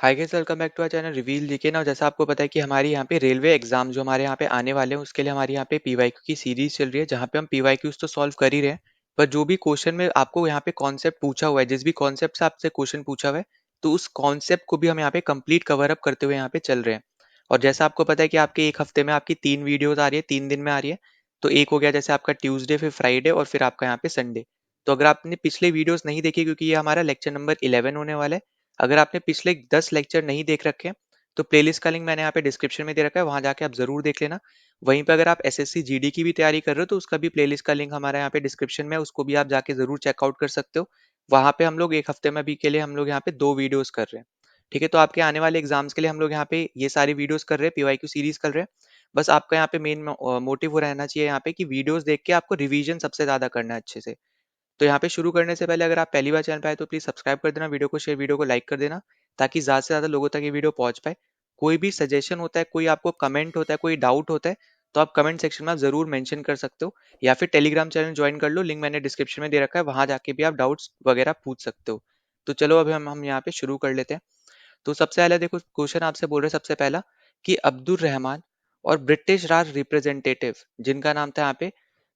Hi guys, welcome back to our channel reveal GK. ना जैसा आपको पता है कि हमारी यहाँ पे रेलवे एग्जाम जो हमारे यहाँ पे आने वाले हैं उसके लिए हमारी यहाँ पे पीवाईक्यू की सीरीज चल रही है, जहाँ पे हम पीवाईक्यूज तो सॉल्व कर ही रहे हैं। पर जो भी क्वेश्चन में आपको यहाँ पे कॉन्सेप्ट पूछा हुआ है, जिस भी कॉन्सेप्ट से आपसे क्वेश्चन पूछा हुआ है, तो उस कॉन्सेप्ट को भी हम यहाँ पे कंप्लीट कवर अप करते हुए यहाँ पे चल रहे हैं। और जैसा आपको पता है कि आपके एक हफ्ते में आपकी 3 वीडियोज आ रही है, 3 दिन में आ रही है। तो एक हो गया जैसे आपका ट्यूसडे, फिर फ्राइडे और फिर आपका यहाँ पे संडे। तो अगर आपने पिछले वीडियोस नहीं देखी, क्योंकि ये हमारा लेक्चर नंबर 11 होने वाला है। अगर आपने पिछले 10 लेक्चर नहीं देख रखे हैं, तो प्लेलिस्ट का लिंक मैंने यहाँ पे डिस्क्रिप्शन में दे रखा है, वहां जाके आप जरूर देख लेना। वहीं पे अगर आप एसएससी जीडी की भी तैयारी कर रहे हो, तो उसका भी प्लेलिस्ट का लिंक हमारा यहाँ पे डिस्क्रिप्शन में है, उसको भी आप जाके जरूर चेकआउट कर सकते हो। वहां पे हम लोग एक हफ्ते में अभी के लिए हम लोग यहाँ पे 2 वीडियोस कर रहे हैं। ठीक है, तो आपके आने वाले एग्जाम्स के लिए हम लोग यहाँ पे ये सारी वीडियोस कर रहे हैं, पीवाईक्यू सीरीज कर रहे हैं। बस आपका यहाँ पे मेन मोटिव वो रहना चाहिए यहाँ पे कि वीडियोस देख के आपको रिवीजन सबसे ज्यादा करना है अच्छे से। तो यहाँ पे शुरू करने से पहले अगर आप पहली बार चैनल पे आए तो प्लीज सब्सक्राइब कर देना, वीडियो को शेयर, वीडियो को लाइक कर देना, ताकि ज्यादा से ज्यादा लोगों तक ये वीडियो पहुंच पाए। कोई भी सजेशन होता है, कोई आपको कमेंट होता है, कोई डाउट होता है, तो आप कमेंट सेक्शन में आप जरूर मेंशन कर सकते हो। या फिर टेलीग्राम चैनल ज्वाइन कर लो, लिंक मैंने डिस्क्रिप्शन में दे रखा है, वहां जाके भी आप डाउट्स वगैरह पूछ सकते हो। तो चलो अभी हम यहाँ पे शुरू कर लेते हैं। तो सबसे पहले देखो क्वेश्चन आपसे बोल रहे हैं सबसे पहला, कि अब्दुल रहमान और ब्रिटिश राज रिप्रेजेंटेटिव, जिनका नाम था यहाँ पे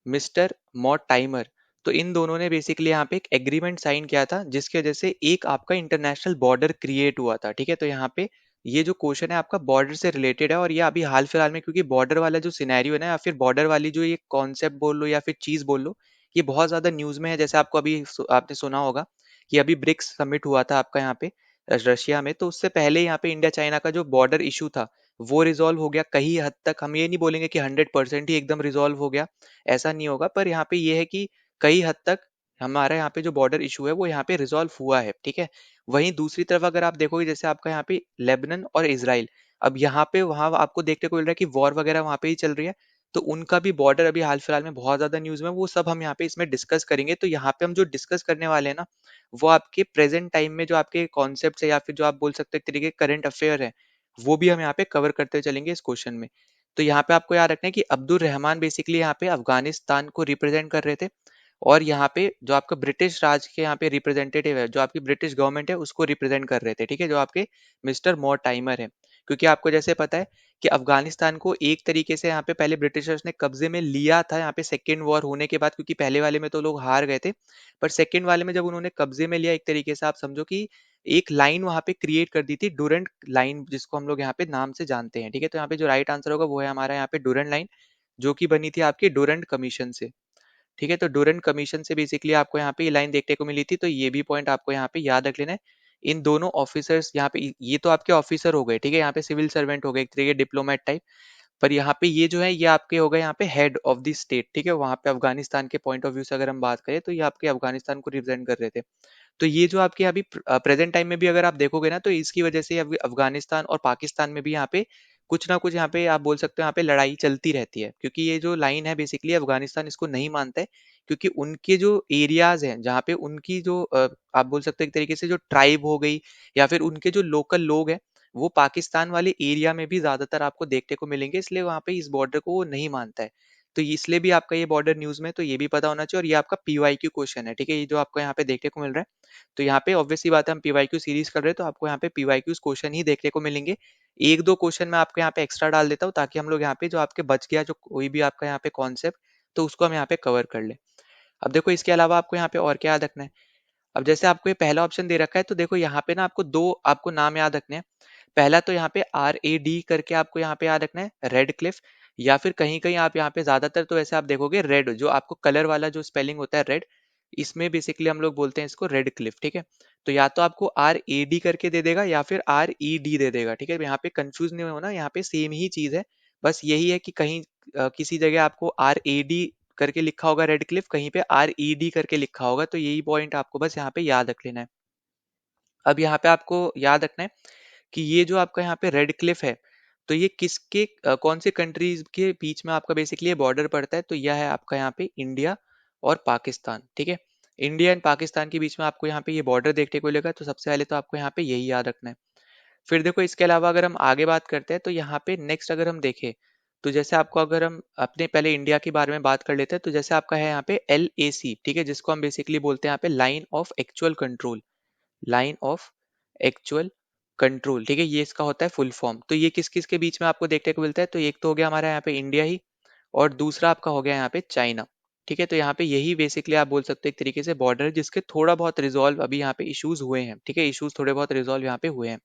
मिस्टर मॉट टाइमर, तो इन दोनों ने बेसिकली यहाँ पे एक एग्रीमेंट साइन किया था, जिसकी वजह से एक आपका इंटरनेशनल बॉर्डर क्रिएट हुआ था। ठीक है, तो यहाँ पे ये जो क्वेश्चन है आपका बॉर्डर से रिलेटेड है, और ये अभी हाल फिलहाल में, क्योंकि बॉर्डर वाला जो सिनेरियो है ना, या फिर बॉर्डर वाली जो ये कॉन्सेप्ट बोल लो या फिर चीज बोल लो, ये बहुत ज्यादा न्यूज में है। जैसे आपको अभी आपने सुना होगा कि अभी ब्रिक्स समिट हुआ था आपका यहाँ पे रशिया में, तो उससे पहले यहाँ पे इंडिया चाइना का जो बॉर्डर इशू था, वो रिजॉल्व हो गया कहीं हद तक। हम ये नहीं बोलेंगे कि 100% ही एकदम रिजॉल्व हो गया, ऐसा नहीं होगा, पर यहाँ पे ये है कि कई हद तक हमारा यहाँ पे जो बॉर्डर इशू है वो यहाँ पे रिजॉल्व हुआ है। ठीक है, वहीं दूसरी तरफ अगर आप देखोगे, जैसे आपका यहाँ पे लेबनान और इसराइल, अब यहाँ पे वहां आपको देखने को मिल रहा है कि वॉर वगैरह वहां पे ही चल रही है। तो उनका भी बॉर्डर अभी हाल फिलहाल में बहुत ज्यादा न्यूज में, वो सब हम यहाँ पे इसमें डिस्कस करेंगे। तो यहाँ पे हम जो डिस्कस करने वाले हैं ना, वो आपके प्रेजेंट टाइम में जो आपके कॉन्सेप्ट है, या फिर जो आप बोल सकते हो एक तरीके करंट अफेयर है, वो भी हम यहाँ पे कवर करते चलेंगे इस क्वेश्चन में। तो यहाँ पे आपको याद रखना है कि अब्दुल रहमान बेसिकली यहाँ पे अफगानिस्तान को रिप्रेजेंट कर रहे थे, और यहाँ पे जो आपका ब्रिटिश राज के यहाँ पे रिप्रेजेंटेटिव है, जो आपकी ब्रिटिश गवर्नमेंट है, उसको रिप्रेजेंट कर रहे थे। ठीक है, जो आपके मिस्टर मॉर टाइमर है। क्योंकि आपको जैसे पता है कि अफगानिस्तान को एक तरीके से यहाँ पे पहले ब्रिटिशर्स ने कब्जे में लिया था, यहाँ पे सेकेंड वॉर होने के बाद, क्योंकि पहले वाले में तो लोग हार गए थे। पर सेकेंड वाले में जब उन्होंने कब्जे में लिया, एक तरीके से आप समझो कि एक लाइन वहां पे क्रिएट कर दी थी, डूरेंट लाइन, जिसको हम लोग यहाँ पे नाम से जानते हैं। ठीक है, तो यहाँ पे जो राइट आंसर होगा वो है हमारा यहाँ पे डूरेंट लाइन, जो कि बनी थी आपकी डूरेंट कमीशन से। ठीक है, तो डूरेंट कमीशन से बेसिकली आपको यहाँ पे ये लाइन देखने को मिली थी, तो ये भी पॉइंट आपको यहाँ पे याद रख लेना है। इन दोनों ऑफिसर्स यहाँ पे, ये तो आपके ऑफिसर हो गए, ठीक है, यहाँ पे सिविल सर्वेंट हो गए, एक तरीके डिप्लोमेट टाइप। पर यहाँ पे ये जो है ये आपके हो गए यहाँ पे हेड ऑफ द स्टेट। ठीक है, वहां पे अफगानिस्तान के पॉइंट ऑफ व्यू से अगर हम बात करें, तो ये आपके अफगानिस्तान को रिप्रेजेंट कर रहे थे। तो ये जो आपके अभी प्रेजेंट टाइम में भी अगर आप देखोगे ना, तो इसकी वजह से अभी अफगानिस्तान और पाकिस्तान में भी यहाँ पे कुछ ना कुछ यहाँ पे आप बोल सकते हो यहाँ पे लड़ाई चलती रहती है, क्योंकि ये जो लाइन है बेसिकली अफगानिस्तान इसको नहीं मानता है। क्योंकि उनके जो एरियाज हैं जहाँ पे उनकी जो आप बोल सकते हो एक तरीके से जो ट्राइब हो गई, या फिर उनके जो लोकल लोग हैं, वो पाकिस्तान वाले एरिया में भी ज्यादातर आपको देखने को मिलेंगे, इसलिए वहाँ पे इस बॉर्डर को वो नहीं मानता है। तो इसलिए भी आपका ये बॉर्डर न्यूज में, तो ये भी पता होना चाहिए। और ये आपका पीवाईक्यू क्वेश्चन है, ठीक है, ये जो आपको यहाँ पे देखने को मिल रहा है। तो यहाँ पे ऑब्वियस सी बात है, हम पीवाईक्यू सीरीज कर रहे हैं, तो आपको यहाँ पे पीवाईक्यू क्वेश्चन ही देखने को मिलेंगे। एक दो क्वेश्चन मैं आपको यहाँ पे एक्स्ट्रा डाल देता हूँ, ताकि हम लोग यहाँ पे जो आपके बच गया जो कोई भी आपका यहाँ पे कॉन्सेप्ट, तो उसको हम यहाँ पे कवर कर ले। अब देखो इसके अलावा आपको यहाँ पे और क्या याद रखना है। अब जैसे आपको ये पहला ऑप्शन दे रखा है, तो देखो यहाँ पे ना आपको दो आपको नाम याद रखने हैं। पहला तो यहाँ पे RAD करके आपको यहाँ पे याद रखना है, रेड क्लिफ। या फिर कहीं कहीं आप यहाँ पे ज्यादातर तो ऐसे आप देखोगे रेड, जो आपको कलर वाला जो स्पेलिंग होता है रेड, इसमें बेसिकली हम लोग बोलते हैं इसको रेड क्लिफ। ठीक है, तो या तो आपको RAD करके दे देगा, या फिर RED दे देगा। ठीक है, यहाँ पे कंफ्यूज नहीं होना, यहाँ पे सेम ही चीज है। बस यही है कि कहीं किसी जगह आपको RAD करके लिखा होगा रेड क्लिफ, कहीं पे RED करके लिखा होगा, तो यही पॉइंट आपको बस यहाँ पे याद रख लेना है। अब यहाँ पे आपको याद रखना है कि ये जो आपका यहाँ पे रेड क्लिफ है, तो ये किसके कौन से कंट्रीज के बीच में आपका बेसिकली ये बॉर्डर पड़ता है, तो यह है आपका यहाँ पे इंडिया और पाकिस्तान। ठीक है, इंडिया एंड पाकिस्तान के बीच में आपको यहाँ पे ये बॉर्डर देखने को मिलेगा, तो सबसे पहले तो आपको यहाँ पे यही याद रखना है। फिर देखो इसके अलावा अगर हम आगे बात करते हैं, तो यहाँ पे नेक्स्ट अगर हम देखें, तो जैसे आपको अगर हम अपने पहले इंडिया के बारे में बात कर लेते हैं, तो जैसे आपका है यहाँ पे LAC, ठीक है, जिसको हम बेसिकली बोलते हैं यहाँ पे line of actual control, line of actual control, ठीक है, ये इसका होता है फुल फॉर्म। तो ये किस किस के बीच में आपको देखने को मिलता है, तो एक तो हो गया हमारा यहाँ पे इंडिया ही, और दूसरा आपका हो गया यहाँ पे चाइना। ठीक है, तो यहाँ पे यही बेसिकली आप बोल सकते हो एक तरीके से बॉर्डर है जिसके थोड़ा बहुत रिजॉल्व अभी यहाँ पे इश्यूज हुए हैं। ठीक है, इश्यूज थोड़े बहुत रिजॉल्व यहाँ पे हुए हैं।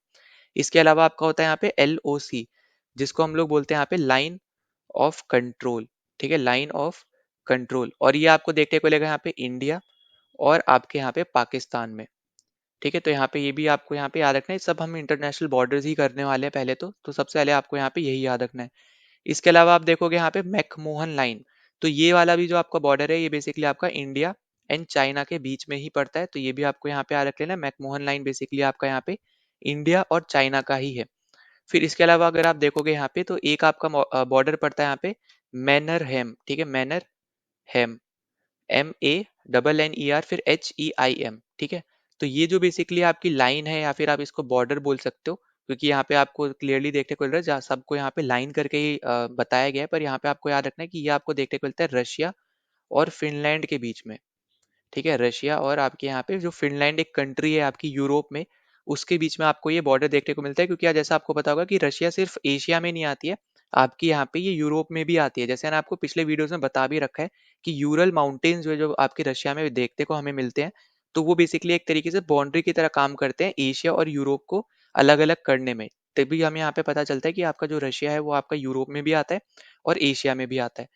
इसके अलावा आपका होता है यहाँ पे LOC, जिसको हम लोग बोलते हैं यहाँ पे लाइन ऑफ कंट्रोल। ठीक है, लाइन ऑफ कंट्रोल, और ये आपको देखने को मिलेगा यहाँ पे इंडिया और आपके यहाँ पे पाकिस्तान में। ठीक है, तो यहाँ पे ये भी आपको यहाँ पे याद रखना है, सब हम इंटरनेशनल बॉर्डर्स ही करने वाले हैं पहले तो सबसे पहले आपको यहाँ पे यही याद रखना है। इसके अलावा आप देखोगे यहाँ पे मैकमोहन लाइन, तो ये वाला भी जो आपका बॉर्डर है ये बेसिकली आपका इंडिया एंड चाइना के बीच में ही पड़ता है, तो ये भी आपको यहाँ पे याद रख लेना। मैकमोहन लाइन बेसिकली आपका यहाँ पे इंडिया और चाइना का ही है। फिर इसके अलावा अगर आप देखोगे यहाँ पे तो एक आपका बॉर्डर पड़ता है यहाँ पे मैनर हैम। ठीक है, मैनर हैम, MANNER फिर HEIM। ठीक है, तो ये जो बेसिकली आपकी लाइन है या फिर आप इसको बॉर्डर बोल सकते हो, क्योंकि यहाँ पे आपको क्लियरली देखने को मिल रहा है जहाँ सबको यहाँ पे लाइन करके ही बताया गया है, पर यहाँ पे आपको याद रखना है कि ये आपको देखने को मिलता है रशिया और फिनलैंड के बीच में। ठीक है, रशिया और आपके यहाँ पे जो फिनलैंड एक कंट्री है आपकी यूरोप में, उसके बीच में आपको ये बॉर्डर देखने को मिलता है। क्योंकि जैसा आपको पता होगा कि रशिया सिर्फ एशिया में नहीं आती है, आपकी यहाँ पे ये यूरोप में भी आती है। जैसे मैंने आपको पिछले वीडियोस में बता भी रखा है कि यूरल माउंटेन्स जो आपके रशिया में देखने को हमें मिलते हैं, तो वो बेसिकली एक तरीके से बाउंड्री की तरह काम करते हैं एशिया और यूरोप को अलग अलग करने में। तभी हमें यहाँ पे पता चलता है कि आपका जो रशिया है वो आपका यूरोप में भी आता है और एशिया में भी आता है।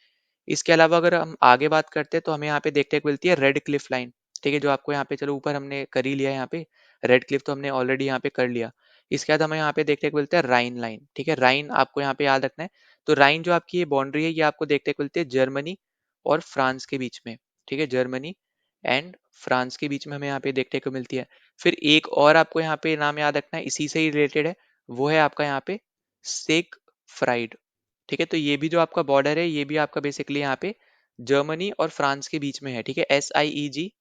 इसके अलावा अगर हम आगे बात करते हैं तो हमें यहाँ पे देखने को मिलती है रेड क्लिफ लाइन। ठीक है, जो आपको यहाँ पे, चलो ऊपर हमने कर ही लिया, यहाँ पे रेड क्लिफ तो हमने ऑलरेडी यहाँ पे कर लिया। इसके बाद हमें यहाँ पे देखने को मिलता है राइन लाइन। ठीक है, राइन आपको यहाँ पे याद रखना है। तो राइन जो आपकी ये बाउंड्री है ये आपको देखने को मिलती है जर्मनी और फ्रांस के बीच में। ठीक है, जर्मनी एंड फ्रांस के बीच में हमें यहाँ पे देखने को मिलती है। फिर एक और आपको यहाँ पे नाम याद रखना है, इसी से ही रिलेटेड है, वो है आपका यहाँ पे सेक फ्राइड। ठीक है, तो ये भी जो आपका बॉर्डर है ये भी आपका बेसिकली यहाँ पे जर्मनी और फ्रांस के बीच में है। ठीक है, SIEGFRIED,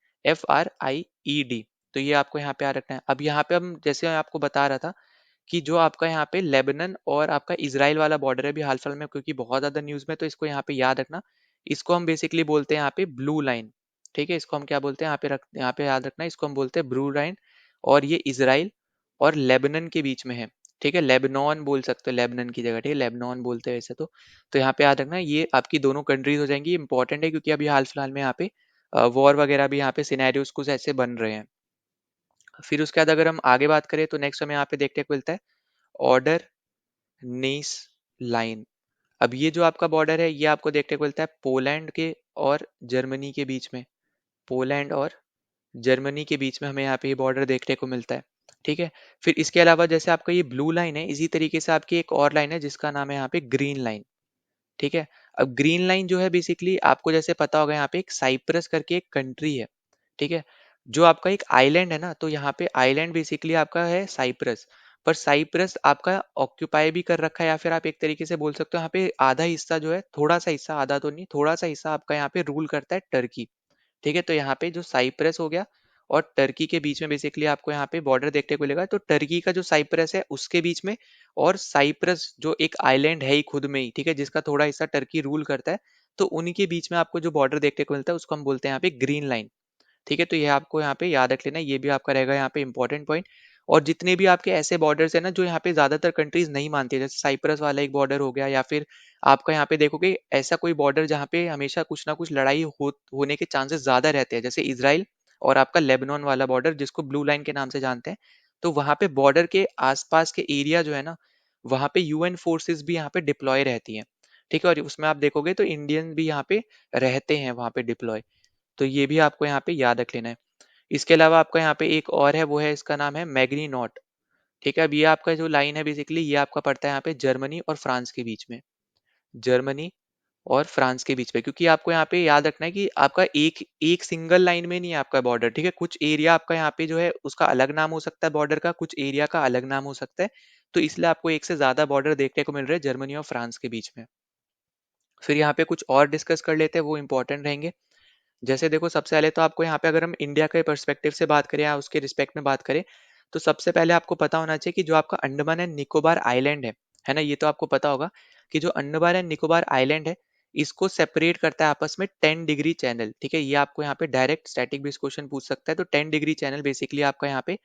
तो ये आपको यहाँ पे याद रखना है। अब यहाँ पे हम, जैसे मैं आपको बता रहा था कि जो आपका यहाँ पे लेबनन और आपका इसराइल वाला बॉर्डर है अभी हाल फिलहाल में, क्योंकि बहुत ज्यादा न्यूज में, तो इसको यहाँ पे याद रखना। इसको हम बेसिकली बोलते हैं यहाँ पे ब्लू लाइन। ठीक है, इसको हम क्या बोलते हैं यहाँ पे याद रखना, इसको हम बोलते हैं ब्लू लाइन, और ये इसराइल और लेबनन के बीच में है। ठीक है, लेबनान बोल सकते हो लेबनन की जगह, ठीक है, लेबनान बोलते हैं वैसे तो यहाँ पे याद रखना ये आपकी दोनों कंट्रीज हो जाएंगी। इंपॉर्टेंट है क्योंकि अभी हाल फिलहाल में यहाँ पे वॉर वगैरह भी यहाँ पे सिनेरियोस कुछ ऐसे बन रहे हैं। फिर उसके बाद अगर हम आगे बात करें तो नेक्स्ट हमें यहाँ पे देखने को मिलता है ऑर्डर नीस लाइन। अब ये जो आपका बॉर्डर है ये आपको देखने को मिलता है पोलैंड के और जर्मनी के बीच में। पोलैंड और जर्मनी के बीच में हमें यहाँ पे ये बॉर्डर देखने को मिलता है। ठीक है, फिर इसके अलावा जैसे आपका ये ब्लू लाइन है, इसी तरीके से आपकी एक और लाइन है जिसका नाम है यहाँ पे ग्रीन लाइन। ठीक है, अब ग्रीन लाइन जो है बेसिकली आपको जैसे पता होगा यहाँ पे एक साइप्रस करके एक कंट्री है। ठीक है, जो आपका एक आइलैंड है ना, तो यहाँ पे आइलैंड बेसिकली आपका है साइप्रस, पर साइप्रस आपका ऑक्यूपाई भी कर रखा है, या फिर आप एक तरीके से बोल सकते हो यहाँ पे आधा हिस्सा जो है, थोड़ा सा हिस्सा, आधा तो नहीं, थोड़ा सा हिस्सा आपका यहाँ पे रूल करता है टर्की। ठीक है, तो यहाँ पे जो साइप्रस हो गया और टर्की के बीच में बेसिकली आपको यहाँ पे बॉर्डर देखने को मिलेगा, तो टर्की का जो साइप्रस है उसके बीच में, और साइप्रस जो एक आइलैंड है ही खुद में ही, ठीक है, जिसका थोड़ा हिस्सा टर्की रूल करता है, तो उन्हीं के बीच में आपको जो बॉर्डर देखने को मिलता है उसको हम बोलते हैं यहाँ पे ग्रीन लाइन। ठीक है, तो ये आपको यहाँ पे याद रख लेना, ये भी आपका रहेगा यहाँ पे इंपॉर्टेंट पॉइंट। और जितने भी आपके ऐसे बॉर्डर्स है ना जो यहाँ पे ज्यादातर कंट्रीज नहीं मानती है, जैसे साइप्रस वाला एक बॉर्डर हो गया, या फिर आपका यहाँ पे देखोगे ऐसा कोई बॉर्डर जहाँ पे हमेशा कुछ ना कुछ लड़ाई होने के चांसेस ज्यादा रहते हैं, जैसे इसराइल और आपका लेबनान वाला बॉर्डर जिसको ब्लू लाइन के नाम से जानते हैं। तो वहां पे बॉर्डर के आसपास के एरिया जो है ना, वहां पे UN फोर्सेस भी यहाँ पे डिप्लॉय रहती हैं। ठीक है, और उसमें आप देखोगे तो इंडियन भी यहाँ पे रहते हैं वहां पे डिप्लॉय, तो ये भी आपको यहाँ पे याद रख लेना है। इसके अलावा आपका यहाँ पे एक और है, वो है इसका नाम है मैग्नी नॉट। ठीक है, अब ये आपका जो लाइन है बेसिकली ये आपका पड़ता है यहाँ पे जर्मनी और फ्रांस के बीच में। जर्मनी और फ्रांस के बीच में, क्योंकि आपको यहाँ पे याद रखना है कि आपका एक एक सिंगल लाइन में नहीं है आपका बॉर्डर। ठीक है, कुछ एरिया आपका यहाँ पे जो है उसका अलग नाम हो सकता है बॉर्डर का, कुछ एरिया का अलग नाम हो सकता है, तो इसलिए आपको एक से ज्यादा बॉर्डर देखने को मिल रहे हैं जर्मनी और फ्रांस के बीच में। फिर यहाँ पे कुछ और डिस्कस कर लेते हैं, वो इंपॉर्टेंट रहेंगे। जैसे देखो, सबसे पहले तो आपको यहाँ पे अगर हम इंडिया के पर्सपेक्टिव से बात करें या उसके रिस्पेक्ट में बात करें, तो सबसे पहले आपको पता होना चाहिए कि जो आपका अंडमान एंड निकोबार आइलैंड है ना, ये तो आपको पता होगा कि जो अंडमान एंड निकोबार आइलैंड है इसको सेपरेट करता है आपस में 10 डिग्री चैनल। ठीक है, ये आपको यहाँ पे डायरेक्ट स्टैटिक बेस्ड क्वेश्चन पूछ सकता है। तो 10 डिग्री चैनल बेसिकली आपका यहाँ पे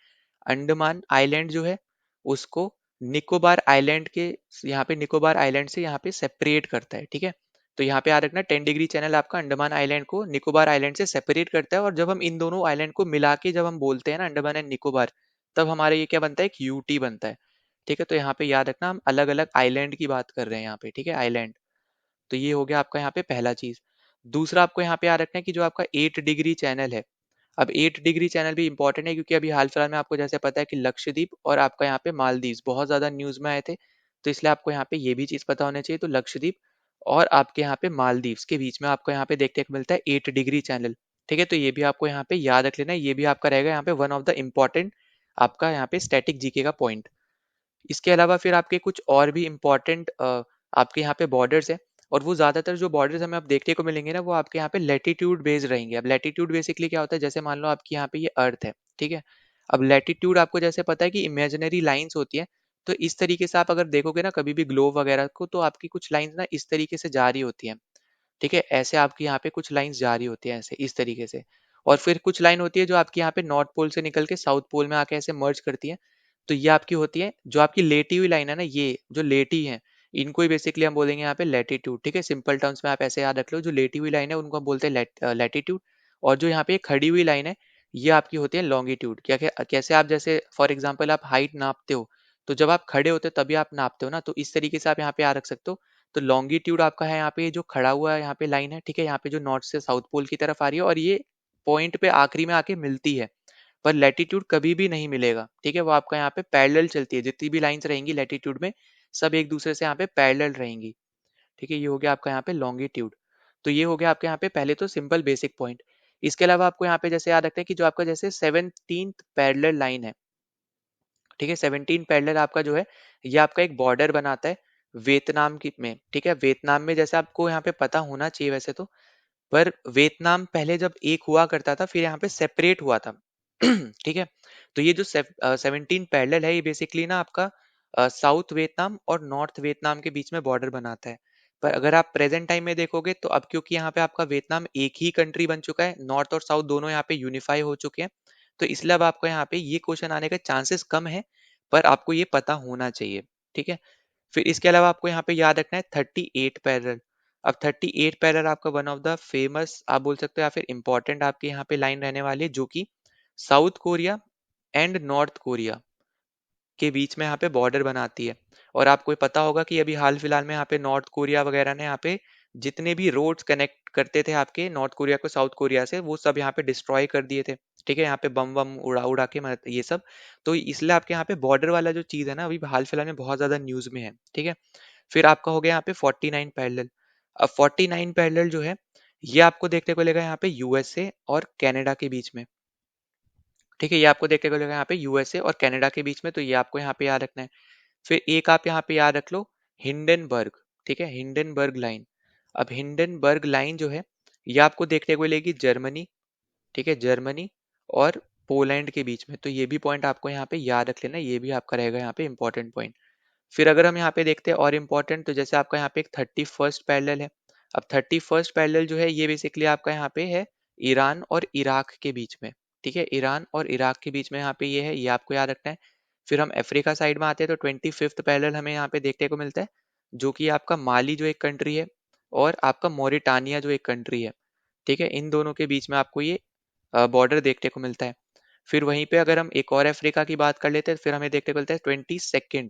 अंडमान आइलैंड जो है उसको निकोबार आइलैंड के यहाँ पे निकोबार आइलैंड से यहाँ पे सेपरेट करता है, ठीक है। तो यहाँ पे याद रखना 10 डिग्री चैनल आपका अंडमान आइलैंड को निकोबार आइलैंड से सेपरेट करता है, और जब हम इन दोनों आइलैंड को मिला के जब हम बोलते हैं ना अंडमान एंड निकोबार, तब हमारे ये क्या बनता है, एक यूटी बनता है, ठीक है। तो यहाँ पे याद रखना हम अलग अलग आइलैंड की बात कर रहे हैं यहाँ पे, ठीक है, आइलैंड। तो ये हो गया आपका यहाँ पे पहला चीज। दूसरा आपको यहाँ पे याद रखना है कि जो आपका 8 डिग्री चैनल है, अब 8 डिग्री चैनल भी इंपॉर्टेंट है, क्योंकि अभी हाल फिलहाल में आपको जैसे पता है कि लक्षद्वीप और आपका यहाँ पे मालदीव बहुत ज्यादा न्यूज में आए थे, तो इसलिए आपको यहाँ पे ये भी चीज पता होना चाहिए। तो लक्षद्वीप और आपके यहाँ पे मालदीव के बीच में आपको यहाँ पे देखने को मिलता है 8 डिग्री चैनल, ठीक है। तो ये भी आपको यहाँ पे याद रख लेना है, ये भी आपका रहेगा यहाँ पे वन ऑफ द इम्पोर्टेंट आपका यहाँ पे स्टैटिक जीके का पॉइंट। इसके अलावा फिर आपके कुछ और भी इम्पोर्टेंट आपके यहाँ पे बॉर्डर्स है, और वो ज्यादातर जो बॉर्डर्स हमें अब देखने को मिलेंगे ना, वो आपके यहाँ पे लैटिट्यूड बेस्ड रहेंगे। अब लैटिट्यूड बेसिकली क्या होता है, जैसे मान लो आपके यहाँ पे ये अर्थ है, ठीक है। अब लैटिट्यूड आपको जैसे पता है कि इमेजिनरी लाइंस होती है, तो इस तरीके से आप अगर देखोगे ना कभी भी ग्लोब वगैरह को, तो आपकी कुछ लाइंस ना इस तरीके से जा रही होती हैं, ठीक है। ऐसे आपकी यहाँ पे कुछ लाइंस जारी होती है ऐसे इस तरीके से, और फिर कुछ लाइन होती है जो आपकी यहाँ पे नॉर्थ पोल से निकल के साउथ पोल में आके ऐसे मर्ज करती है। तो ये आपकी होती है जो आपकी लेटी हुई लाइन है ना, ये जो लेटी है, इनको ही बेसिकली हम बोलेंगे यहाँ पे लैटिट्यूड, ठीक है। सिंपल टर्म्स में आप ऐसे याद रख लो, जो लेटी हुई लाइन है उनको हम बोलते हैं लैटिट्यूड, और जो यहाँ पे खड़ी हुई लाइन है ये आपकी होती है लॉन्गिट्यूड। क्या क्या कैसे, आप जैसे फॉर एग्जाम्पल आप हाइट नापते हो, तो जब आप खड़े होते हो तभी आप नापते हो ना, तो इस तरीके से आप यहाँ पे याद रख सकते हो। तो लॉन्गिट्यूड आपका है यहाँ पे जो खड़ा हुआ है यहाँ पे लाइन है, ठीक है, यहाँ पे जो नॉर्थ से साउथ पोल की तरफ आ रही है, और ये पॉइंट पे आखिरी में आके मिलती है। पर लैटिट्यूड कभी भी नहीं मिलेगा, ठीक है, वो आपका यहाँ पे पैरेलल चलती है, जितनी भी लाइंस रहेंगी लैटिट्यूड में सब एक दूसरे से यहाँ पे पैरेलल रहेंगी, ठीक है। ये हो गया आपका यहाँ पे लॉन्गिट्यूड। तो ये हो गया आपके यहाँ पे पहले तो सिंपल बेसिक पॉइंट। इसके अलावा आपको यहाँ पे जैसे याद रखते हैं कि जो आपका जैसे 17th पैरेलल लाइन है, ठीक है, 17 पैरेलल आपका जो है ये आपका एक बॉर्डर बनाता है वियतनाम की में, ठीक है। वियतनाम में जैसे आपको यहाँ पे पता होना चाहिए वैसे तो, पर वियतनाम पहले जब एक हुआ करता था फिर यहाँ पे सेपरेट हुआ था ठीक है। तो ये जो 17 पैरेलल है ये बेसिकली ना आपका साउथ वियतनाम और नॉर्थ वियतनाम के बीच में बॉर्डर बनाता है। पर अगर आप प्रेजेंट टाइम में देखोगे तो अब क्योंकि यहाँ पे आपका वियतनाम एक ही कंट्री बन चुका है, नॉर्थ और साउथ दोनों यहाँ पे यूनिफाई हो चुके हैं, तो इसलिए अब आपको यहाँ पे ये क्वेश्चन आने का चांसेस कम है, पर आपको ये पता होना चाहिए, ठीक है। फिर इसके अलावा आपको यहाँ पे याद रखना है 38 पैरेलल। अब 38 पैरेलल आपका वन ऑफ द फेमस आप बोल सकते हो या फिर इंपॉर्टेंट आपके यहाँ पे लाइन रहने वाली है, जो कि south Korea and north Korea के बीच में यहाँ पे बॉर्डर बनाती है। और आपको ये पता होगा कि अभी हाल फिलहाल में यहाँ पे नॉर्थ कोरिया वगैरह ने यहाँ पे जितने भी रोड्स कनेक्ट करते थे आपके नॉर्थ कोरिया को साउथ कोरिया से, वो सब यहाँ पे डिस्ट्रॉय कर दिए थे, ठीक है। यहाँ पे बम वम उड़ा उड़ा के ये सब, तो इसलिए आपके यहाँ पे बॉर्डर वाला जो चीज है ना अभी हाल फिलहाल में बहुत ज्यादा न्यूज में है, ठीक है। फिर आपका हो गया यहाँ पे 49 पैरेलल। अब 49 पैरेलल जो है ये आपको देखने को मिलेगा यहाँ पे यूएसए और कनाडा के बीच में, ठीक है। ये आपको देखने को मिलेगा यहाँ पे यूएसए और कनाडा के बीच में, तो ये आपको यहाँ पे याद रखना है। फिर एक आप यहाँ पे याद रख लो हिंडनबर्ग, ठीक है, हिंडनबर्ग लाइन। अब हिंडनबर्ग लाइन जो है ये आपको देखने को मिलेगी जर्मनी, ठीक है, जर्मनी और पोलैंड के बीच में, तो ये भी पॉइंट आपको यहाँ पे याद रख लेना, ये भी आपका रहेगा यहाँ पे इंपॉर्टेंट पॉइंट। फिर अगर हम यहाँ पे देखते हैं और इम्पोर्टेंट, तो जैसे आपका यहाँ पे एक 31st पैरेलल है। अब 31st पैरेलल जो है ये बेसिकली आपका यहाँ पे है ईरान और इराक के बीच में, ठीक है, ईरान और इराक के बीच में यहाँ पे ये है, ये आपको याद रखना है। फिर हम अफ्रीका साइड में आते हैं तो 25th पैरेलल हमें यहाँ पे देखने को मिलता है, जो कि आपका माली जो एक कंट्री है और आपका मोरिटानिया जो एक कंट्री है, ठीक है, इन दोनों के बीच में आपको ये बॉर्डर देखने को मिलता है। फिर वहीं पे अगर हम एक और अफ्रीका की बात कर लेते हैं, फिर हमें देखने को मिलता है 22nd,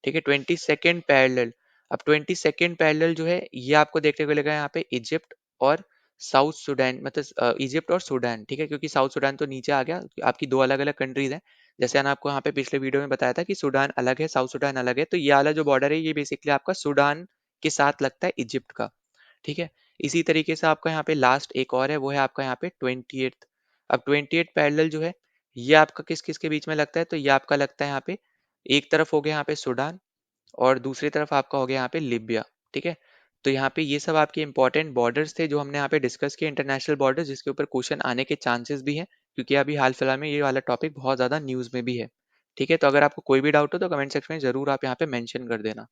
ठीक है, 22nd पैरेलल। अब 22nd पैरेलल जो है ये आपको देखने को मिलेगा यहाँ पे इजिप्ट और साउथ सुडान, मतलब इजिप्ट और सूडान, ठीक है, क्योंकि साउथ सुडान तो नीचे आ गया, आपकी दो अलग अलग कंट्रीज हैं। जैसे मैंने आपको यहाँ पे पिछले वीडियो में बताया था कि सूडान अलग है साउथ सुडान अलग है, तो ये वाला जो बॉर्डर है ये बेसिकली आपका सूडान के साथ लगता है इजिप्ट का, ठीक है। इसी तरीके से आपका यहाँ पे लास्ट एक और है, वो है आपका यहाँ पे 28th। अब 28th पैरेलल जो है ये आपका किस किस के बीच में लगता है, तो ये आपका लगता है यहाँ पे एक तरफ हो गया यहाँ पे सूडान और दूसरी तरफ आपका हो गया यहाँ पे लिबिया, ठीक है। तो यहाँ पे ये सब आपके इंपॉर्टेंट बॉर्डर्स थे जो हमने यहाँ पे डिस्कस किए, इंटरनेशनल बॉर्डर्स, जिसके ऊपर क्वेश्चन आने के चांसेस भी हैं, क्योंकि अभी हाल फिलहाल में ये वाला टॉपिक बहुत ज्यादा न्यूज में भी है, ठीक है। तो अगर आपको कोई भी डाउट हो तो कमेंट सेक्शन में जरूर आप यहाँ पे मेंशन कर देना।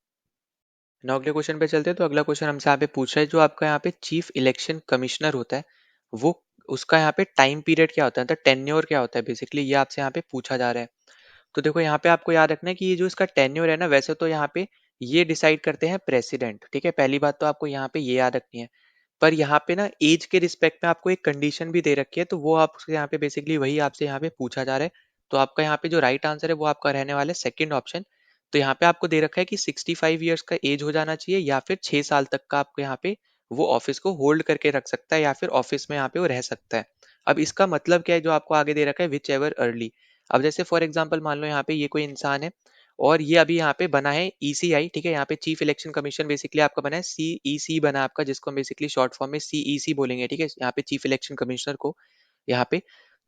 ना अगले क्वेश्चन पे चलते हैं। तो अगला क्वेश्चन हमसे यहाँ पे पूछ रहा है, जो आपका यहाँ पे चीफ इलेक्शन कमिश्नर होता है वो उसका यहाँ पे टाइम पीरियड क्या होता है, मतलब टेन्योर क्या होता है, बेसिकली ये आपसे यहाँ पे पूछा जा रहा है। तो देखो यहाँ पे आपको याद रखना है कि ये जो इसका टेन्योर है ना, वैसे तो यहाँ पे ये डिसाइड करते हैं प्रेसिडेंट, ठीक है, पहली बात तो आपको यहाँ पे ये याद रखनी है। पर यहाँ पे ना एज के रिस्पेक्ट में आपको एक कंडीशन भी दे रखी है, तो वो आपसे यहाँ पे बेसिकली वही आपसे यहाँ पे पूछा जा रहा है। तो आपका यहाँ पे जो राइट आंसर है वो आपका रहने वाला है सेकंड ऑप्शन। तो यहाँ पे आपको दे रखा है कि 65 ईयर्स का एज हो जाना चाहिए, या फिर 6 साल तक का आपको यहाँ पे वो ऑफिस को होल्ड करके रख सकता है, या फिर ऑफिस में यहाँ पे वो रह सकता है। अब इसका मतलब क्या है जो आपको आगे दे रखा है, विच एवर अर्ली। अब जैसे फॉर एग्जाम्पल मान लो यहाँ पे ये कोई इंसान है, और ये अभी यहाँ पे बना है ईसीआई, ठीक है, यहाँ पे चीफ इलेक्शन कमीशन बेसिकली आपका बना है, सीईसी बना है आपका, जिसको हम बेसिकली शॉर्ट फॉर्म में सीईसी बोलेंगे, ठीक है, यहाँ पे चीफ इलेक्शन कमिश्नर को यहाँ पे।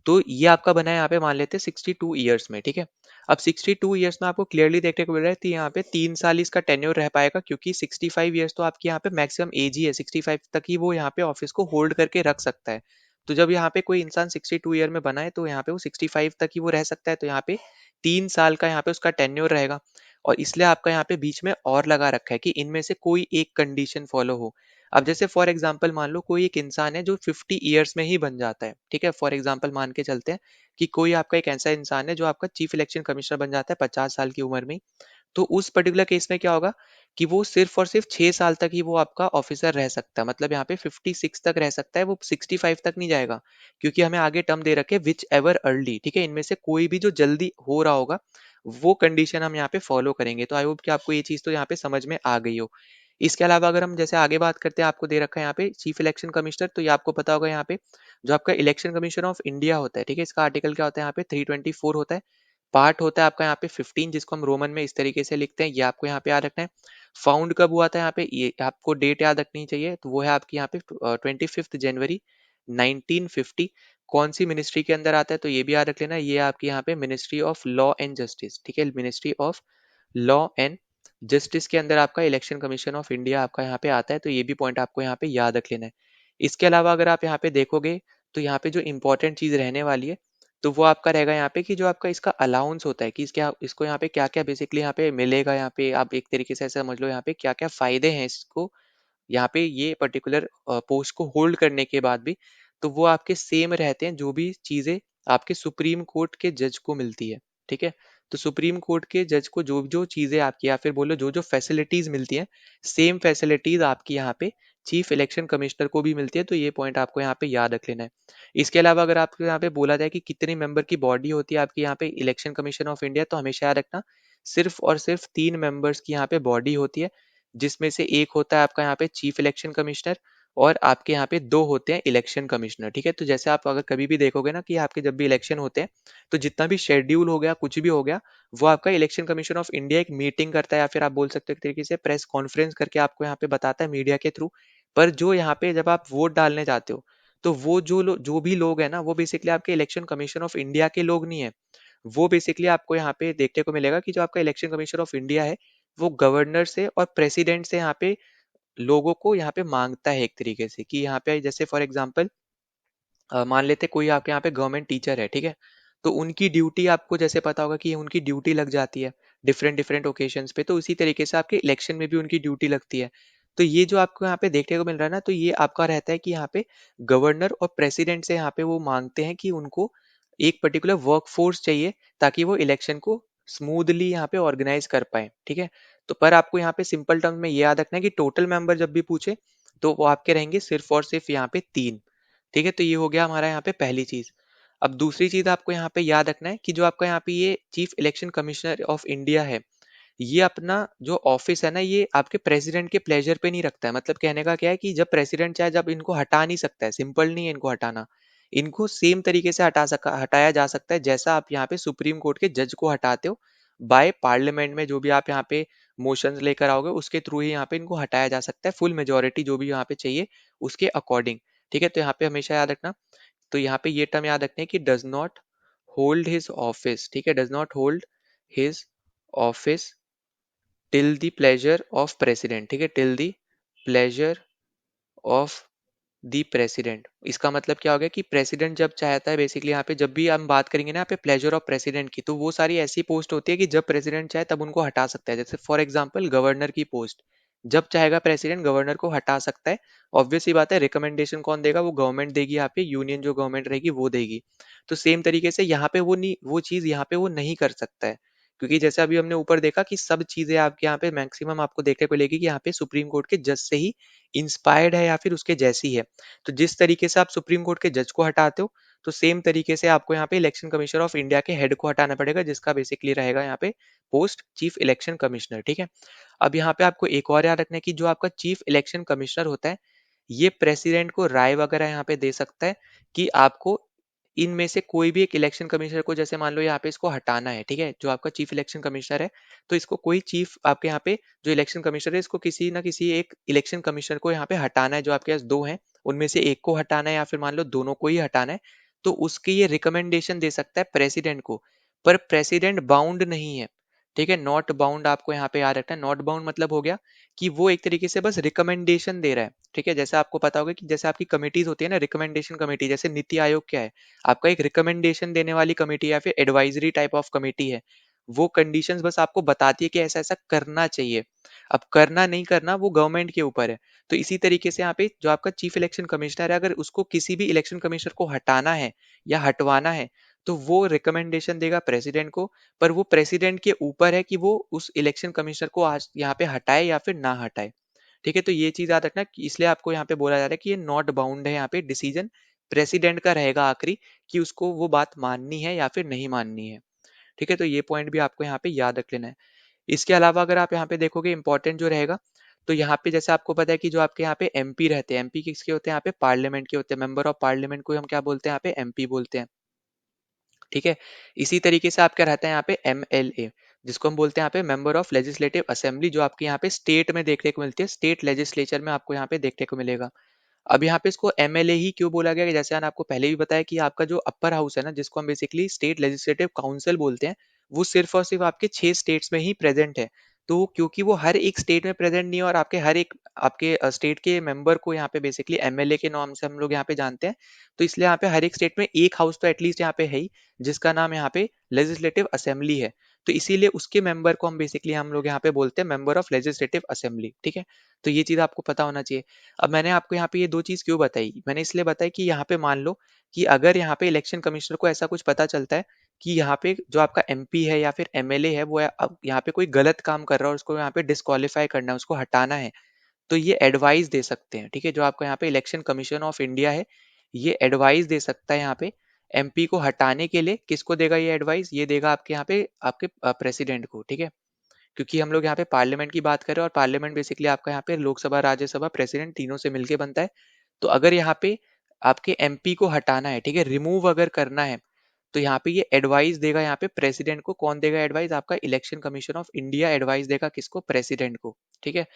तो ये आपका बना है यहाँ पे मान लेते हैं 62 ईयर्स में, ठीक है। अब 62 ईयर्स में आपको क्लियरली देखने को मिल रहा है, तो यहाँ पे 3 साल इसका टेन्योर रह पाएगा, क्योंकि 65 ईयर्स तो आपकी यहाँ पे मैक्सिमम एज ही है, 65 तक ही वो यहाँ पे ऑफिस को होल्ड करके रख सकता है। तो जब यहाँ पे कोई इंसान 62 ईयर में बना है, तो यहाँ पे वो 65 तक ही वो रह सकता है, तो यहाँ पे 3 साल का यहाँ पे उसका टेन्योर रहेगा। और इसलिए आपका यहाँ पे बीच में और लगा रखा है कि इनमें से कोई एक कंडीशन फॉलो हो। अब जैसे फॉर एग्जाम्पल मान लो कोई एक इंसान है जो 50 ईयर्स में ही बन जाता है, ठीक है, फॉर एग्जाम्पल मान के चलते हैं कि कोई आपका एक ऐसा इंसान है जो आपका चीफ इलेक्शन कमिश्नर बन जाता है 50 साल की उम्र में। तो उस पर्टिकुलर केस में क्या होगा कि वो सिर्फ और सिर्फ 6 साल तक ही वो आपका ऑफिसर रह सकता है, मतलब यहाँ पे 56 तक रह सकता है, वो 65 तक नहीं जाएगा, क्योंकि हमें आगे टर्म दे रखे विच एवर अर्ली, ठीक है, इनमें से कोई भी जो जल्दी हो रहा होगा वो कंडीशन हम यहाँ पे फॉलो करेंगे। तो आई होप कि आपको ये चीज तो यहाँ पे समझ में आ गई हो। इसके अलावा अगर हम जैसे आगे बात करते हैं, आपको दे रखा है यहाँ पे चीफ इलेक्शन कमिश्नर, तो ये आपको पता होगा यहाँ पे जो आपका इलेक्शन कमीशन ऑफ इंडिया होता है, ठीक है, इसका आर्टिकल क्या होता है यहाँ पे 324 होता है। पार्ट होता है आपका यहाँ पे 15, जिसको हम रोमन में इस तरीके से लिखते हैं, ये आपको यहाँ पे याद रखना है। फाउंड कब हुआ था यहाँ पे, ये आपको डेट याद रखनी चाहिए, तो वो है आपकी यहाँ पे 25 जनवरी 1950। कौन सी मिनिस्ट्री के अंदर आता है, तो ये भी याद रख लेना, ये आपकी यहाँ पे ministry of law and justice, ठीक है, ministry of law and justice के अंदर आपका इलेक्शन कमीशन ऑफ इंडिया आपका यहाँ पे आता है, तो ये भी पॉइंट आपको यहाँ पे याद रख लेना है। इसके अलावा अगर आप यहाँ पे देखोगे, तो यहाँ पे जो इंपॉर्टेंट चीज रहने वाली है, तो वो आपका रहेगा यहाँ पे कि जो आपका इसका अलाउंस होता है कि इसको यहाँ पे क्या क्या बेसिकली यहाँ पे मिलेगा, यहाँ पे आप एक तरीके से ऐसा समझ लो यहाँ पे क्या क्या फायदे हैं इसको यहाँ पे ये पर्टिकुलर पोस्ट को होल्ड करने के बाद भी। तो वो आपके सेम रहते हैं जो भी चीजें आपके सुप्रीम कोर्ट के जज को मिलती है, ठीक है। तो सुप्रीम कोर्ट के जज को जो जो चीजें आपकी या फिर बोलो जो जो फैसिलिटीज मिलती हैं, सेम फैसिलिटीज आपकी यहाँ पे चीफ इलेक्शन कमिश्नर को भी मिलती है, तो ये पॉइंट आपको यहाँ पे याद रख लेना है। इसके अलावा अगर आपको यहाँ पे बोला जाए कि कितने मेंबर की बॉडी होती है आपकी यहाँ पे इलेक्शन कमीशन ऑफ इंडिया, तो हमेशा याद रखना सिर्फ और सिर्फ 3 मेंबर्स की यहाँ पे बॉडी होती है, जिसमें से एक होता है आपका यहाँ पे चीफ इलेक्शन कमिश्नर, और आपके यहाँ पे 2 होते हैं इलेक्शन कमिश्नर, ठीक है। तो जैसे आप अगर कभी भी देखोगे ना कि आपके जब भी इलेक्शन होते हैं, तो जितना भी शेड्यूल हो गया कुछ भी हो गया, वो आपका इलेक्शन कमीशन ऑफ इंडिया एक मीटिंग करता है, या फिर आप बोल सकते हो एक तरीके से प्रेस कॉन्फ्रेंस करके आपको यहाँ पे बताता है मीडिया के थ्रू। पर जो यहाँ पे जब आप वोट डालने जाते हो, तो वो जो भी लोग हैं ना, वो बेसिकली आपके इलेक्शन कमीशन ऑफ इंडिया के लोग नहीं है। वो बेसिकली आपको यहाँ पे देखने को मिलेगा कि जो आपका इलेक्शन कमीशन ऑफ इंडिया है, वो गवर्नर से और प्रेसिडेंट से यहाँ पे लोगों को यहाँ पे मांगता है एक तरीके से, कि यहाँ पे जैसे फॉर एग्जांपल मान लेते कोई आपके यहाँ पे गवर्नमेंट टीचर है, ठीक है, तो उनकी ड्यूटी आपको जैसे पता होगा कि उनकी ड्यूटी लग जाती है डिफरेंट डिफरेंट ओकेजन्स पे, तो उसी तरीके से आपके इलेक्शन में भी उनकी ड्यूटी लगती है। तो ये जो आपको यहाँ पे देखने को मिल रहा है ना, तो ये आपका रहता है कि यहाँ पे गवर्नर और प्रेसिडेंट से यहाँ पे वो मांगते हैं कि उनको एक पर्टिकुलर वर्क फोर्स चाहिए, ताकि वो इलेक्शन को स्मूथली यहाँ पे ऑर्गेनाइज कर पाए, ठीक है। तो पर आपको यहाँ पे सिंपल टर्म में ये याद रखना है कि टोटल मेंबर जब भी पूछे, तो वो आपके रहेंगे सिर्फ और सिर्फ यहाँ पे 3, ठीक है। तो ये हो गया हमारा यहाँ पे पहली चीज। अब दूसरी चीज आपको यहाँ पे याद रखना है कि जो आपका यहाँ पे ये chief election commissioner of India है, ये अपना जो ऑफिस है ना, ये आपके प्रेसिडेंट के प्लेजर पे नहीं रखता है। मतलब कहने का क्या है कि जब प्रेसिडेंट चाहे जब इनको हटा नहीं सकता है, सिंपल नहीं है इनको हटाना, इनको सेम तरीके से हटाया जा सकता है जैसा आप यहाँ पे सुप्रीम कोर्ट के जज को हटाते हो, बाय पार्लियामेंट में जो भी आप यहाँ पे मोशंस लेकर आओगे उसके थ्रू ही यहाँ पे इनको हटाया जा सकता है, फुल मेजोरिटी जो भी यहाँ पे चाहिए उसके अकॉर्डिंग, ठीक है। तो यहाँ पे हमेशा याद रखना, तो यहाँ पे ये टर्म याद रखना है कि does not hold his office, ठीक है, does not hold his office till the pleasure of president, ठीक है, till the pleasure of the president. इसका मतलब क्या हो गया कि प्रेसिडेंट जब चाहता है, बेसिकली यहाँ पे जब भी हम बात करेंगे ना यहाँ पे प्लेजर ऑफ प्रेसिडेंट की, तो वो सारी ऐसी पोस्ट होती है कि जब प्रेसिडेंट चाहे तब उनको हटा सकता है, जैसे फॉर एग्जांपल गवर्नर की पोस्ट, जब चाहेगा प्रेसिडेंट गवर्नर को हटा सकता है। ऑब्वियस सी बात है, रिकमेंडेशन कौन देगा? वो गवर्नमेंट देगी, यहाँ पे यूनियन जो गवर्नमेंट रहेगी वो देगी। तो सेम तरीके से यहाँ पे वो नहीं, वो चीज यहाँ पे वो नहीं कर सकता है, क्योंकि जैसे अभी हमने ऊपर देखा कि सब चीजें आपके यहाँ पे मैक्सिमम आपको देखने को मिलेगी कि यहाँ पे सुप्रीम कोर्ट के जज से ही इंस्पायर्ड है या फिर उसके जैसी है। तो जिस तरीके से आप सुप्रीम कोर्ट के जज को हटाते हो, तो सेम तरीके से आपको यहाँ पे इलेक्शन कमीशनर ऑफ इंडिया के हेड को हटाना पड़ेगा, जिसका बेसिकली रहेगा यहाँ पे पोस्ट चीफ इलेक्शन कमिश्नर। ठीक है। अब यहाँ पे आपको एक और याद रखना है कि जो आपका चीफ इलेक्शन कमिश्नर होता है, ये प्रेसिडेंट को राय वगैरह यहाँ पे दे सकता है कि आपको इनमें से कोई भी एक इलेक्शन कमिश्नर को, जैसे मान लो यहाँ पे इसको हटाना है, ठीक है, जो आपका चीफ इलेक्शन कमिश्नर है, तो इसको कोई चीफ आपके यहाँ पे जो इलेक्शन कमिश्नर है, इसको किसी ना किसी एक इलेक्शन कमिश्नर को यहाँ पे हटाना है। जो आपके पास दो हैं उनमें से एक को हटाना है या फिर मान लो दोनों को ही हटाना है, तो उसकी ये रिकमेंडेशन दे सकता है प्रेसिडेंट को। पर प्रेसिडेंट बाउंड नहीं है, ठीक है, नॉट बाउंड आपको यहाँ पे याद रखना है। नॉट बाउंड मतलब हो गया कि वो एक तरीके से बस रिकमेंडेशन दे रहा है, ठीक है। जैसे आपको पता होगा कि जैसे आपकी कमिटीज होती है ना, रिकमेंडेशन कमेटी, जैसे नीति आयोग क्या है, आपका एक रिकमेंडेशन देने वाली कमेटी या फिर एडवाइजरी टाइप ऑफ कमेटी है। वो कंडीशंस बस आपको बताती है कि ऐसा ऐसा करना चाहिए। अब करना नहीं करना वो गवर्नमेंट के ऊपर है। तो इसी तरीके से यहाँ पे जो आपका चीफ इलेक्शन कमिश्नर है, अगर उसको किसी भी इलेक्शन कमिश्नर को हटाना है या हटवाना है, तो वो रिकमेंडेशन देगा प्रेसिडेंट को। पर वो प्रेसिडेंट के ऊपर है कि वो उस इलेक्शन कमिश्नर को आज यहाँ पे हटाए या फिर ना हटाए। ठीक है, तो ये चीज याद रखना कि इसलिए आपको यहाँ पे बोला जा रहा है कि ये नॉट बाउंड है, यहाँ पे डिसीजन प्रेसिडेंट का रहेगा आखिरी, कि उसको वो बात माननी है या फिर नहीं माननी है। ठीक है, तो ये पॉइंट भी आपको यहाँ पे याद रख लेना है। इसके अलावा अगर आप यहाँ पे देखोगे इंपॉर्टेंट जो रहेगा, तो यहाँ पे जैसे आपको पता है कि जो आपके यहाँ पे एमपी रहते हैं, एमपी किसके होते हैं? यहाँ पे पार्लियामेंट के होते हैं। मेंबर ऑफ पार्लियामेंट को हम क्या बोलते हैं? यहाँ पे एमपी बोलते हैं। ठीक है। इसी तरीके से आपका रहता है यहाँ पे एमएलए, जिसको हम बोलते हैं यहाँ पे मेंबर ऑफ लेजिस्लेटिव असेंबली, जो आपके यहाँ पे स्टेट में देखने को मिलती है, स्टेट लेजिस्लेचर में आपको यहाँ पे देखने को मिलेगा। अब यहाँ पे इसको एमएलए ही क्यों बोला गया? कि जैसे मैंने आपको पहले भी बताया कि आपका जो अपर हाउस है ना, जिसको हम बेसिकली स्टेट लेजिस्लेटिव काउंसिल बोलते हैं, वो सिर्फ और सिर्फ आपके 6 स्टेट्स में ही प्रेजेंट है। तो क्योंकि वो हर एक स्टेट में प्रेजेंट नहीं है, और आपके हर एक आपके स्टेट के मेंबर को यहाँ पे बेसिकली एमएलए के नाम से हम लोग यहाँ पे जानते हैं, तो इसलिए यहाँ पे हर एक स्टेट में एक हाउस तो एटलीस्ट यहाँ पे है ही, जिसका नाम यहाँ पे लेजिस्लेटिव असेंबली है। तो इसीलिए उसके मेंबर को हम लोग यहाँ पे बोलते हैं मेंबर ऑफ लेजिस्लेटिव असेंबली। ठीक है, तो ये चीज आपको पता होना चाहिए। अब मैंने आपको यहाँ पे ये दो चीज क्यों बताई? मैंने इसलिए बताई कि यहाँ पे मान लो कि अगर यहाँ पे इलेक्शन कमिश्नर को ऐसा कुछ पता चलता है कि यहाँ पे जो आपका एमपी है या फिर एमएलए है, वो अब यहाँ पे कोई गलत काम कर रहा है और उसको यहाँ पे डिस्क्वालीफाई करना है, उसको हटाना है, तो ये एडवाइस दे सकते हैं। ठीक है, जो आपका यहाँ पे इलेक्शन कमीशन ऑफ इंडिया है, ये एडवाइस दे सकता है यहाँ पे एमपी को हटाने के लिए। किसको देगा ये एडवाइस? ये देगा आपके यहाँ पे आपके प्रेसिडेंट को। ठीक है, क्योंकि हम लोग यहाँ पे पार्लियामेंट की बात करें, और पार्लियामेंट बेसिकली आपका यहाँ पे लोकसभा, राज्यसभा, प्रेसिडेंट तीनों से मिलके बनता है। तो अगर यहाँ पे आपके एमपी को हटाना है, ठीक है, रिमूव अगर करना है, तो यहाँ पे ये एडवाइस देगा यहाँ पे प्रेसिडेंट को। कौन देगा एडवाइस? आपका election commission of India advice देगा किसको? प्रेसिडेंट को। ठीक है,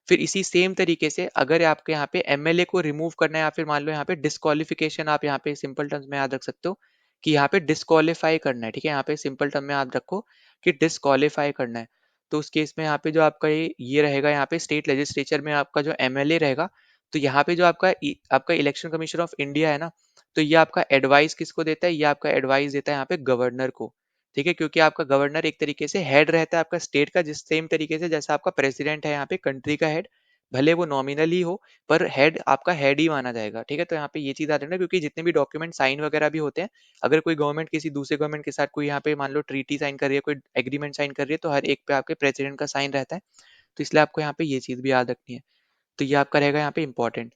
फिर इसी सेम तरीके से अगर आपके यहाँ पे एमएलए को रिमूव करना है, या फिर मान लो यहाँ पे डिस्क्वालिफिकेशन, आप यहाँ पे सिंपल टर्म्स में याद रख सकते हो कि यहाँ पे डिस्क्वालीफाई करना है। ठीक है, यहाँ पे सिंपल टर्म में याद रखो कि डिस्क्वालीफाई करना है। तो उस केस में यहाँ पे जो आपका ये रहेगा, यहाँ पे स्टेट लेजिस्लेचर में आपका जो एमएलए रहेगा, तो यहाँ पे जो आपका इलेक्शन कमीशन ऑफ इंडिया है ना, तो ये आपका एडवाइस किसको देता है? ये आपका एडवाइस देता है यहाँ पे गवर्नर को। ठीक है, क्योंकि आपका गवर्नर एक तरीके से हेड रहता है आपका स्टेट का, जिस सेम तरीके से जैसा आपका प्रेसिडेंट है यहाँ पे कंट्री का हेड, भले वो नॉमिनल ही हो, पर हेड आपका हेड ही माना जाएगा। ठीक है, तो यहाँ पे ये चीज याद रखना, क्योंकि जितने भी डॉक्यूमेंट साइन वगैरह भी होते हैं, अगर कोई गवर्नमेंट किसी दूसरे गवर्नमेंट के साथ कोई यहाँ पे मान लो ट्रीटी साइन कर रही है, कोई एग्रीमेंट साइन कर रही है, तो हर एक पे आपके प्रेसिडेंट का साइन रहता है। तो इसलिए आपको यहाँ पे ये चीज भी याद रखनी है। तो ये आपका रहेगा यहाँ पे इंपॉर्टेंट।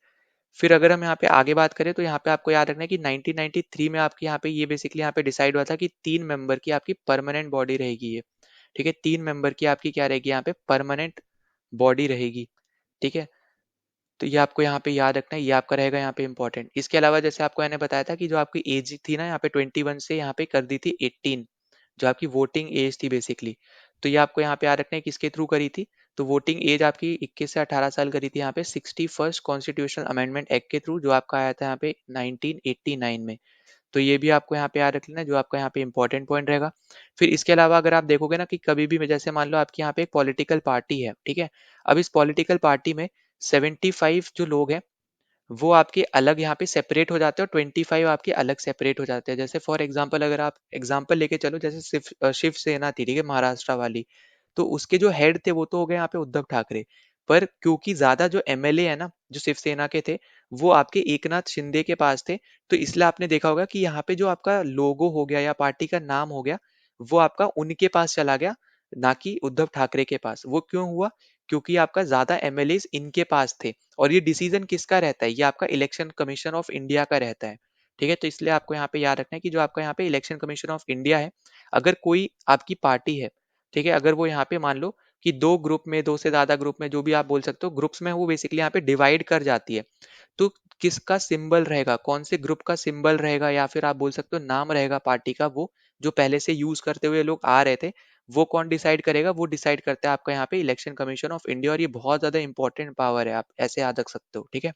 फिर अगर हम यहाँ पे आगे बात करें, तो यहाँ पे आपको याद रखना है कि 1993 में आपके यहाँ पे ये बेसिकली यहाँ पे डिसाइड हुआ था कि 3 मेंबर की आपकी परमानेंट बॉडी रहेगी ये। ठीक है, 3 मेंबर की आपकी क्या रहेगी? यहाँ पे परमानेंट बॉडी रहेगी। ठीक है, तो ये आपको यहाँ पे याद रखना है, ये आपका रहेगा यहाँ पे इंपॉर्टेंट। इसके अलावा जैसे आपको मैंने बताया था कि जो आपकी एज थी ना यहाँ पे 21 से यहाँ पे कर दी थी 18, जो आपकी वोटिंग एज थी बेसिकली। तो ये आपको यहाँ पे याद रखना है किसके थ्रू करी थी? तो वोटिंग एज आपकी 21 से 18 साल करी थी यहाँ पे 61st कॉन्स्टिट्यूशनल अमेंडमेंट एक्ट के थ्रू, जो आपका आया था यहाँ पे 1989 में। तो ये भी आपको यहाँ पे याद रख लेना, जो आपका यहाँ पे इंपॉर्टेंट पॉइंट रहेगा। फिर इसके अलावा अगर आप देखोगे ना कि कभी भी जैसे मान लो आपके यहाँ पे एक पॉलिटिकल पार्टी है, ठीक है, अब इस पॉलिटिकल पार्टी में 75 जो लोग हैं, वो आपके अलग यहाँ पे सेपरेट हो जाते हैं, और 25 आपके अलग सेपरेट हो जाते हैं। जैसे फॉर एग्जांपल अगर आप एग्जांपल लेके चलो, जैसे शिवसेना थी, ठीक है, महाराष्ट्र वाली, तो उसके जो हेड थे वो तो हो गए यहाँ पे उद्धव ठाकरे, पर क्योंकि ज्यादा जो एमएलए है ना जो शिवसेना के थे वो आपके एकनाथ शिंदे के पास थे, तो इसलिए आपने देखा होगा कि यहाँ पे जो आपका लोगो हो गया या पार्टी का नाम हो गया वो आपका उनके पास चला गया, ना कि उद्धव ठाकरे के पास। वो क्यों हुआ? क्योंकि आपका ज्यादा एमएलए इनके पास थे, और ये डिसीजन किसका रहता है? ये आपका इलेक्शन कमीशन ऑफ इंडिया का रहता है। ठीक है, तो इसलिए आपको यहाँ पे याद रखना है कि जो आपका यहाँ पे इलेक्शन कमीशन ऑफ इंडिया है, अगर कोई आपकी पार्टी है, ठीक है, अगर वो यहाँ पे मान लो कि दो ग्रुप में, दो से ज्यादा ग्रुप में, जो भी आप बोल सकते हो ग्रुप्स में, वो बेसिकली यहाँ पे डिवाइड कर जाती है, तो किसका सिंबल रहेगा, कौन से ग्रुप का सिंबल रहेगा, या फिर आप बोल सकते हो नाम रहेगा पार्टी का, वो जो पहले से यूज करते हुए लोग आ रहे थे, वो कौन डिसाइड करेगा? वो डिसाइड करता है आपका यहाँ पे इलेक्शन कमीशन ऑफ इंडिया, और ये बहुत ज्यादा इंपॉर्टेंट पावर है, आप ऐसे याद रख सकते हो। ठीक है,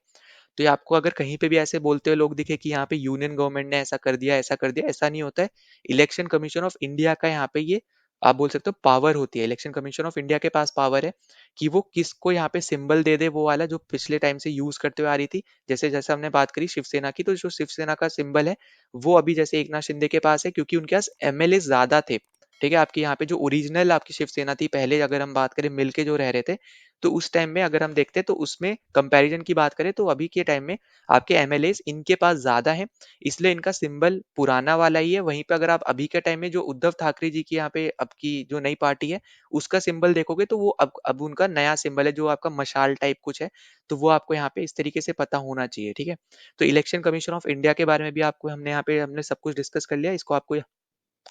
तो ये आपको अगर कहीं पे भी ऐसे बोलते हुए लोग दिखे कि यहाँ पे यूनियन गवर्नमेंट ने ऐसा कर दिया, ऐसा कर दिया, ऐसा नहीं होता है। इलेक्शन कमीशन ऑफ इंडिया का यहाँ पे ये आप बोल सकते हो पावर होती है, इलेक्शन कमीशन ऑफ इंडिया के पास पावर है कि वो किसको यहाँ पे सिंबल दे दे, वो वाला जो पिछले टाइम से यूज करते हुए आ रही थी। जैसे जैसे हमने बात करी शिवसेना की, तो जो शिवसेना का सिंबल है वो अभी जैसे एकनाथ शिंदे के पास है, क्योंकि उनके पास एमएलए ज्यादा थे। ठीक है, आपके यहाँ पे जो ओरिजिनल आपकी शिवसेना थी पहले, अगर हम बात करें मिलके जो रह रहे थे, तो उस टाइम में अगर हम देखते हैं तो उसमें कंपैरिजन की बात करें तो अभी के टाइम में आपके एमएलए इनके पास ज्यादा है, इसलिए इनका सिंबल पुराना वाला ही है। वहीं पे अगर आप अभी के टाइम में जो उद्धव ठाकरे जी की यहाँ पे अब की जो नई पार्टी है उसका सिंबल देखोगे, तो वो अब उनका नया सिंबल है जो आपका मशाल टाइप कुछ है, तो वो आपको यहाँ पे इस तरीके से पता होना चाहिए। ठीक है, तो इलेक्शन कमीशन ऑफ इंडिया के बारे में भी आपको हमने यहाँ पे हमने सब कुछ डिस्कस कर लिया, इसको आपको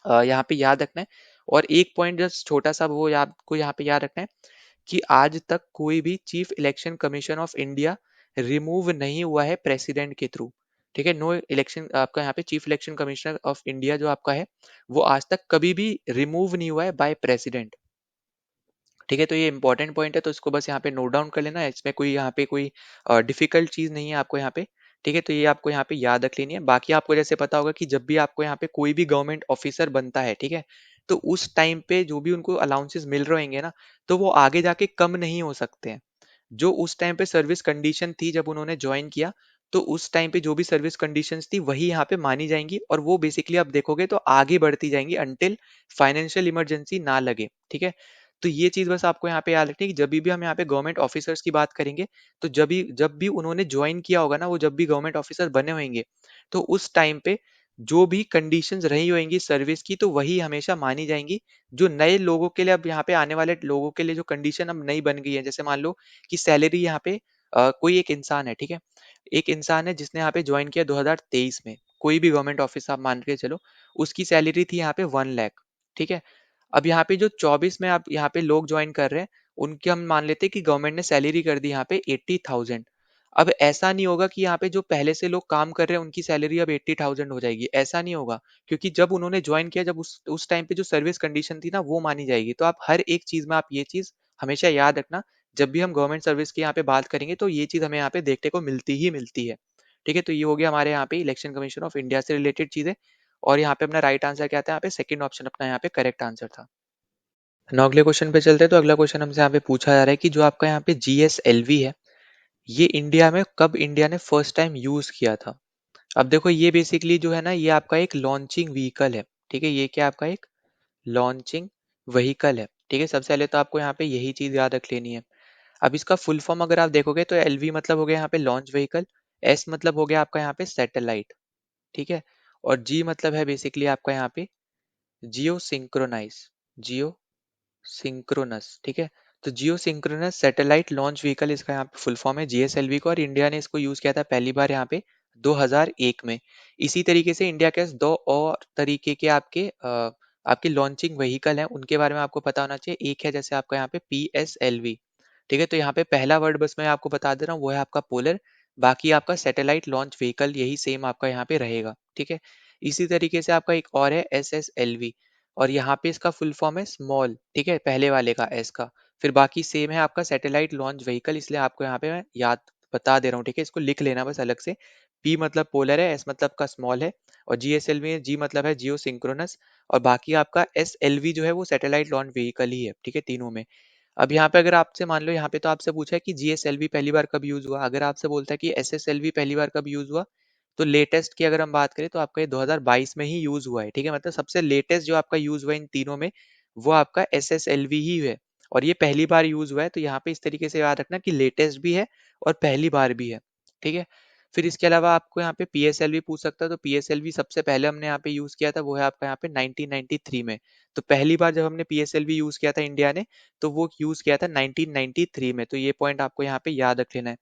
यहाँ पे याद रखना है। और एक पॉइंट जस्ट छोटा सा वो आपको यहाँ पे याद रखना है कि आज तक कोई भी chief election commission of India remove नहीं हुआ है प्रेसिडेंट के थ्रू। ठीक है, नो इलेक्शन आपका यहाँ पे chief election commissioner of India जो आपका है वो आज तक कभी भी रिमूव नहीं हुआ है बाय प्रेसिडेंट। ठीक है, तो ये इंपॉर्टेंट पॉइंट है, तो इसको बस यहाँ पे नोट डाउन कर लेना है, इसमें कोई यहाँ पे कोई डिफिकल्ट चीज नहीं है आपको यहाँ पे। ठीक है, तो ये आपको यहाँ पे याद रख लेनी है। बाकी आपको जैसे पता होगा कि जब भी आपको यहाँ पे कोई भी गवर्नमेंट ऑफिसर बनता है, ठीक है, तो उस टाइम पे जो भी उनको अलाउंसेस मिल रहे होंगे ना, तो वो आगे जाके कम नहीं हो सकते हैं। जो उस टाइम पे सर्विस कंडीशन थी जब उन्होंने ज्वाइन किया, तो उस टाइम पे जो भी सर्विस कंडीशंस थी वही यहाँ पे मानी जाएंगी, और वो बेसिकली आप देखोगे तो आगे बढ़ती जाएंगी अनटिल फाइनेंशियल इमरजेंसी ना लगे। ठीक है, तो ये चीज बस आपको यहाँ पे याद रखनी है कि जब भी हम यहाँ पे गवर्नमेंट ऑफिसर्स की बात करेंगे, तो जब भी उन्होंने ज्वाइन किया होगा ना, वो जब भी गवर्नमेंट ऑफिसर बने होंगे, तो उस टाइम पे जो भी कंडीशंस रही होंगी सर्विस की, तो वही हमेशा मानी जाएंगी। जो नए लोगों के लिए, अब यहाँ पे आने वाले लोगों के लिए जो कंडीशन अब नई बन गई है, जैसे मान लो कि सैलरी यहाँ पे कोई एक इंसान है, ठीक है, एक इंसान है जिसने यहाँ पे ज्वाइन किया 2023 में, कोई भी गवर्नमेंट ऑफिस आप मान के चलो, उसकी सैलरी थी यहाँ पे 1 लाख। ठीक है, अब यहाँ पे जो 24 में आप यहाँ पे लोग ज्वाइन कर रहे हैं, उनकी हम मान लेते हैं कि गवर्नमेंट ने सैलरी कर दी यहाँ पे 80,000। अब ऐसा नहीं होगा कि यहाँ पे जो पहले से लोग काम कर रहे हैं उनकी सैलरी अब 80,000 हो जाएगी, ऐसा नहीं होगा। क्योंकि जब उन्होंने ज्वाइन किया, जब उस टाइम पे जो सर्विस कंडीशन थी ना वो मानी जाएगी। तो आप हर एक चीज में आप ये चीज हमेशा याद रखना, जब भी हम गवर्नमेंट सर्विस की यहाँ पे बात करेंगे तो ये चीज हमें यहाँ पे देखने को मिलती ही मिलती है। ठीक है, तो ये हो गया हमारे यहाँ पे इलेक्शन कमीशन ऑफ इंडिया से रिलेटेड चीजें। और यहाँ पे अपना राइट आंसर क्या था? यहाँ पे सेकंड ऑप्शन अपना यहाँ पे करेक्ट आंसर था। ना अगले क्वेश्चन पे चलते हैं। तो अगला क्वेश्चन हमसे यहाँ पे पूछा जा रहा है कि जो आपका यहाँ पे जीएसएलवी है, ये इंडिया में कब इंडिया ने फर्स्ट टाइम यूज किया था? अब देखो ये बेसिकली जो है ना, ये आपका एक लॉन्चिंग व्हीकल है। ठीक है, ये क्या आपका एक लॉन्चिंग व्हीकल है। ठीक है, सबसे पहले तो आपको यहाँ पे यही चीज याद रख लेनी है। अब इसका फुल फॉर्म अगर आप देखोगे तो एलवी मतलब हो गया यहाँ पे लॉन्च व्हीकल, एस मतलब हो गया आपका यहाँ पे सैटेलाइट, ठीक है, और जी मतलब है बेसिकली आपका यहाँ पे जियो सिंक्रोनाइज, जियो सिंक्रोनस। ठीक है, तो जियो सिंक्रोनस सैटेलाइट लॉन्च व्हीकल इसका यहाँ पे फुल फॉर्म है जीएसएलवी को, और इंडिया ने इसको यूज किया था पहली बार यहाँ पे 2001 में। इसी तरीके से इंडिया के दो और तरीके के आपके लॉन्चिंग व्हीकल हैं, उनके बारे में आपको पता होना चाहिए। एक है जैसे आपका यहाँ पे पीएसएलवी। ठीक है, तो यहाँ पे पहला वर्ड बस मैं आपको बता दे रहा हूँ, वो है आपका पोलर। बाकी आपका सैटेलाइट लॉन्च व्हीकल यही सेम आपका यहाँ पे रहेगा। ठीक है, इसी तरीके से आपका एक और है एसएसएलवी, और यहाँ पे इसका फुल फॉर्म है स्मॉल। ठीक है, पहले वाले का एस का, फिर बाकी सेम है आपका सैटेलाइट लॉन्च व्हीकल, इसलिए आपको यहाँ पे मैं याद बता दे रहा हूँ। ठीक है, इसको लिख लेना बस अलग से। पी मतलब पोलर है, एस मतलब का स्मॉल है, और जीएसएलवी है, जी मतलब है जियो सिंक्रोनस, और बाकी आपका एसएलवी जो है वो सैटेलाइट लॉन्च व्हीकल ही है। ठीक है, तीनों में। अब यहाँ पे अगर आपसे मान लो, यहाँ पे तो आपसे पूछा है कि जीएसएलवी पहली बार कब यूज हुआ, अगर आपसे बोलता है कि एसएसएलवी पहली बार कब यूज हुआ, तो लेटेस्ट की अगर हम बात करें तो आपका ये 2022 में ही यूज हुआ है। ठीक है, मतलब सबसे लेटेस्ट जो आपका यूज हुआ इन तीनों में वो आपका एसएसएलवी ही है। और ये पहली बार यूज हुआ है, तो यहाँ पे इस तरीके से याद रखना कि लेटेस्ट भी है और पहली बार भी है, ठीक है। फिर इसके अलावा आपको यहाँ पे पीएसएलवी पूछ सकता है, तो पीएसएलवी सबसे पहले हमने यहाँ पे यूज किया था वो है आपका यहाँ पे 1993 में। तो पहली बार जब हमने पीएसएलवी यूज किया था इंडिया ने, तो वो यूज किया था 1993 में, तो ये पॉइंट आपको यहाँ पे याद रख लेना है।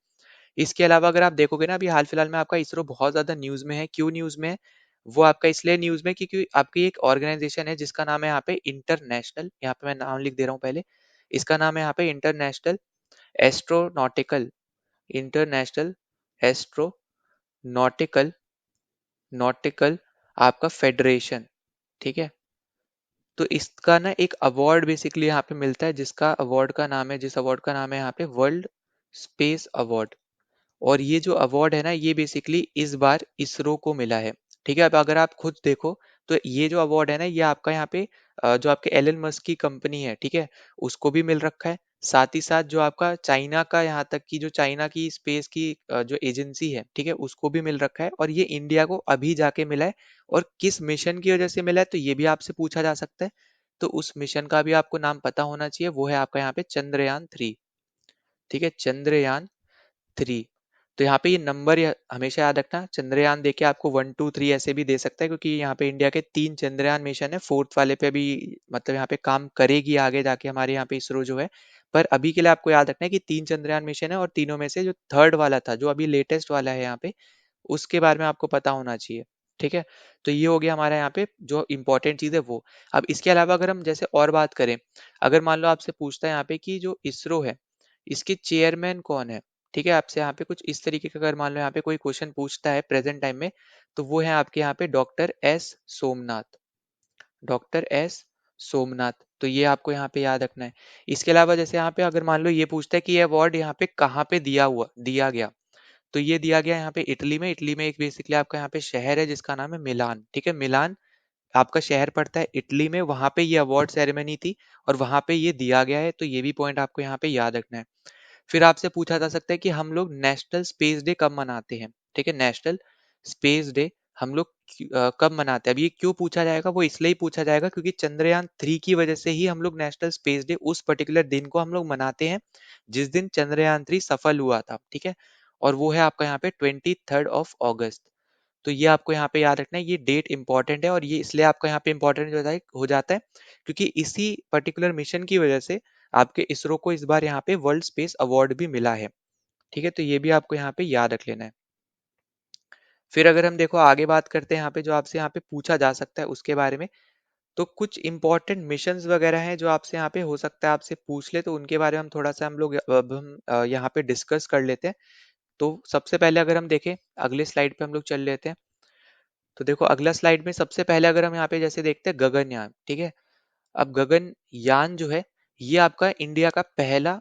इसके अलावा अगर आप देखोगे ना, अभी हाल फिलहाल में आपका इसरो बहुत ज्यादा न्यूज में है। क्यों न्यूज में है? वो आपका इसलिए न्यूज में क्योंकि आपकी एक ऑर्गेनाइजेशन है जिसका नाम है यहाँ पे इंटरनेशनल, यहाँ पे मैं नाम लिख दे रहा हूँ पहले, इसका नाम है यहाँ पे international astronautical, international astronautical nautical आपका फेडरेशन, ठीक है। तो इसका ना एक अवार्ड बेसिकली यहाँ पे मिलता है, जिसका अवार्ड का नाम है, जिस अवार्ड का नाम है यहाँ पे वर्ल्ड स्पेस अवार्ड। और ये जो अवार्ड है ना, ये बेसिकली इस बार इसरो को मिला है, ठीक है। अब अगर आप खुद देखो तो ये जो अवार्ड है ना, ये आपका यहाँ पे जो आपके एलन मस्क की कंपनी है, ठीक है, उसको भी मिल रखा है। साथ ही साथ जो आपका चाइना का, यहाँ तक कि जो चाइना की स्पेस की जो एजेंसी है, ठीक है, उसको भी मिल रखा है। और ये इंडिया को अभी जाके मिला है। और किस मिशन की वजह से मिला है, तो ये भी आपसे पूछा जा सकता है। तो उस मिशन का भी आपको नाम पता होना चाहिए, वो है आपका यहाँ पे चंद्रयान 3, ठीक है, चंद्रयान 3। तो यहाँ पे ये नंबर हमेशा याद रखना, चंद्रयान देके आपको 1 2 3 ऐसे भी दे सकता है, क्योंकि यहाँ पे इंडिया के 3 चंद्रयान मिशन है, फोर्थ वाले पे भी मतलब यहाँ पे काम करेगी आगे जाके हमारे यहाँ पे इसरो जो है। पर अभी के लिए आपको याद रखना है कि 3 चंद्रयान मिशन है, और तीनों में से जो थर्ड वाला था, जो अभी लेटेस्ट वाला है यहाँ पे, उसके बारे में आपको पता होना चाहिए, ठीक है। तो ये हो गया हमारा यहाँ पे जो इंपॉर्टेंट चीज है वो। अब इसके अलावा अगर हम जैसे और बात करें, अगर मान लो आपसे पूछता है यहाँ पे कि जो इसरो है, इसके चेयरमैन कौन है, ठीक है, आपसे यहाँ पे कुछ इस तरीके का अगर मान लो यहाँ पे कोई क्वेश्चन पूछता है प्रेजेंट टाइम में, तो वो है आपके यहाँ पे doctor S Somnath, doctor S Somnath. तो ये आपको यहाँ पे याद रखना है। इसके अलावा जैसे यहाँ पे अगर मान लो ये पूछता है कि ये अवार्ड यहाँ पे कहाँ पे दिया गया, तो ये दिया गया यहाँ पे इटली में। इटली में एक बेसिकली आपका यहाँ पे शहर है जिसका नाम है मिलान, ठीक है, मिलान आपका शहर पड़ता है इटली में, वहां पे ये अवार्ड सेरेमनी थी और वहां पे ये दिया गया है। तो ये भी पॉइंट आपको यहाँ पे याद रखना है। फिर आपसे पूछा जा सकता है कि हम लोग नेशनल स्पेस डे कब मनाते हैं, ठीक है, नेशनल स्पेस डे हम लोग कब मनाते हैं। अब ये क्यों पूछा जाएगा, वो इसलिए ही पूछा जाएगा क्योंकि चंद्रयान 3 की वजह से ही हम लोग नेशनल स्पेस डे उस पर्टिकुलर दिन को हम लोग मनाते हैं, जिस दिन चंद्रयान 3 सफल हुआ था, ठीक है। और वो है आपका यहाँ पे 23 अगस्त। तो ये आपको यहाँ पे याद रखना है, ये डेट इंपॉर्टेंट है। और ये इसलिए आपका यहाँ पे इंपॉर्टेंट हो जाता है क्योंकि इसी पर्टिकुलर मिशन की वजह से आपके इसरो को इस बार यहाँ पे वर्ल्ड स्पेस अवार्ड भी मिला है, ठीक है। तो ये भी आपको यहाँ पे याद रख लेना है। फिर अगर हम देखो आगे बात करते हैं यहाँ पे, जो आपसे यहाँ पे पूछा जा सकता है उसके बारे में, तो कुछ इंपॉर्टेंट मिशंस वगैरह हैं जो आपसे यहाँ पे हो सकता है आपसे पूछ ले, तो उनके बारे में हम थोड़ा सा हम लोग अब हम यहाँ पे डिस्कस कर लेते हैं। तो सबसे पहले अगर हम देखें, अगले स्लाइड पे हम लोग चल लेते हैं। तो देखो अगला स्लाइड में सबसे पहले अगर हम यहाँ पे जैसे देखते हैं गगनयान, ठीक है। अब गगनयान जो है, ये आपका इंडिया का पहला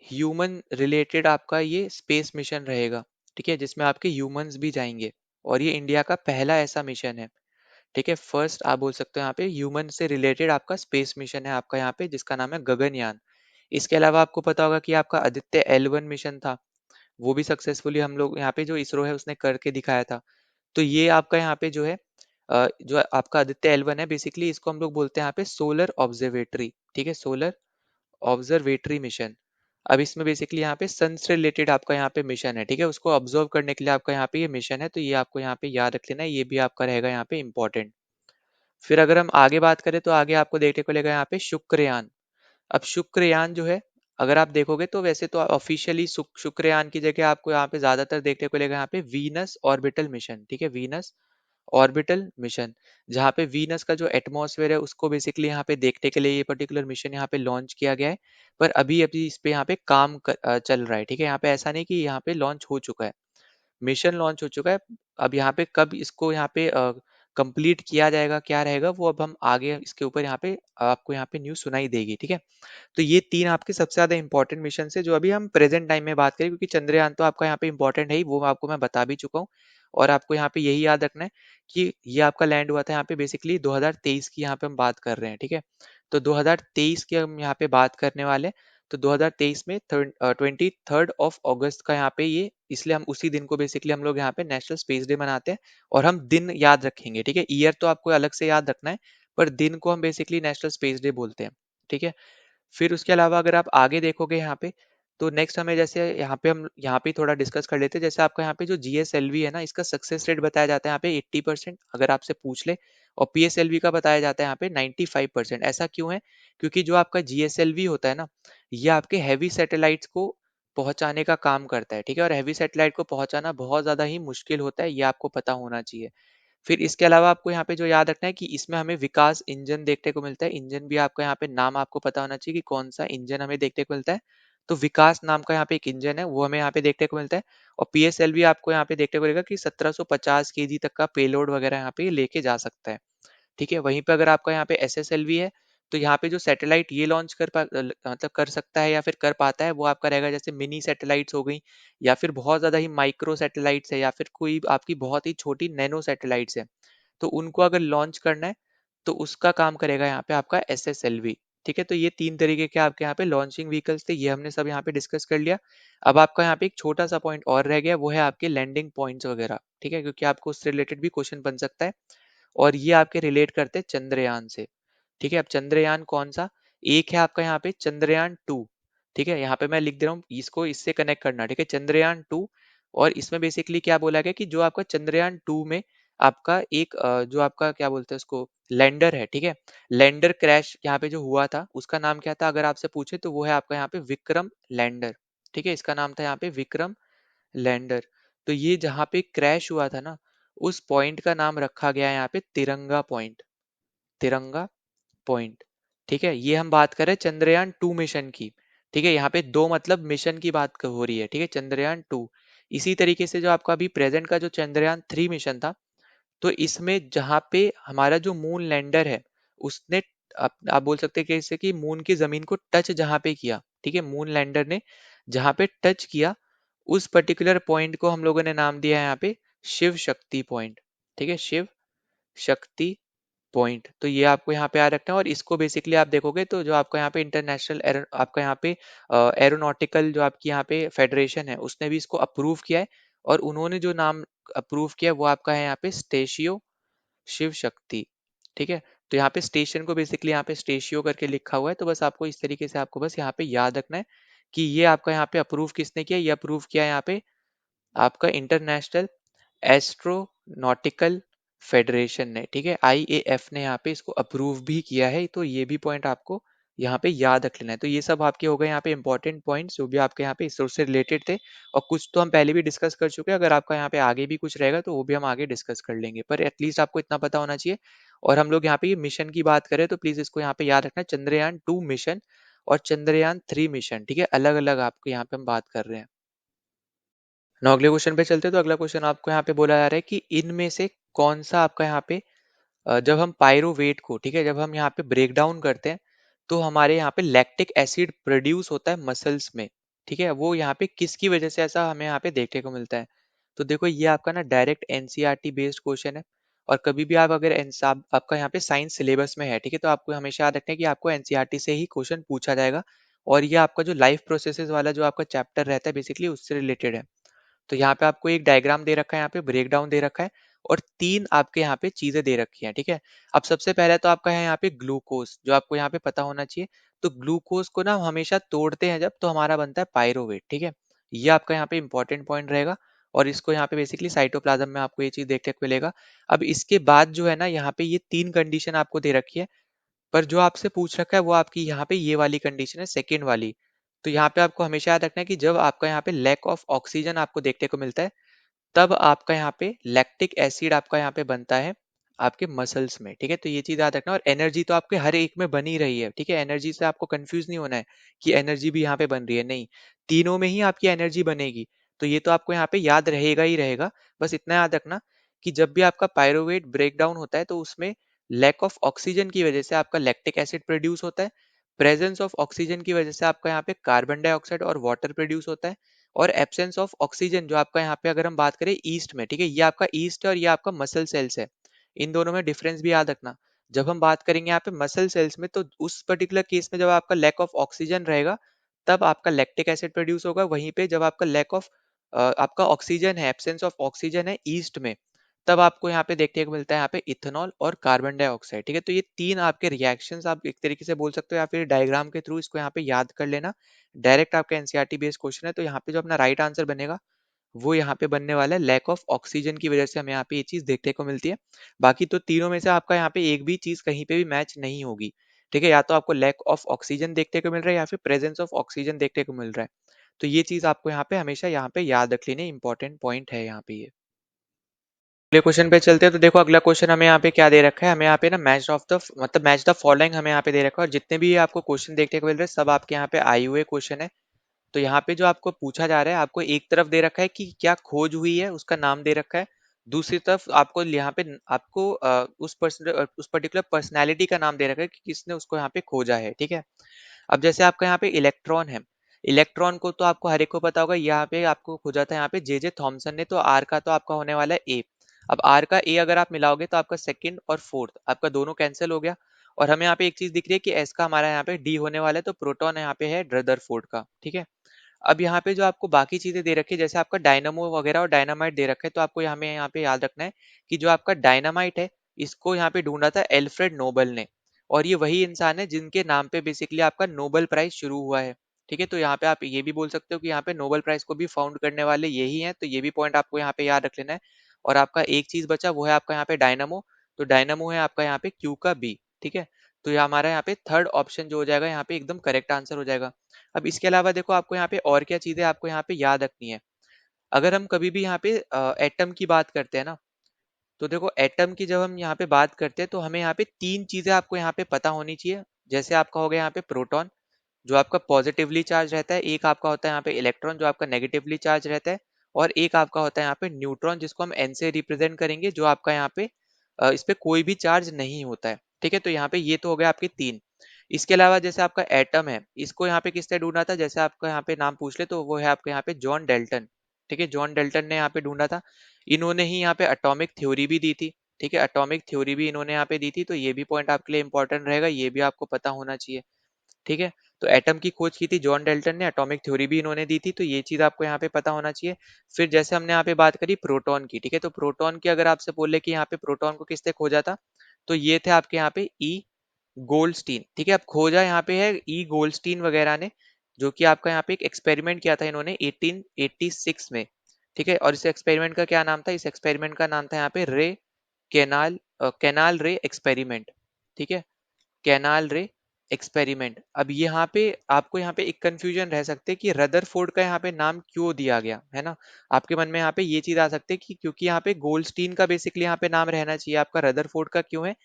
ह्यूमन रिलेटेड आपका ये स्पेस मिशन रहेगा, ठीक है, जिसमें आपके ह्यूमंस भी जाएंगे। और ये इंडिया का पहला ऐसा मिशन है, ठीक है, फर्स्ट आप बोल सकते हो यहाँ पे ह्यूमन से रिलेटेड आपका स्पेस मिशन है आपका यहाँ पे, जिसका नाम है गगनयान। इसके अलावा आपको पता होगा कि आपका आदित्य L1 मिशन था, वो भी सक्सेसफुली हम लोग यहाँ पे जो इसरो है उसने करके दिखाया था। तो ये आपका यहाँ पे जो है जो आपका आदित्य L1 है, बेसिकली इसको हम लोग बोलते हैं यहाँ पे सोलर ऑब्जर्वेटरी, ठीक है, सोलर ऑब्जर्वेटरी मिशन। अब इसमें बेसिकली यहाँ पे सन से रिलेटेड आपका यहाँ पे मिशन है, ठीक है, उसको ऑब्जर्व करने के लिए आपका यहाँ पे ये मिशन है। तो ये आपको यहाँ पे याद रख लेना है, ये भी आपका रहेगा यहाँ पे इंपॉर्टेंट। फिर अगर हम आगे बात करें तो आगे आपको देखने को मिलेगा यहाँ पे शुक्रयान। अब शुक्रयान जो है, अगर आप देखोगे तो वैसे तो ऑफिशियली शुक्रयान की जगह आपको यहाँ पे ज्यादातर देखने को मिलेगा यहाँ पे वीनस ऑर्बिटल मिशन, ठीक है, वीनस ऑर्बिटल मिशन, जहाँ पे वीनस का जो एटमॉस्फेयर है उसको बेसिकली यहाँ पे देखने के लिए ये पर्टिकुलर मिशन यहाँ पे लॉन्च किया गया है। पर अभी अभी इस पे यहाँ पे काम चल रहा है, ठीक है, यहाँ पे ऐसा नहीं कि यहाँ पे लॉन्च हो चुका है, मिशन लॉन्च हो चुका है। अब यहाँ पे कब इसको यहाँ पे कंप्लीट किया जाएगा, क्या रहेगा, वो अब हम आगे इसके ऊपर यहाँ पे आपको यहाँ पे न्यूज सुनाई देगी, ठीक है। तो ये 3 आपके सबसे ज्यादा इंपॉर्टेंट मिशन है जो अभी हम प्रेजेंट टाइम में बात करें, क्योंकि चंद्रयान तो आपका यहाँ पे इंपॉर्टेंट है ही, वो आपको मैं बता भी चुका हूँ। और आपको यहाँ पे यही याद रखना है कि ये आपका लैंड हुआ था यहाँ पे बेसिकली 2023 की यहाँ पे हम बात कर रहे हैं, ठीक है। तो 2023 की हम यहाँ पे बात करने वाले हैं। तो 2023 में 23 अगस्त का यहाँ पे ये, इसलिए हम उसी दिन को बेसिकली हम लोग यहाँ पे नेशनल स्पेस डे मनाते हैं। और हम दिन याद रखेंगे, ठीक है, ईयर तो आपको अलग से याद रखना है, पर दिन को हम बेसिकली नेशनल स्पेस डे बोलते हैं, ठीक है। फिर उसके अलावा अगर आप आगे देखोगे यहाँ पे, तो नेक्स्ट हमें जैसे हम यहाँ पे थोड़ा डिस्कस कर लेते हैं। जैसे आपका यहाँ पे जो जीएसएलवी है ना, इसका सक्सेस रेट बताया जाता है यहाँ पे 80% अगर आपसे पूछ ले, और पीएसएलवी का बताया जाता है यहाँ पे 95%। ऐसा क्यों है? क्योंकि जो आपका जीएसएलवी होता है ना, ये आपके हैवी सैटेलाइट्स को पहुंचाने का काम करता है, ठीक है। और हैवी सैटेलाइट को पहुंचाना बहुत ज्यादा ही मुश्किल होता है, ये आपको पता होना चाहिए। फिर इसके अलावा आपको यहाँ पे जो याद रखना है कि इसमें हमें विकास इंजन देखने को मिलता है। इंजन भी आपका यहाँ पे नाम आपको पता होना चाहिए कि कौन सा इंजन हमें देखने को मिलता है। तो विकास नाम का यहाँ पे एक इंजन है, वो हमें यहाँ पे देखने को मिलता है। और पीएसएल भी आपको यहाँ पे देखने को मिलेगा कि 1750 केजी तक का पेलोड वगैरह यहाँ पे लेके जा सकता है, ठीक है। वहीं पे अगर आपका यहाँ पे एसएसएलवी है, तो यहाँ पे जो सैटेलाइट ये लॉन्च मतलब कर सकता है या फिर कर पाता है, वो आपका रहेगा जैसे मिनी सैटेलाइट्स हो गई, या फिर बहुत ज्यादा ही माइक्रो सैटेलाइट्स है, या फिर कोई आपकी बहुत ही छोटी नैनो सैटेलाइट्स है, तो उनको अगर लॉन्च करना है, तो उसका काम करेगा यहाँ पे आपका एसएसएलवी, ठीक है। तो ये तीन तरीके के आपके यहाँ पे लॉन्चिंग व्हीकल्स थे, ये हमने सब यहाँ पे डिस्कस कर लिया। अब आपका यहाँ पे एक छोटा सा पॉइंट और रह गया, वो है आपके लैंडिंग पॉइंट्स वगैरह, ठीक है, क्योंकि आपको उससे रिलेटेड भी क्वेश्चन बन सकता है। और ये आपके रिलेट करते हैं चंद्रयान से, ठीक है। अब चंद्रयान कौन सा? एक है आपका यहाँ पे चंद्रयान 2, ठीक है। यहाँ पे मैं लिख दे रहा हूँ, इसको इससे कनेक्ट करना, ठीक है, चंद्रयान 2। और इसमें बेसिकली क्या बोला गया कि जो आपका चंद्रयान 2 में आपका एक जो आपका क्या बोलते हैं उसको, लैंडर है, ठीक है। लैंडर क्रैश यहाँ पे जो हुआ था, उसका नाम क्या था अगर आपसे पूछे, तो वो है आपका यहाँ पे विक्रम लैंडर, ठीक है। इसका नाम था यहाँ पे विक्रम लैंडर। तो ये जहाँ पे क्रैश हुआ था ना, उस पॉइंट का नाम रखा गया है यहाँ पे तिरंगा पॉइंट, तिरंगा पॉइंट, ठीक है। ये हम बात कर रहे हैं चंद्रयान 2 मिशन की, ठीक है। यहाँ पे दो मतलब मिशन की बात हो रही है, ठीक है, चंद्रयान 2। इसी तरीके से जो आपका अभी प्रेजेंट का जो चंद्रयान 3 मिशन था, तो इसमें जहाँ पे हमारा जो मून लैंडर है, उसने आप बोल सकते हैं कि जैसे कि मून की जमीन को टच जहाँ पे किया, ठीक है, मून लैंडर ने जहाँ पे टच किया, उस पर्टिकुलर पॉइंट को हम लोगों ने नाम दिया है यहाँ पे शिव शक्ति पॉइंट, ठीक है, शिव शक्ति पॉइंट। तो ये आपको यहाँ पे याद रखना है। और इसको बेसिकली आप देखोगे तो जो आपका यहाँ पे इंटरनेशनल आपका यहाँ पे एरोनॉटिकल जो आपकी यहाँ पे फेडरेशन है, उसने भी इसको अप्रूव किया है। और उन्होंने जो नाम अप्रूव किया है, वो आपका है यहाँ पे स्टेशियो शिव शक्ति, ठीक है। तो यहाँ पे स्टेशन को बेसिकली यहाँ पे स्टेशियो करके लिखा हुआ है, तो बस आपको इस तरीके से आपको बस यहाँ पे याद रखना है कि ये आपका यहाँ पे अप्रूव किसने किया, ये अप्रूव किया है यहाँ पे आपका इंटरनेशनल एस्ट्रोनॉटिकल फेडरेशन ने, ठीक है, आईएएफ ने यहाँ पे इसको अप्रूव भी किया है। तो ये भी पॉइंट आपको यहाँ पे याद रख लेना है। तो ये सब आपके हो गए यहाँ पे इंपॉर्टेंट पॉइंट्स जो भी आपके यहाँ पे इसरो से रिलेटेड थे। और कुछ तो हम पहले भी डिस्कस कर चुके हैं, अगर आपका यहाँ पे आगे भी कुछ रहेगा तो वो भी हम आगे डिस्कस कर लेंगे, पर एटलीस्ट आपको इतना पता होना चाहिए। और हम लोग यहाँ पे ये मिशन की बात करें तो प्लीज इसको यहाँ पे याद रखना, चंद्रयान 2 मिशन और चंद्रयान 3 मिशन, ठीक है, अलग अलग आपको यहाँ पे हम बात कर रहे हैं। नौ अगले क्वेश्चन पे चलते हैं। तो अगला क्वेश्चन आपको यहाँ पे बोला जा रहा है कि इनमें से कौन सा आपका यहाँ पे जब हम पायरोवेट को, ठीक है, जब हम यहाँ पे ब्रेक डाउन करते हैं, तो हमारे यहाँ पे लैक्टिक एसिड प्रोड्यूस होता है मसल्स में, ठीक है, वो यहाँ पे किसकी वजह से ऐसा हमें यहाँ पे देखने को मिलता है। तो देखो ये आपका ना डायरेक्ट एनसीईआरटी बेस्ड क्वेश्चन है। और कभी भी आप अगर आपका यहाँ पे साइंस सिलेबस में है, ठीक है, तो आपको हमेशा याद रखना है कि आपको एनसीईआरटी से ही क्वेश्चन पूछा जाएगा। और ये आपका जो लाइफ प्रोसेसेस वाला जो आपका चैप्टर रहता है, बेसिकली उससे रिलेटेड है। तो यहाँ पे आपको एक डायग्राम दे रखा है, यहाँ पे ब्रेक डाउन दे रखा है, और तीन आपके यहाँ पे चीजें दे रखी हैं, ठीक है। अब सबसे पहले तो आपका है यहाँ पे ग्लूकोज, जो आपको यहाँ पे पता होना चाहिए। तो ग्लूकोज को ना हम हमेशा तोड़ते हैं जब, तो हमारा बनता है पायरोवेट, ठीक है। ये आपका यहाँ पे इंपॉर्टेंट पॉइंट रहेगा। और इसको यहाँ पे बेसिकली साइटोप्लाज्म में आपको ये चीज देखने को मिलेगा। अब इसके बाद जो है ना, यहाँ पे ये तीन कंडीशन आपको दे रखी है, पर जो आपसे पूछ रखा है वो आपकी यहाँ पे ये वाली कंडीशन है, सेकेंड वाली। तो यहाँ पे आपको हमेशा याद रखना है कि जब आपका यहाँ पे लैक ऑफ ऑक्सीजन आपको देखने को मिलता है, तब आपका यहाँ पे लैक्टिक एसिड आपका यहाँ पे बनता है आपके मसल्स में, ठीक है। तो ये चीज याद रखना। और एनर्जी तो आपके हर एक में बनी रही है, ठीक है, एनर्जी से आपको कंफ्यूज नहीं होना है कि एनर्जी भी यहाँ पे बन रही है, नहीं, तीनों में ही आपकी एनर्जी बनेगी। तो ये तो आपको यहाँ पे याद रहेगा ही रहेगा। बस इतना याद रखना कि जब भी आपका पायरोवेट ब्रेक डाउन होता है, तो उसमें लैक ऑफ ऑक्सीजन की वजह से आपका लैक्टिक एसिड प्रोड्यूस होता है। प्रेजेंस ऑफ ऑक्सीजन की वजह से आपका यहाँ पे कार्बन डाइऑक्साइड और वाटर प्रोड्यूस होता है। और एब्सेंस ऑफ ऑक्सीजन जो आपका यहाँ पे अगर हम बात करें ईस्ट में, ठीक है, ये आपका ईस्ट है और ये आपका मसल सेल्स है। इन दोनों में डिफरेंस भी याद रखना। जब हम बात करेंगे यहाँ पे मसल सेल्स में, तो उस पर्टिकुलर केस में जब आपका लैक ऑफ ऑक्सीजन रहेगा, तब आपका लैक्टिक एसिड प्रोड्यूस होगा। वहीं पे जब आपका लैक ऑफ आपका ऑक्सीजन है, एब्सेंस ऑफ ऑक्सीजन है ईस्ट में, तब आपको यहाँ पे देखने को मिलता है यहाँ पे इथेनॉल और कार्बन डाइऑक्साइड। ठीक है, तो ये तीन आपके रिएक्शंस आप एक तरीके से बोल सकते हो, या फिर डायग्राम के थ्रू इसको यहाँ पे याद कर लेना। डायरेक्ट आपका एनसीईआरटी बेस्ड क्वेश्चन है, तो यहाँ पे जो अपना राइट आंसर बनेगा वो यहाँ पे बनने वाला है लैक ऑफ ऑक्सीजन की वजह से हमें यहाँ पे ये चीज देखने को मिलती है। बाकी तो तीनों में से आपका यहाँ पे एक भी चीज कहीं पे भी मैच नहीं होगी। ठीक है, या तो आपको लैक ऑफ ऑक्सीजन देखने को मिल रहा है या फिर प्रेजेंस ऑफ ऑक्सीजन देखने को मिल रहा है। तो ये चीज आपको यहाँ पे हमेशा यहाँ पे याद रख लेनी, इंपॉर्टेंट पॉइंट है यहाँ पे ये। अगले क्वेश्चन पे चलते हैं। तो देखो अगला क्वेश्चन हमें यहाँ पे क्या दे रखा है, हमें यहाँ पे ना मैच ऑफ द मतलब मैच द फॉलोइंग हमें यहाँ पे दे रखा है, और जितने भी आपको क्वेश्चन देखने को मिल रहे हैं सब आपके यहाँ पे आए हुए क्वेश्चन है। तो यहाँ पे जो आपको पूछा जा रहा है, आपको एक तरफ दे रखा है कि क्या खोज हुई है उसका नाम दे रखा है, दूसरी तरफ आपको यहाँ पे आपको उस पर्टिकुलर पर्सनैलिटी का नाम दे रखा है कि किसने उसको यहाँ पे खोजा है। ठीक है, अब जैसे आपका यहाँ पे इलेक्ट्रॉन है, इलेक्ट्रॉन को तो आपको हर एक को पता होगा, यहाँ पे आपको खोजा था यहाँ पे जे जे थॉमसन ने, तो आर का तो आपका होने वाला है ए। अब आर का ए अगर आप मिलाओगे तो आपका सेकंड और फोर्थ आपका दोनों कैंसिल हो गया, और हमें यहाँ पे एक चीज दिख रही है कि एस का हमारा यहाँ पे डी होने वाला है, तो प्रोटॉन यहाँ पे है रदरफोर्ड का। ठीक है, अब यहाँ पे जो आपको बाकी चीजें दे रखी है, जैसे आपका डायनामो वगैरह और डायनामाइट दे रखा है, तो आपको हमें यहाँ पे याद रखना है कि जो आपका डायनामाइट है इसको यहाँ पे ढूंढा था एल्फ्रेड नोबल ने, और ये वही इंसान है जिनके नाम पे बेसिकली आपका नोबेल प्राइज शुरू हुआ है। ठीक है, तो यहाँ पे आप ये भी बोल सकते हो कि यहाँ पे नोबेल प्राइज को भी फाउंड करने वाले यही हैं, तो ये भी पॉइंट आपको यहाँ पे याद रख लेना है। और आपका एक चीज बचा वो है आपका यहाँ पे डायनामो, तो डायनामो है आपका यहाँ पे क्यू का बी। ठीक है, तो ये हमारा यहाँ पे थर्ड ऑप्शन जो हो जाएगा यहाँ पे एकदम करेक्ट आंसर हो जाएगा। अब इसके अलावा देखो आपको यहाँ पे और क्या चीजें आपको यहाँ पे याद रखनी है। अगर हम कभी भी यहाँ पे एटम की बात करते हैं ना, तो देखो एटम की जब हम यहाँ पे बात करते हैं तो हमें यहाँ पे तीन चीजें आपको यहाँ पे पता होनी चाहिए। जैसे आपका हो गया यहाँ पे प्रोटॉन जो आपका पॉजिटिवली चार्ज रहता है, एक आपका होता है यहाँ पे इलेक्ट्रॉन जो आपका नेगेटिवली चार्ज रहता है, और एक आपका होता है यहाँ पे न्यूट्रॉन जिसको हम एन से रिप्रेजेंट करेंगे, जो आपका यहाँ पे इस पे कोई भी चार्ज नहीं होता है। ठीक है, तो यहाँ पे ये तो हो गया आपके तीन। इसके अलावा जैसे आपका एटम है, इसको यहाँ पे किसने ढूंढा था, जैसे आपका यहाँ पे नाम पूछ ले तो वो है आपके यहाँ पे जॉन डेल्टन। ठीक है, जॉन डेल्टन ने यहाँ पे ढूंढा था। इन्होंने ही यहाँ पे एटॉमिक थ्योरी भी दी थी। ठीक है, एटॉमिक थ्योरी भी इन्होंने यहाँ पे दी थी, तो ये भी पॉइंट आपके लिए इंपॉर्टेंट रहेगा, ये भी आपको पता होना चाहिए। ठीक है, तो एटम की खोज की थी जॉन डेल्टन ने, एटॉमिक थ्योरी भी इन्होंने दी थी, तो ये चीज आपको यहाँ पे पता होना चाहिए। फिर जैसे हमने यहाँ पे बात करी प्रोटॉन की, ठीक है, तो प्रोटॉन की अगर आपसे बोले कि यहाँ पे प्रोटॉन को किसने खोजा था, तो ये थे आपके यहाँ पे ई गोल्डस्टीन। ठीक है, अब खोजा यहाँ पे है ई गोल्डस्टीन वगैरह ने, जो कि आपका यहाँ पे एक एक्सपेरिमेंट किया था इन्होंने 1886 में। ठीक है, और इस एक्सपेरिमेंट का क्या नाम था, इस एक्सपेरिमेंट का नाम था यहाँ पे रे कैनाल रे एक्सपेरिमेंट। ठीक है, कैनाल रे एक्सपेरिमेंट। अब यहाँ पे आपको यहाँ पे एक कंफ्यूजन रह सकते हैं कि रदरफोर्ड का यहाँ पे नाम क्यों दिया गया है ना। आपके मन में यहाँ पे ये चीज आ सकती है कि क्योंकि यहाँ पे गोल्डस्टीन का बेसिकली यहाँ पे नाम रहना चाहिए, आपका रदरफोर्ड का क्यों है,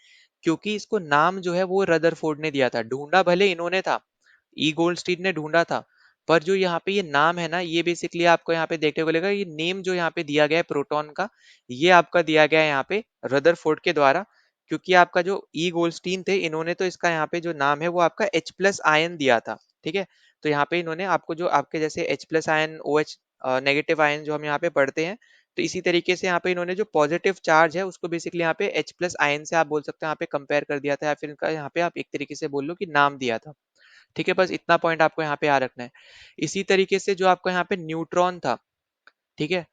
क्योंकि इसको नाम जो है वो रदरफोर्ड ने दिया था, ढूंढा भले इन्होंने था, ई गोल्डस्टीन ने ढूंढा था, पर जो यहाँ पे ये नाम है ना, ये बेसिकली आपको यहाँ पे देखने को मिलेगा, ये नेम जो यहाँ पे दिया गया है प्रोटॉन का, ये आपका दिया गया है यहाँ पे रदरफोर्ड के द्वारा। क्योंकि आपका जो ई गोल्डस्टीन थे, इन्होंने तो इसका यहाँ पे जो नाम है वो आपका H प्लस आयन दिया था। ठीक है, तो यहाँ पे इन्होंने आपको जो आपके जैसे H plus ion O H negative ion जो हम यहाँ पे पढ़ते हैं, तो इसी तरीके से यहाँ पे इन्होंने जो पॉजिटिव चार्ज है उसको बेसिकली यहाँ पे H प्लस आयन से आप बोल सकते हो यहाँ पे कंपेयर कर दिया था, या फिर इनका यहाँ पे आप एक तरीके से बोल लो कि नाम दिया था। ठीक है, बस इतना पॉइंट आपको यहाँ पे याद रखना है। इसी तरीके से जो आपको यहाँ पे न्यूट्रॉन था, ठीक है,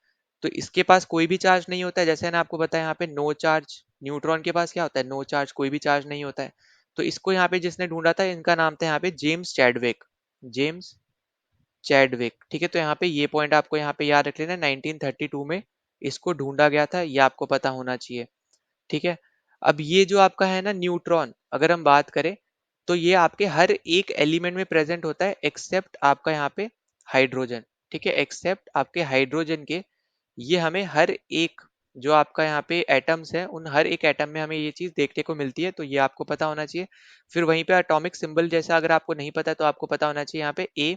तो इसके पास कोई भी चार्ज नहीं होता है, जैसे मैंने आपको बताया यहाँ पे नो चार्ज, न्यूट्रॉन के पास क्या होता है, नो चार्ज, कोई भी चार्ज नहीं होता है। तो इसको यहाँ पे जिसने ढूंढा था इनका नाम था यहाँ पे जेम्स चैडविक, जेम्स चैडविक। ठीक है, तो यहाँ पे ये पॉइंट आपको यहाँ पे याद रख लेना, 1932 में इसको ढूंढा गया था, ये आपको पता होना चाहिए। ठीक है, अब ये जो आपका है ना न्यूट्रॉन, अगर हम बात करें तो ये आपके हर एक एलिमेंट में प्रेजेंट होता है एक्सेप्ट आपका यहाँ पे हाइड्रोजन। ठीक है, एक्सेप्ट आपके हाइड्रोजन के, ये हमें हर एक जो आपका यहाँ पे एटम्स है उन हर एक एटम में हमें ये चीज देखने को मिलती है, तो ये आपको पता होना चाहिए। फिर वहीं पे एटॉमिक सिंबल जैसा अगर आपको नहीं पता तो आपको पता होना चाहिए यहाँ पे ए,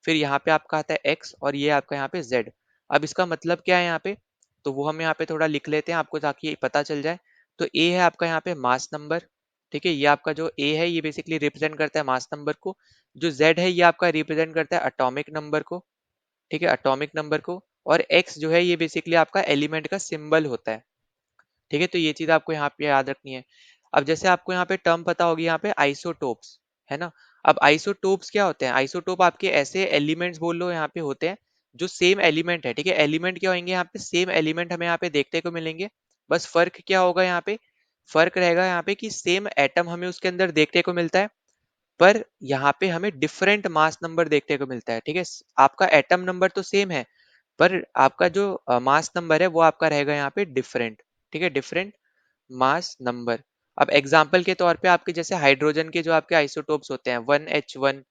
फिर यहाँ पे आपका आता है एक्स, और ये आपका यहाँ पे जेड। अब इसका मतलब क्या है यहाँ पे, तो वो हम यहाँ पे थोड़ा लिख लेते हैं आपको ताकि ये पता चल जाए। तो ए है आपका यहाँ पे मास नंबर। ठीक है, ये आपका जो ए है ये बेसिकली रिप्रेजेंट करता है मास नंबर को। जो जेड है ये आपका रिप्रेजेंट करता है अटोमिक नंबर को। ठीक है, अटोमिक नंबर को। और एक्स जो है ये बेसिकली आपका एलिमेंट का सिंबल होता है। ठीक है, तो ये चीज आपको यहाँ पे याद रखनी है। अब जैसे आपको यहाँ पे टर्म पता होगी यहाँ पे आइसोटोप्स, है ना। अब आइसोटोप्स क्या होते हैं, आइसोटोप आपके ऐसे एलिमेंट्स बोल लो यहाँ पे होते हैं जो सेम एलिमेंट है। ठीक है, एलिमेंट क्या होंगे यहाँ पे, सेम एलिमेंट हमें यहाँ पे देखने को मिलेंगे, बस फर्क क्या होगा यहाँ पे, फर्क रहेगा यहाँ पे कि सेम एटम हमें उसके अंदर देखने को मिलता है, पर यहाँ पे हमें डिफरेंट मास नंबर देखने को मिलता है। ठीक है, आपका एटम नंबर तो सेम है, पर आपका जो मास नंबर है वो आपका रहेगा यहाँ पे डिफरेंट। ठीक है, डिफरेंट मास नंबर। अब एग्जाम्पल के तौर पे आपके जैसे हाइड्रोजन के जो आपके आइसोटोप्स होते हैं 1H1,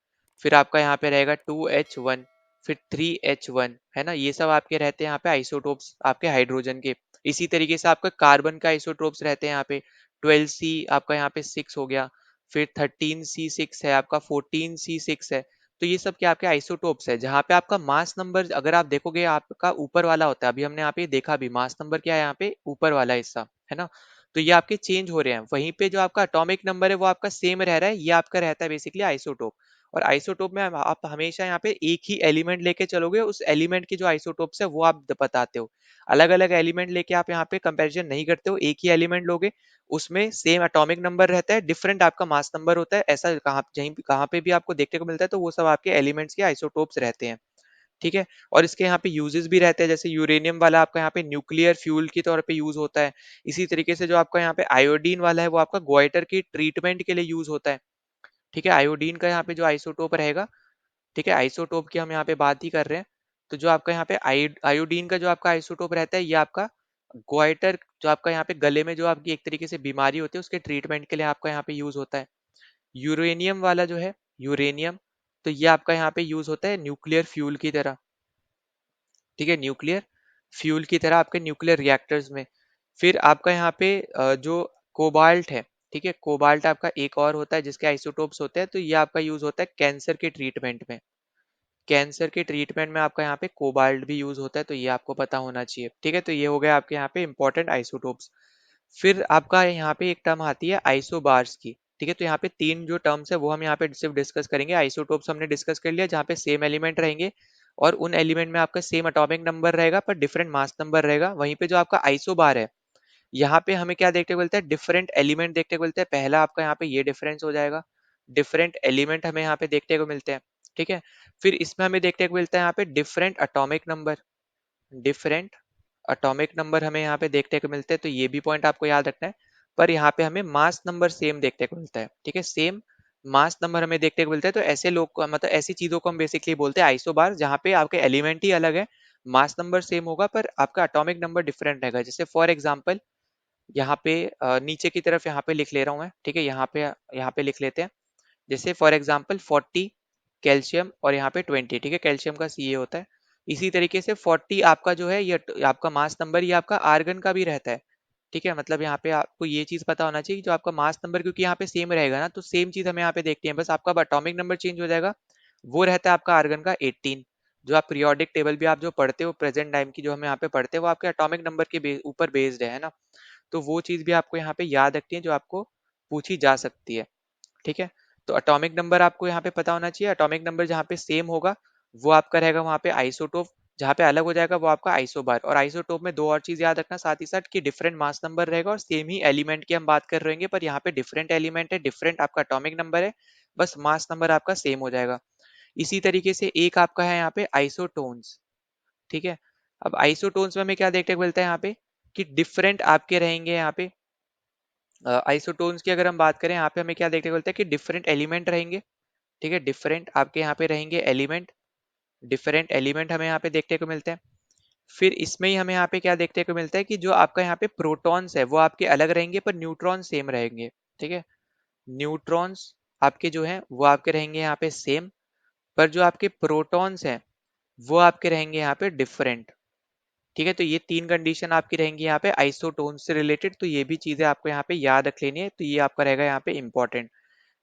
फिर आपका यहाँ पे रहेगा 2H1, फिर 3H1, है ना, ये सब आपके रहते हैं यहाँ पे आइसोटोप्स आपके हाइड्रोजन के। इसी तरीके से आपका कार्बन का आइसोटोप्स रहते हैं यहाँ पे 12C, आपका यहाँ पे 6 हो गया, फिर 13C6 है आपका, 14C6 है। तो ये सब क्या आपके आइसोटोप्स है, जहाँ पे आपका मास नंबर अगर आप देखोगे आपका ऊपर वाला होता है। अभी हमने यहाँ पे देखा भी मास नंबर क्या है, यहाँ पे ऊपर वाला हिस्सा है ना, तो ये आपके चेंज हो रहे हैं। वहीं पे जो आपका एटॉमिक नंबर है वो आपका सेम रह रहा है, ये आपका रहता है बेसिकली आइसोटोप। और आइसोटोप में आप हमेशा यहाँ पे एक ही एलिमेंट लेके चलोगे, उस एलिमेंट की जो आइसोटोप्स है वो आप बताते हो। अलग अलग एलिमेंट लेके आप यहाँ पे कंपैरिजन नहीं करते हो, एक ही एलिमेंट लोगे, उसमें सेम एटॉमिक नंबर रहता है, डिफरेंट आपका मास नंबर होता है। ऐसा कहाँ पे भी आपको देखने को मिलता है, तो वो सब आपके एलिमेंट्स के आइसोटोप्स रहते हैं। ठीक है, और इसके यहाँ पे यूजेस भी रहते हैं, जैसे यूरेनियम वाला आपका यहाँ पे न्यूक्लियर फ्यूल के तौर पे यूज होता है। इसी तरीके से जो आपका यहाँ पे आयोडीन वाला है वो आपका गोइटर की ट्रीटमेंट के लिए यूज होता है। ठीक है, आयोडीन का यहाँ पे जो आइसोटोप रहेगा, ठीक है, आइसोटोप की हम यहाँ पे बात ही कर रहे हैं, तो जो आपका यहाँ पे आयोडीन का जो आपका आइसोटोप रहता है, ये आपका गोइटर, जो आपका यहाँ पे गले में जो आपकी एक तरीके से बीमारी होती है उसके ट्रीटमेंट के लिए आपका यहाँ पे यूज होता है। यूरेनियम वाला जो है, यूरेनियम, तो ये आपका यहाँ पे यूज होता है न्यूक्लियर फ्यूल की तरह। ठीक है, न्यूक्लियर फ्यूल की तरह आपके न्यूक्लियर रिएक्टर्स में। फिर आपका यहाँ पे जो कोबाल्ट है, ठीक है, कोबाल्ट आपका एक और होता है जिसके आइसोटोप्स होते हैं, तो ये आपका यूज होता है कैंसर के ट्रीटमेंट में। कैंसर के ट्रीटमेंट में आपका यहाँ पे कोबाल्ट भी यूज होता है, तो ये आपको पता होना चाहिए। ठीक है, तो ये हो गया आपके यहाँ पे इंपॉर्टेंट आइसोटोप्स। फिर आपका यहाँ पे एक टर्म आती है आइसोबार्स की। ठीक है, तो यहाँ पे तीन जो टर्म्स है वो हम यहाँ पे सिर्फ डिस्कस करेंगे। आइसोटोप्स हमने डिस्कस कर लिया, जहाँ पे सेम एलिमेंट रहेंगे और उन एलिमेंट में आपका सेम एटॉमिक नंबर रहेगा पर डिफरेंट मास नंबर रहेगा। वहीं पे जो आपका आइसोबार है, यहाँ पे हमें क्या देखने को मिलता है, डिफरेंट एलिमेंट देखने को मिलता है। पहला आपका यहाँ पे ये डिफरेंस हो जाएगा, डिफरेंट एलिमेंट हमें यहाँ पे देखने को मिलते हैं। ठीक है, फिर इसमें हमें देखने को मिलता है यहाँ पे different atomic number, different atomic number हमें यहाँ पे देखने को मिलते हैं, तो ये भी पॉइंट आपको याद रखना है। पर यहाँ पे हमें मास नंबर सेम देखने को मिलता है। ठीक है, सेम मास नंबर हमें देखने को मिलता है, तो ऐसे लोग को मतलब ऐसी चीजों को हम बेसिकली बोलते हैं आइसोबार, जहाँ पे आपके एलिमेंट ही अलग है, मास नंबर सेम होगा पर आपका एटॉमिक नंबर डिफरेंट रहेगा। जैसे फॉर एग्जाम्पल यहाँ पे नीचे की तरफ यहाँ पे लिख ले रहा हूँ मैं। ठीक है, यहाँ पे लिख लेते हैं, जैसे फॉर एग्जांपल 40 कैल्शियम और यहाँ पे 20। ठीक है, कैल्शियम का सी होता है। इसी तरीके से 40 आपका जो है ये आपका मास नंबर, ये आपका आर्गन का भी रहता है। ठीक है, मतलब यहाँ पे आपको ये चीज पता होना चाहिए कि जो आपका मास नंबर, क्योंकि यहाँ पे सेम रहेगा ना, तो सेम चीज हमें यहाँ पे देखनी है, बस आपका एटॉमिक नंबर चेंज हो जाएगा। वो रहता है आपका आर्गन का 18। जो आप पीरियोडिक टेबल भी आप जो पढ़ते हो प्रेजेंट टाइम की, जो हमें यहाँ पे पढ़ते हैं, वो आपके एटॉमिक नंबर के ऊपर बेस्ड है ना। तो वो चीज भी आपको यहाँ पे याद रखनी है जो आपको पूछी जा सकती है। ठीक है, तो एटॉमिक नंबर आपको यहाँ पे पता होना चाहिए। एटॉमिक नंबर जहाँ पे सेम होगा वो आपका रहेगा वहाँ पे आइसोटोप, जहाँ पे अलग हो जाएगा वो आपका आइसोबार। और आइसोटोप में दो और चीज याद रखना साथ ही साथ, कि डिफरेंट मास नंबर रहेगा और सेम ही एलिमेंट की हम बात कर रहेंगे, पर यहाँ पे डिफरेंट एलिमेंट है, डिफरेंट आपका एटॉमिक नंबर है, बस मास नंबर आपका सेम हो जाएगा। इसी तरीके से एक आपका है यहाँ पे आइसोटोन्स। ठीक है, अब आइसोटोन्स में हमें क्या देखने को मिलता है यहाँ पे, कि डिफरेंट आपके रहेंगे यहाँ पे आइसोटोन्स की। अगर हम बात करें यहाँ पे हमें क्या देखने को मिलता है, कि डिफरेंट एलिमेंट रहेंगे। ठीक है, डिफरेंट आपके यहाँ पे रहेंगे एलिमेंट, डिफरेंट एलिमेंट हमें यहाँ पे देखने को मिलते हैं। फिर इसमें ही हमें यहाँ पे क्या देखने को मिलता है, कि जो आपका यहाँ पे प्रोटॉन्स है वो आपके अलग रहेंगे पर न्यूट्रॉन सेम रहेंगे। ठीक है, न्यूट्रॉन्स आपके जो हैं वो आपके रहेंगे यहाँ पे सेम, पर जो आपके प्रोटॉन्स हैं वो आपके रहेंगे यहाँ पे डिफरेंट। ठीक है, तो ये तीन कंडीशन आपकी रहेंगी यहाँ पे आइसोटोन से रिलेटेड, तो ये भी चीजें आपको यहाँ पे याद रख लेनी है, तो ये आपका रहेगा यहाँ पे इंपॉर्टेंट।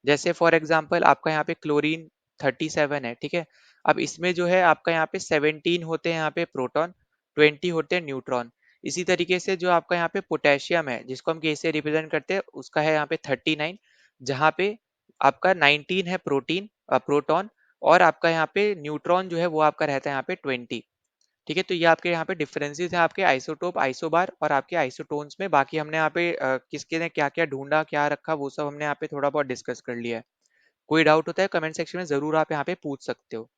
जैसे फॉर एग्जांपल आपका यहाँ पे क्लोरीन 37 है। ठीक है, अब इसमें जो है आपका यहाँ पे 17 होते हैं यहाँ पे प्रोटॉन, 20 होते हैं न्यूट्रॉन। इसी तरीके से जो आपका यहाँ पे पोटेशियम है, जिसको हम के से रिप्रेजेंट करते हैं, उसका है यहाँ पे 39, जहाँ पे आपका 19 है प्रोटॉन, और आपका यहाँ पे न्यूट्रॉन जो है वो आपका रहता है यहाँ पे 20। ठीक है, तो ये आपके यहाँ पे डिफरेंसेस हैं आपके आइसोटोप, आइसोबार और आपके आइसोटोन्स में। बाकी हमने यहाँ पे किसके ने क्या क्या ढूंढा, क्या रखा, वो सब हमने यहाँ पे थोड़ा बहुत डिस्कस कर लिया है। कोई डाउट होता है कमेंट सेक्शन में जरूर आप यहाँ पे पूछ सकते हो।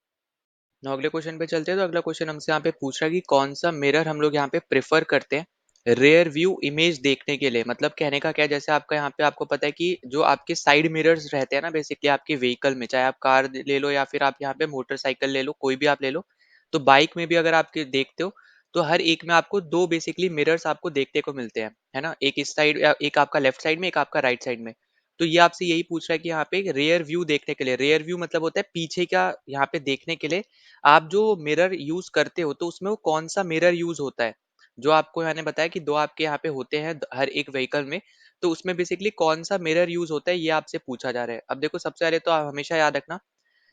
ना अगले क्वेश्चन पे चलते हैं। तो अगला क्वेश्चन हमसे यहाँ पे पूछ रहा है कि कौन सा मिरर हम लोग यहाँ पे प्रेफर करते हैं। रेयर व्यू इमेज देखने के लिए, मतलब कहने का क्या है, जैसे आपका यहाँ पे आपको पता है कि जो आपके साइड मिरर्स रहते हैं ना बेसिकली आपके व्हीकल में, चाहे आप कार ले लो या फिर आप यहाँ पे मोटरसाइकिल ले लो, कोई भी आप ले लो, तो बाइक में भी अगर आप देखते हो तो हर एक में आपको दो बेसिकली मिरर्स आपको देखने को मिलते हैं, है ना, एक इस साइड, एक आपका लेफ्ट साइड में, एक आपका राइट साइड में। तो ये आपसे यही पूछ रहा है कि यहाँ पे रेयर व्यू देखने के लिए, रेयर व्यू मतलब होता है पीछे का, यहाँ पे देखने के लिए आप जो मिरर यूज करते हो तो उसमें वो कौन सा मिरर यूज होता है। जो आपको मैंने बताया कि दो आपके यहाँ पे होते हैं हर एक व्हीकल में, तो उसमें बेसिकली कौन सा मिरर यूज होता है ये आपसे पूछा जा रहा है। अब देखो सबसे पहले तो आप हमेशा याद रखना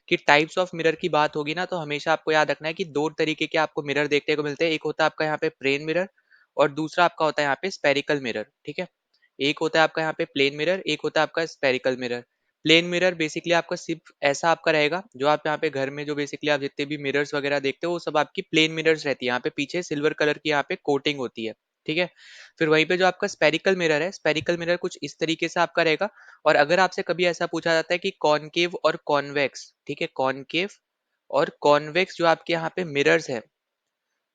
कि टाइप्स ऑफ मिरर की बात होगी ना, तो हमेशा आपको याद रखना है कि दो तरीके के आपको मिरर देखने को मिलते हैं, एक होता है आपका यहाँ पे प्लेन मिरर और दूसरा आपका होता है यहाँ पे स्पेरिकल मिरर, ठीक है। एक होता है आपका यहाँ पे प्लेन मिरर, एक होता है आपका spherical mirror. Plane mirror basically आपका सिर्फ ऐसा आपका रहेगा, जो आप यहाँ पे घर में जो बेसिकली आप जितने भी मिरर्स वगैरह देखते हो वो सब आपकी प्लेन मिरर्स रहती है, यहाँ पे पीछे सिल्वर कलर की यहाँ पे कोटिंग होती है, ठीक है। फिर वहीं पे जो आपका स्पेरिकल मिरर है, स्पेरिकल मिरर कुछ इस तरीके से आपका रहेगा। और अगर आपसे कभी ऐसा पूछा जाता है कि कॉनकेव और कॉन्वेक्स, ठीक है, कॉनकेव और कॉन्वेक्स जो आपके यहाँ पे मिरर्स है,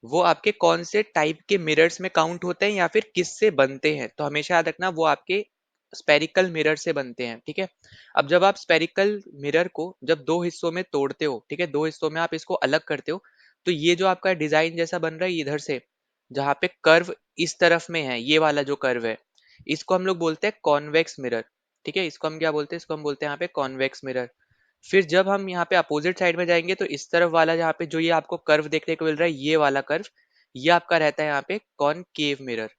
वो आपके कौन से टाइप के मिरर्स में काउंट होते हैं या फिर किससे बनते हैं, तो हमेशा याद रखना वो आपके स्पेरिकल मिरर से बनते हैं, ठीक है। अब जब आप स्पेरिकल मिरर को जब दो हिस्सों में तोड़ते हो, ठीक है, दो हिस्सों में आप इसको अलग करते हो, तो ये जो आपका डिजाइन जैसा बन रहा है इधर से, जहाँ पे कर्व इस तरफ में है, ये वाला जो कर्व है, इसको हम लोग बोलते हैं कॉन्वेक्स मिरर, ठीक है। इसको हम क्या बोलते हैं, इसको हम बोलते हैं यहाँ पे कॉन्वेक्स मिरर। फिर जब हम यहाँ पे अपोजिट साइड में जाएंगे तो इस तरफ वाला जहाँ पे जो ये आपको कर्व देखने को मिल रहा है, ये वाला कर्व, ये आपका रहता है यहाँ पे कॉनकेव मिरर,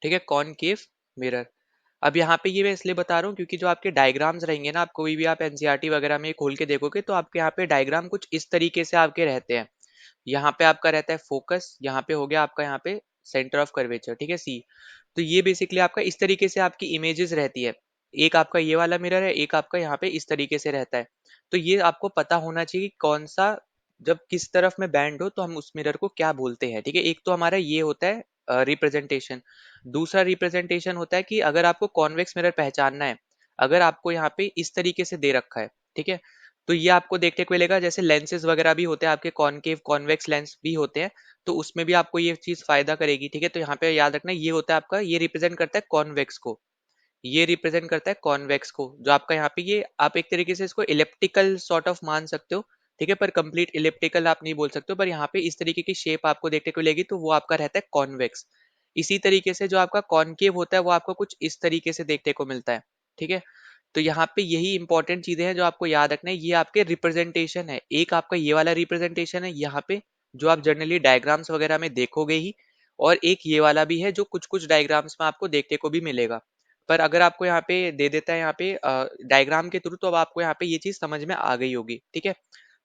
ठीक है, कॉनकेव मिरर। अब यहाँ पे ये मैं इसलिए बता रहा हूँ क्योंकि जो आपके डायग्राम्स रहेंगे ना, आप कोई भी आप एनसीईआरटी वगैरह में खोल के देखोगे तो आपके यहाँ पे डायग्राम कुछ इस तरीके से आपके रहते हैं। यहाँ पे आपका रहता है फोकस, यहाँ पे हो गया आपका यहाँ पे सेंटर ऑफ कर्वेचर, ठीक है, सी। तो ये बेसिकली आपका इस तरीके से आपकी इमेजेस रहती है, एक आपका ये वाला मिरर है, एक आपका यहाँ पे इस तरीके से रहता है। तो ये आपको पता होना चाहिए कि कौन सा जब किस तरफ में बैंड हो तो हम उस मिरर को क्या बोलते हैं, ठीक है। एक तो हमारा ये होता है रिप्रेजेंटेशन। दूसरा रिप्रेजेंटेशन होता है कि अगर आपको कॉन्वेक्स मिरर पहचानना है, अगर आपको यहाँ पे इस तरीके से दे रखा है, ठीक है, तो ये आपको देखने को मिलेगा जैसे लेंसेज वगैरह भी होते हैं आपके, कॉनकेव कॉन्वेक्स लेंस भी होते हैं, तो उसमें भी आपको ये चीज फायदा करेगी, ठीक है। तो यहाँ पे याद रखना ये होता है आपका, ये रिप्रेजेंट करता है कॉन्वेक्स को, ये रिप्रेजेंट करता है कॉन्वेक्स को, जो आपका यहाँ पे ये आप एक तरीके से इसको इलिप्टिकल सॉर्ट ऑफ मान सकते हो, ठीक है, पर कंप्लीट इलिप्टिकल आप नहीं बोल सकते हो, पर यहाँ पे इस तरीके की शेप आपको देखने को मिलेगी तो वो आपका रहता है कॉन्वेक्स। इसी तरीके से जो आपका कॉनकेव होता है वो आपको कुछ इस तरीके से देखने को मिलता है, ठीक है। तो यहाँ पे यही इंपॉर्टेंट चीजें हैं जो आपको याद रखना है, ये आपके रिप्रेजेंटेशन है, एक आपका ये वाला रिप्रेजेंटेशन है यहाँ पे जो आप जनरली डायग्राम्स वगैरह में देखोगे ही, और एक ये वाला भी है जो कुछ कुछ डायग्राम्स में आपको देखने को भी मिलेगा। पर अगर आपको यहाँ पे दे देता है यहाँ पे डायग्राम के थ्रू, तो अब आपको यहाँ पे ये चीज समझ में आ गई होगी, ठीक है।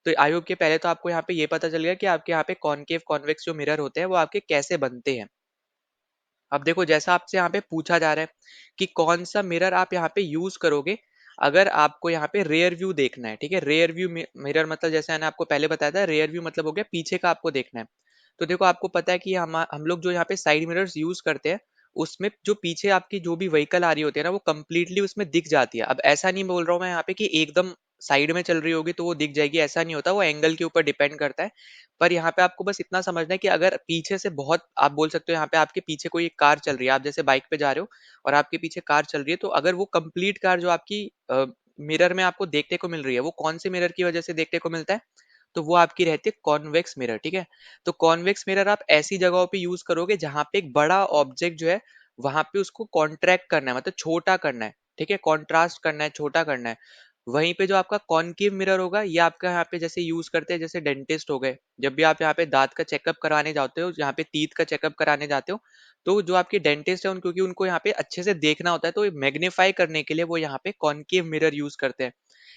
तो आई होप कि पहले तो आपको यहाँ पे ये पता चल गया कि आपके यहाँ पे कॉनकेव कॉन्वेक्स जो मिरर होते हैं वो आपके कैसे बनते हैं। अब देखो जैसा आपसे यहाँ पे पूछा जा रहा है कि कौन सा मिरर आप यहाँ पे यूज करोगे अगर आपको यहाँ पे रेयर व्यू देखना है, ठीक है। रेयर व्यू मिरर मतलब जैसे मैंने आपको पहले बताया था, रेयर व्यू मतलब हो गया पीछे का आपको देखना है। तो देखो आपको पता है कि हम लोग जो यहाँ पे साइड मिरर्स यूज करते हैं उसमें जो पीछे आपकी जो भी व्हीकल आ रही होती है ना वो कंप्लीटली उसमें दिख जाती है। अब ऐसा नहीं बोल रहा हूँ मैं यहाँ पे कि एकदम साइड में चल रही होगी तो वो दिख जाएगी, ऐसा नहीं होता, वो एंगल के ऊपर डिपेंड करता है। पर यहाँ पे आपको बस इतना समझना है कि अगर पीछे से बहुत, आप बोल सकते हो यहाँ पे आपके पीछे कोई एक कार चल रही है, आप जैसे बाइक पे जा रहे हो और आपके पीछे कार चल रही है, तो अगर वो कंप्लीट कार जो आपकी मिरर में आपको देखने को मिल रही है वो कौन से मिरर की वजह से देखने को मिलता है, तो वो आपकी रहती है कॉन्वेक्स मिरर, ठीक है। तो कॉन्वेक्स मिरर आप ऐसी जगहों पे यूज करोगे जहां पे एक बड़ा ऑब्जेक्ट जो है वहां पे उसको कॉन्ट्रैक्ट करना है, मतलब छोटा करना है, ठीक है, कॉन्ट्रास्ट करना है, छोटा करना है। वहीं पे जो आपका कॉनकेव मिरर होगा ये आपका यहाँ पे जैसे यूज करते हैं, जैसे डेंटिस्ट हो गए, जब भी आप यहाँ पे दांत का चेकअप कराने जाते हो, यहाँ पे टीथ का चेकअप कराने जाते हो, तो जो आपके डेंटिस्ट है उन क्योंकि उनको यहाँ पे अच्छे से देखना होता है तो मैग्नीफाई करने के लिए वो यहाँ पे कॉनकेव मिरर यूज करते हैं।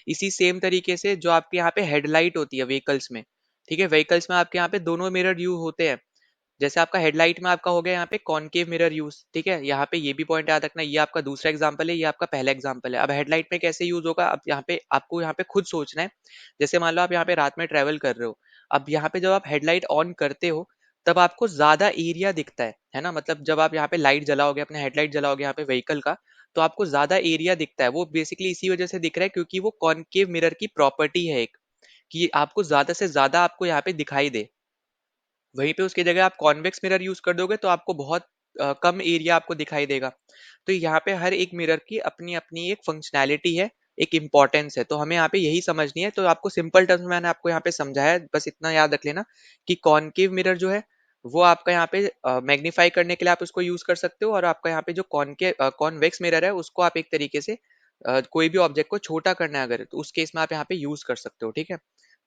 इसी सेम तरीके से जो आपके यहाँ पे हेडलाइट होती है व्हीकल्स में, ठीक है, व्हीकल्स में आपके यहाँ पे दोनों मिरर यूज होते हैं। जैसे आपका हेडलाइट में आपका हो गया यहाँ पे कॉनकेव मिरर यूज, ठीक है, यहाँ पे ये भी पॉइंट याद रखना, ये आपका दूसरा एग्जांपल है, ये आपका पहला एग्जांपल है। अब हेडलाइट में कैसे यूज होगा, अब यहाँ पे आपको यहाँ पे खुद सोचना है। जैसे मान लो आप यहाँ पे रात में ट्रेवल कर रहे हो, अब यहाँ पे जब आप हेडलाइट ऑन करते हो तब आपको ज्यादा एरिया दिखता है ना, मतलब जब आप यहाँ पे लाइट जलाओगे, अपने हेडलाइट जलाओगे यहाँ पे व्हीकल का, तो आपको ज्यादा एरिया दिखता है, वो बेसिकली इसी वजह से दिख रहा है क्योंकि वो कॉनकेव मिरर की प्रॉपर्टी है एक, कि आपको ज्यादा से ज्यादा आपको यहाँ पे दिखाई दे। वहीं पे उसकी जगह आप कॉन्वेक्स मिरर यूज कर दोगे तो आपको बहुत कम एरिया आपको दिखाई देगा। तो यहाँ पे हर एक मिरर की अपनी अपनी एक फंक्शनैलिटी है, एक इंपॉर्टेंस है, तो हमें यहाँ पे यही समझनी है। तो आपको सिंपल टर्म्स में मैंने आपको यहाँ पे समझाया है, बस इतना याद रख लेना कि कॉनकेव मिरर जो है वो आपका यहाँ पे मैग्नीफाई करने के लिए आप उसको यूज कर सकते हो, और आपका यहाँ पे जो कॉन्वेक्स मिरर है उसको आप एक तरीके से कोई भी ऑब्जेक्ट को छोटा करना है अगर, तो उस केस में आप यहाँ पे यूज कर सकते हो, ठीक है।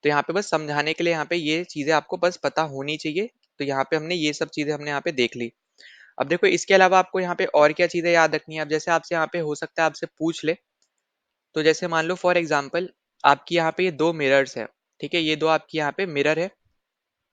तो यहाँ पे बस समझाने के लिए यहाँ पे ये चीजें आपको बस पता होनी चाहिए। तो यहाँ पे हमने ये सब चीजें हमने यहाँ पे देख ली। अब देखो इसके अलावा आपको यहाँ पे और क्या चीजें याद रखनी है। अब जैसे आपसे यहाँ पे हो सकता है आपसे पूछ ले, तो जैसे मान लो फॉर एग्जाम्पल आपकी यहाँ पे ये दो मिरर्स है, ठीक है, ये दो आपकी यहाँ पे मिरर है।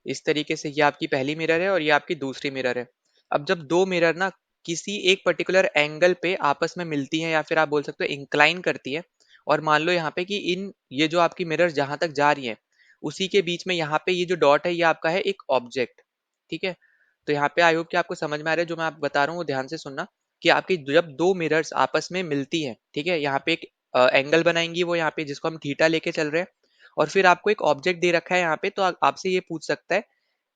इस तरीके से ये आपकी पहली मिरर है और ये आपकी दूसरी मिरर है। अब जब दो मिरर ना किसी एक पर्टिकुलर एंगल पे आपस में मिलती हैं, या फिर आप बोल सकते हो इंक्लाइन करती है, और मान लो यहाँ पे कि इन ये जो आपकी मिरर जहां तक जा रही है उसी के बीच में यहाँ पे ये जो डॉट है ये आपका है एक ऑब्जेक्ट, ठीक है। तो यहाँ पे आई होप कि आपको समझ में आ रहा है जो मैं आप बता रहा हूँ, वो ध्यान से सुनना। कि आपकी जब दो मिरर्स आपस में मिलती हैं, ठीक है, यहाँ पे एक एंगल बनाएंगी वो यहाँ पे जिसको हम थीटा लेके चल रहे हैं, और फिर आपको एक ऑब्जेक्ट दे रखा है यहाँ पे, तो आपसे ये पूछ सकता है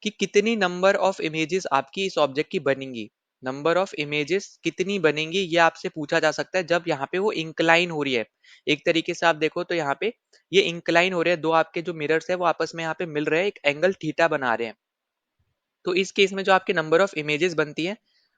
कि कितनी नंबर ऑफ इमेजेस आपकी इस ऑब्जेक्ट की बनेंगी। नंबर ऑफ इमेजेस कितनी बनेंगी ये आपसे पूछा जा सकता है जब यहाँ पे वो इंक्लाइन हो रही है। एक तरीके से आप देखो तो यहाँ पे ये इंक्लाइन हो रहे हैं, दो आपके जो मिरर्स है वो आपस में यहाँ पे मिल रहे हैं, एक एंगल थीटा बना रहे हैं। तो इस केस में जो आपकी नंबर ऑफ इमेजेस बनती है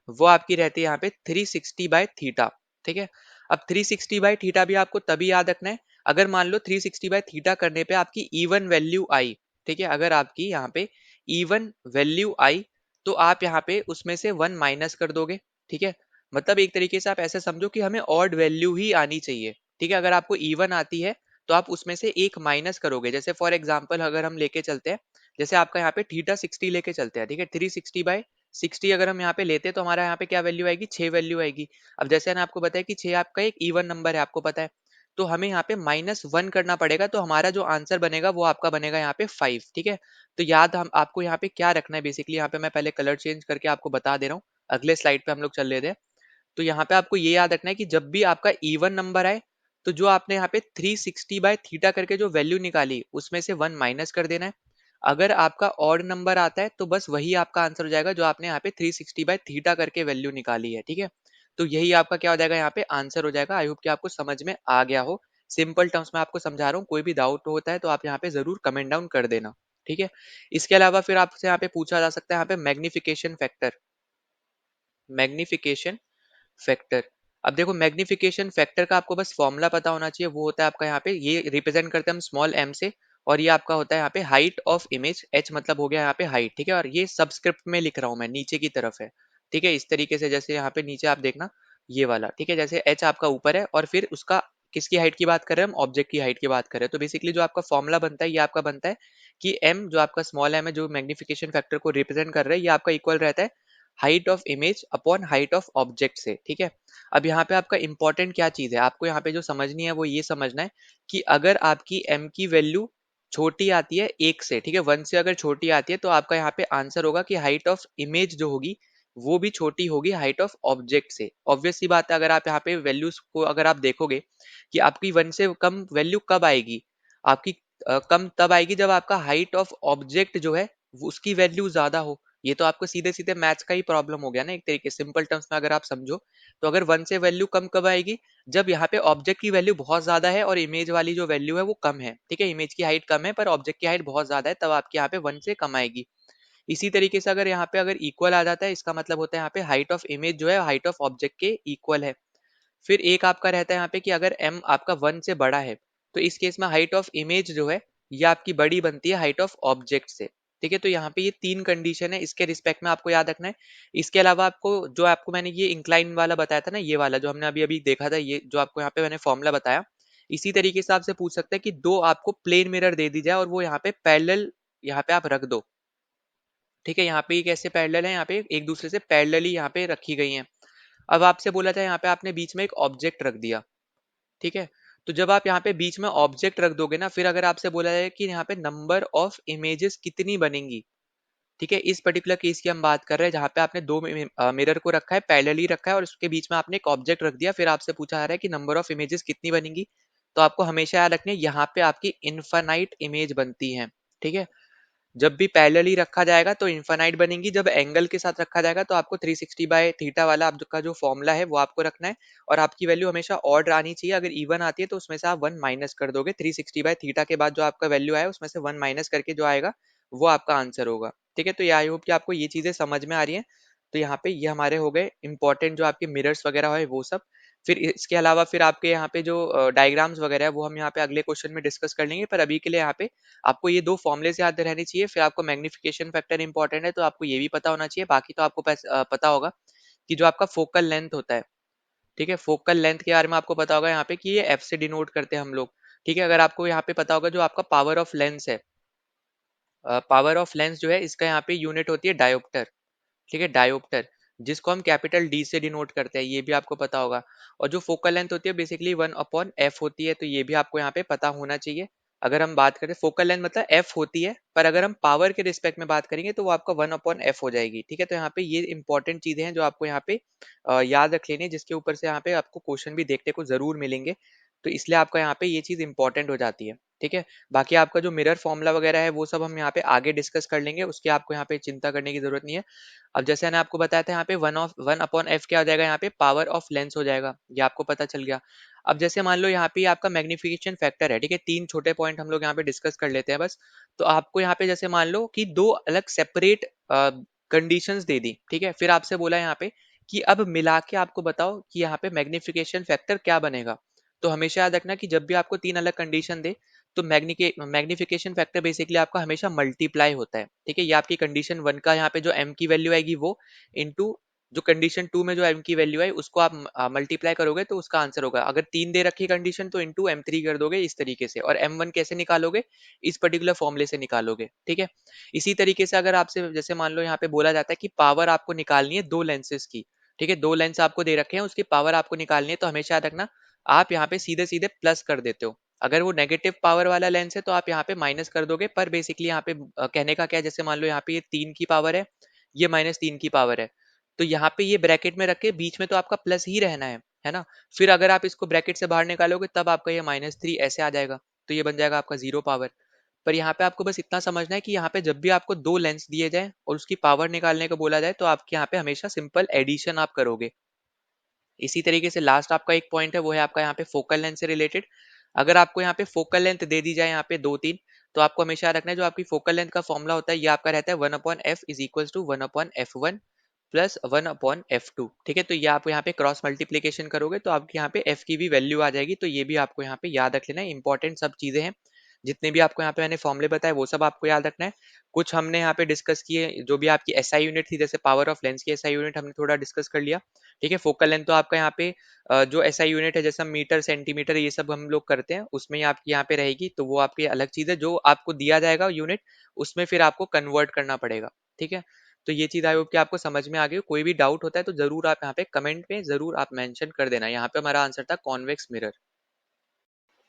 वो आपकी रहती है यहाँ पे 360 बाय थीटा, ठीक है। अब 360 बाय थीटा भी आपको तभी याद रखना है अगर मान लो 360 बाय थीटा करने पे आपकी इवन वैल्यू आई, ठीक है। अगर आपकी यहाँ पे इवन वैल्यू आई तो आप यहाँ पे उसमें से वन माइनस कर दोगे, ठीक है। मतलब एक तरीके से आप ऐसे समझो कि हमें ऑड वैल्यू ही आनी चाहिए, ठीक है। अगर आपको इवन आती है तो आप उसमें से एक माइनस करोगे। जैसे फॉर एग्जाम्पल अगर हम लेके चलते हैं, जैसे आपका यहाँ पे थीटा 60 लेके चलते हैं, ठीक है, 360 बाय 60 अगर हम यहाँ पे लेते हैं तो हमारा यहाँ पे क्या वैल्यू आएगी, 6 वैल्यू आएगी। अब जैसे मैंने आपको बताया कि 6 आपका एक इवन नंबर है, आपको पता है, तो हमें यहाँ पे -1 करना पड़ेगा, तो हमारा जो आंसर बनेगा वो आपका बनेगा यहाँ पे 5, ठीक है। तो याद हम आपको यहाँ पे क्या रखना है बेसिकली, यहाँ पे मैं पहले कलर चेंज करके आपको बता दे रहा हूँ। अगले स्लाइड पे हम लोग चल लेते हैं। तो यहाँ पे आपको ये याद रखना है कि जब भी आपका इवन नंबर आए तो जो आपने यहाँ पे 360 बाय थीटा करके जो वैल्यू निकाली उसमें से वन माइनस कर देना है। अगर आपका ऑड नंबर आता है तो बस वही आपका आंसर हो जाएगा जो आपने यहाँ पे 360 बाय थीटा करके वैल्यू निकाली है, ठीक है। तो यही आपका क्या हो जाएगा, यहाँ पे आंसर हो जाएगा। आई होप कि आपको समझ में आ गया हो। सिंपल टर्म्स में आपको समझा रहा हूँ, कोई भी डाउट होता है तो आप यहाँ पे जरूर कमेंट डाउन कर देना, ठीक है। इसके अलावा फिर आपसे यहाँ पे पूछा जा सकता है यहाँ पे मैग्निफिकेशन फैक्टर। Magnification factor. अब देखो मैग्निफिकेशन फैक्टर का आपको बस फॉर्मूला पता होना चाहिए। वो होता है आपका यहाँ पे, ये रिप्रेजेंट करते हैं हम स्मॉल m से, और ये आपका होता है यहाँ पे हाइट ऑफ इमेज, h मतलब हो गया यहाँ पे हाइट, ठीक है। और ये सबस्क्रिप्ट में लिख रहा हूँ मैं, नीचे की तरफ है, ठीक है। इस तरीके से जैसे यहाँ पे नीचे आप देखना ये वाला, ठीक है, जैसे h आपका ऊपर है और फिर उसका किसकी हाइट की बात कर रहे हैं हम, ऑब्जेक्ट की हाइट की बात कर रहे हैं। तो बेसिकली जो आपका फॉर्मूला बनता है ये आपका बनता है कि m जो आपका स्मॉल m है जो मैग्निफिकेशन फैक्टर को रिप्रेजेंट कर रहा है, ये आपका इक्वल रहता है height of image upon height of object से, ठीक है। अब यहाँ पे आपका इंपॉर्टेंट क्या चीज है, आपको यहाँ पे जो समझनी है वो ये समझना है कि अगर आपकी m की वैल्यू छोटी आती है एक से, ठीक है, वन से अगर छोटी आती है तो आपका यहाँ पे आंसर होगा कि हाइट ऑफ इमेज जो होगी वो भी छोटी होगी हाइट ऑफ ऑब्जेक्ट से। ऑब्वियस सी बात है, अगर आप यहाँ पे वैल्यूज को अगर आप देखोगे कि आपकी वन से कम वैल्यू कब आएगी, आपकी कम तब आएगी जब आपका हाइट ऑफ ऑब्जेक्ट जो है उसकी वैल्यू ज्यादा हो। ये तो आपको सीधे सीधे मैथ्स का ही प्रॉब्लम हो गया ना एक तरीके, सिंपल टर्म्स में अगर आप समझो। तो अगर वन से वैल्यू कम कब आएगी, जब यहाँ पे ऑब्जेक्ट की वैल्यू बहुत ज्यादा है और इमेज वाली जो वैल्यू है वो कम है, ठीक है। इमेज की हाइट कम है पर ऑब्जेक्ट की हाइट बहुत ज्यादा है, तब आपके यहाँ पे वन से कम आएगी। इसी तरीके से अगर यहाँ पे अगर इक्वल आ जाता है, इसका मतलब होता है यहाँ पे हाइट ऑफ इमेज जो है हाइट ऑफ ऑब्जेक्ट के इक्वल है। फिर एक आपका रहता है यहाँ पे कि अगर m आपका वन से बड़ा है तो इस केस में हाइट ऑफ इमेज जो है ये आपकी बड़ी बनती है हाइट ऑफ ऑब्जेक्ट से, ठीक है। तो यहाँ पे ये तीन कंडीशन है, इसके रिस्पेक्ट में आपको याद रखना है। इसके अलावा आपको जो आपको मैंने ये इंक्लाइन वाला बताया था ना, ये वाला जो हमने अभी अभी देखा था, ये जो आपको यहाँ पे मैंने फॉर्मूला बताया, इसी तरीके से आपसे पूछ सकते हैं कि दो आपको प्लेन मिरर दे दी जाए और वो यहाँ पे पैरेलल यहाँ पे आप रख दो, ठीक है। यहाँ पे ये कैसे पैरेलल है, यहाँ पे एक दूसरे से पैरेलली यहाँ पे रखी गई हैं। अब आपसे बोला था यहाँ पे आपने बीच में एक ऑब्जेक्ट रख दिया, ठीक है। तो जब आप यहाँ पे बीच में ऑब्जेक्ट रख दोगे ना, फिर अगर आपसे बोला जाए कि यहाँ पे नंबर ऑफ इमेजेस कितनी बनेंगी, ठीक है, इस पर्टिकुलर केस की हम बात कर रहे हैं जहाँ पे आपने दो मिरर को रखा है, पैरेलली रखा है और उसके बीच में आपने एक ऑब्जेक्ट रख दिया, फिर आपसे पूछा जा रहा है कि नंबर ऑफ इमेजेस कितनी बनेंगी। तो आपको हमेशा याद रखना है यहाँ पे आपकी इनफाइनाइट इमेज बनती है, ठीक है। जब भी पैरेलली रखा जाएगा तो इनफाइनाइट बनेंगी, जब एंगल के साथ रखा जाएगा तो आपको 360 बाय थीटा वाला आपका जो फॉर्मूला है वो आपको रखना है, और आपकी वैल्यू हमेशा ऑड आनी चाहिए। अगर इवन आती है तो उसमें से आप 1 माइनस कर दोगे, 360 बाय थीटा के बाद जो आपका वैल्यू आया उसमें से 1 माइनस करके जो आएगा वो आपका आंसर होगा। ठीक है, तो ये आई होप कि आपको ये चीजें समझ में आ रही हैं। तो यहाँ पे ये हमारे हो गए इंपॉर्टेंट जो आपके मिरर्स वगैरह है वो सब। फिर इसके अलावा फिर आपके यहाँ पे जो डायग्राम्स वगैरह है वो हम यहाँ पे अगले क्वेश्चन में डिस्कस कर लेंगे, पर अभी के लिए यहाँ पे आपको ये 2 फॉर्मूले से याद रहनी चाहिए। फिर आपको मैग्निफिकेशन फैक्टर इंपॉर्टेंट है तो आपको ये भी पता होना चाहिए। बाकी तो आपको पता होगा कि जो आपका फोकल लेंथ होता है, ठीक है, फोकल लेंथ के बारे में आपको पता होगा यहाँ पे कि ये एफ से डिनोट करते हैं हम लोग। ठीक है, अगर आपको यहाँ पे पता होगा जो आपका पावर ऑफ लेंस है, पावर ऑफ लेंस जो है इसका यहाँ पे यूनिट होती है डायोप्टर। ठीक है, डायोप्टर, जिसको हम कैपिटल डी से डिनोट करते हैं, ये भी आपको पता होगा। और जो फोकल लेंथ होती है बेसिकली 1/f होती है, तो ये भी आपको यहाँ पे पता होना चाहिए। अगर हम बात करें फोकल लेंथ मतलब f होती है, पर अगर हम पावर के रिस्पेक्ट में बात करेंगे तो वो आपका 1/f हो जाएगी। ठीक है, तो यहाँ पे ये इंपॉर्टेंट चीजें हैं जो आपको यहाँ पे याद रख लेनी है, जिसके ऊपर से यहाँ पे आपको क्वेश्चन भी देखने को जरूर मिलेंगे। तो इसलिए आपका यहाँ पे ये चीज इंपॉर्टेंट हो जाती है। ठीक है, बाकी आपका जो मिरर फॉर्मूला वगैरह है वो सब हम यहाँ पे आगे डिस्कस कर लेंगे, उसकी आपको यहाँ पे चिंता करने की जरूरत नहीं है। अब जैसे मैंने आपको बताया था यहाँ पे 1/f क्या हो जाएगा, यहाँ पे पावर ऑफ लेंस हो जाएगा, ये आपको पता चल गया। अब जैसे मान लो यहाँ पे आपका मैग्निफिकेशन फैक्टर है, ठीक है, 3 छोटे पॉइंट हम लोग यहाँ पे डिस्कस कर लेते हैं बस। तो आपको यहाँ पे जैसे मान लो कि 2 अलग सेपरेट कंडीशंस दे दी, ठीक है, फिर आपसे बोला यहाँ पे कि अब मिला के आपको बताओ कि यहाँ पे मैग्निफिकेशन फैक्टर क्या बनेगा। तो हमेशा याद रखना कि जब भी आपको 3 अलग कंडीशन दे तो मैग्निफिकेशन फैक्टर बेसिकली आपका हमेशा मल्टीप्लाई होता है। ठीक है, ये आपकी कंडीशन 1 का यहाँ पे जो m की वैल्यू आएगी वो इनटू जो कंडीशन 2 में जो m की वैल्यू है उसको आप मल्टीप्लाई करोगे तो उसका आंसर होगा। अगर 3 दे रखी कंडीशन तो इनटू m3 कर दोगे इस तरीके से, और m1 कैसे निकालोगे, इस पर्टिकुलर फॉर्मूले से निकालोगे। ठीक है, इसी तरीके से अगर आपसे जैसे मान लो यहाँ पे बोला जाता है कि पावर आपको निकालनी है 2 लेंसेज की। ठीक है, 2 लेंस आपको दे रखे हैं, उसकी पावर आपको निकालनी है, तो हमेशा याद रखना आप यहाँ पे सीधे सीधे प्लस कर देते हो। अगर वो नेगेटिव पावर वाला लेंस है तो आप यहाँ पे माइनस कर दोगे, पर बेसिकली यहाँ पे कहने का क्या है, जैसे मान लो यहाँ पे ये 3 की पावर है, ये -3 की पावर है, तो यहाँ पे ये ब्रैकेट में रख के बीच में तो आपका प्लस ही रहना है ना। फिर अगर आप इसको ब्रैकेट से बाहर निकालोगे तब आपका ये -3 ऐसे आ जाएगा, तो ये बन जाएगा आपका 0 पावर। पर यहाँ पे आपको बस इतना समझना है कि यहाँ पे जब भी आपको 2 लेंस दिए जाए और उसकी पावर निकालने को बोला जाए तो आपके यहाँ पे हमेशा सिंपल एडिशन आप करोगे। इसी तरीके से लास्ट आपका एक पॉइंट है वो है आपका यहाँ पे फोकल लेंथ से रिलेटेड। अगर आपको यहाँ पे फोकल लेंथ दे दी जाए यहाँ पे 2-3, तो आपको हमेशा याद रखना है जो आपकी फोकल लेंथ का फॉर्मूला होता है ये आपका रहता है 1/f is equals to 1/f1 plus 1/f2। ठीक है, तो ये आप यहाँ पे क्रॉस मल्टीप्लीकेशन करोगे तो आपके यहाँ पे f की भी वैल्यू आ जाएगी, तो ये भी आपको यहाँ पे याद रख लेना है। इंपॉर्टेंट सब चीजें हैं, जितने भी आपको यहाँ पे मैंने फॉर्मूले बताए वो सब आपको याद रखना है। कुछ हमने यहाँ पे डिस्कस किए, जो भी आपकी एसआई यूनिट थी, जैसे पावर ऑफ लेंस की एसआई यूनिट हमने थोड़ा डिस्कस कर लिया। ठीक है, फोकल लेंथ तो आपका यहाँ पे जो एसआई यूनिट है जैसा मीटर सेंटीमीटर ये सब हम लोग करते हैं उसमें ही आपकी यहाँ पे रहेगी, तो वो आपकी अलग चीज है। जो आपको दिया जाएगा यूनिट उसमें फिर आपको कन्वर्ट करना पड़ेगा। ठीक है, तो ये चीज आई होप कि आपको समझ में आ गई हो। कोई भी डाउट होता है तो जरूर आप यहाँ पे कमेंट में जरूर आप मेंशन कर देना। यहाँ पे हमारा आंसर था कॉन्वेक्स मिरर।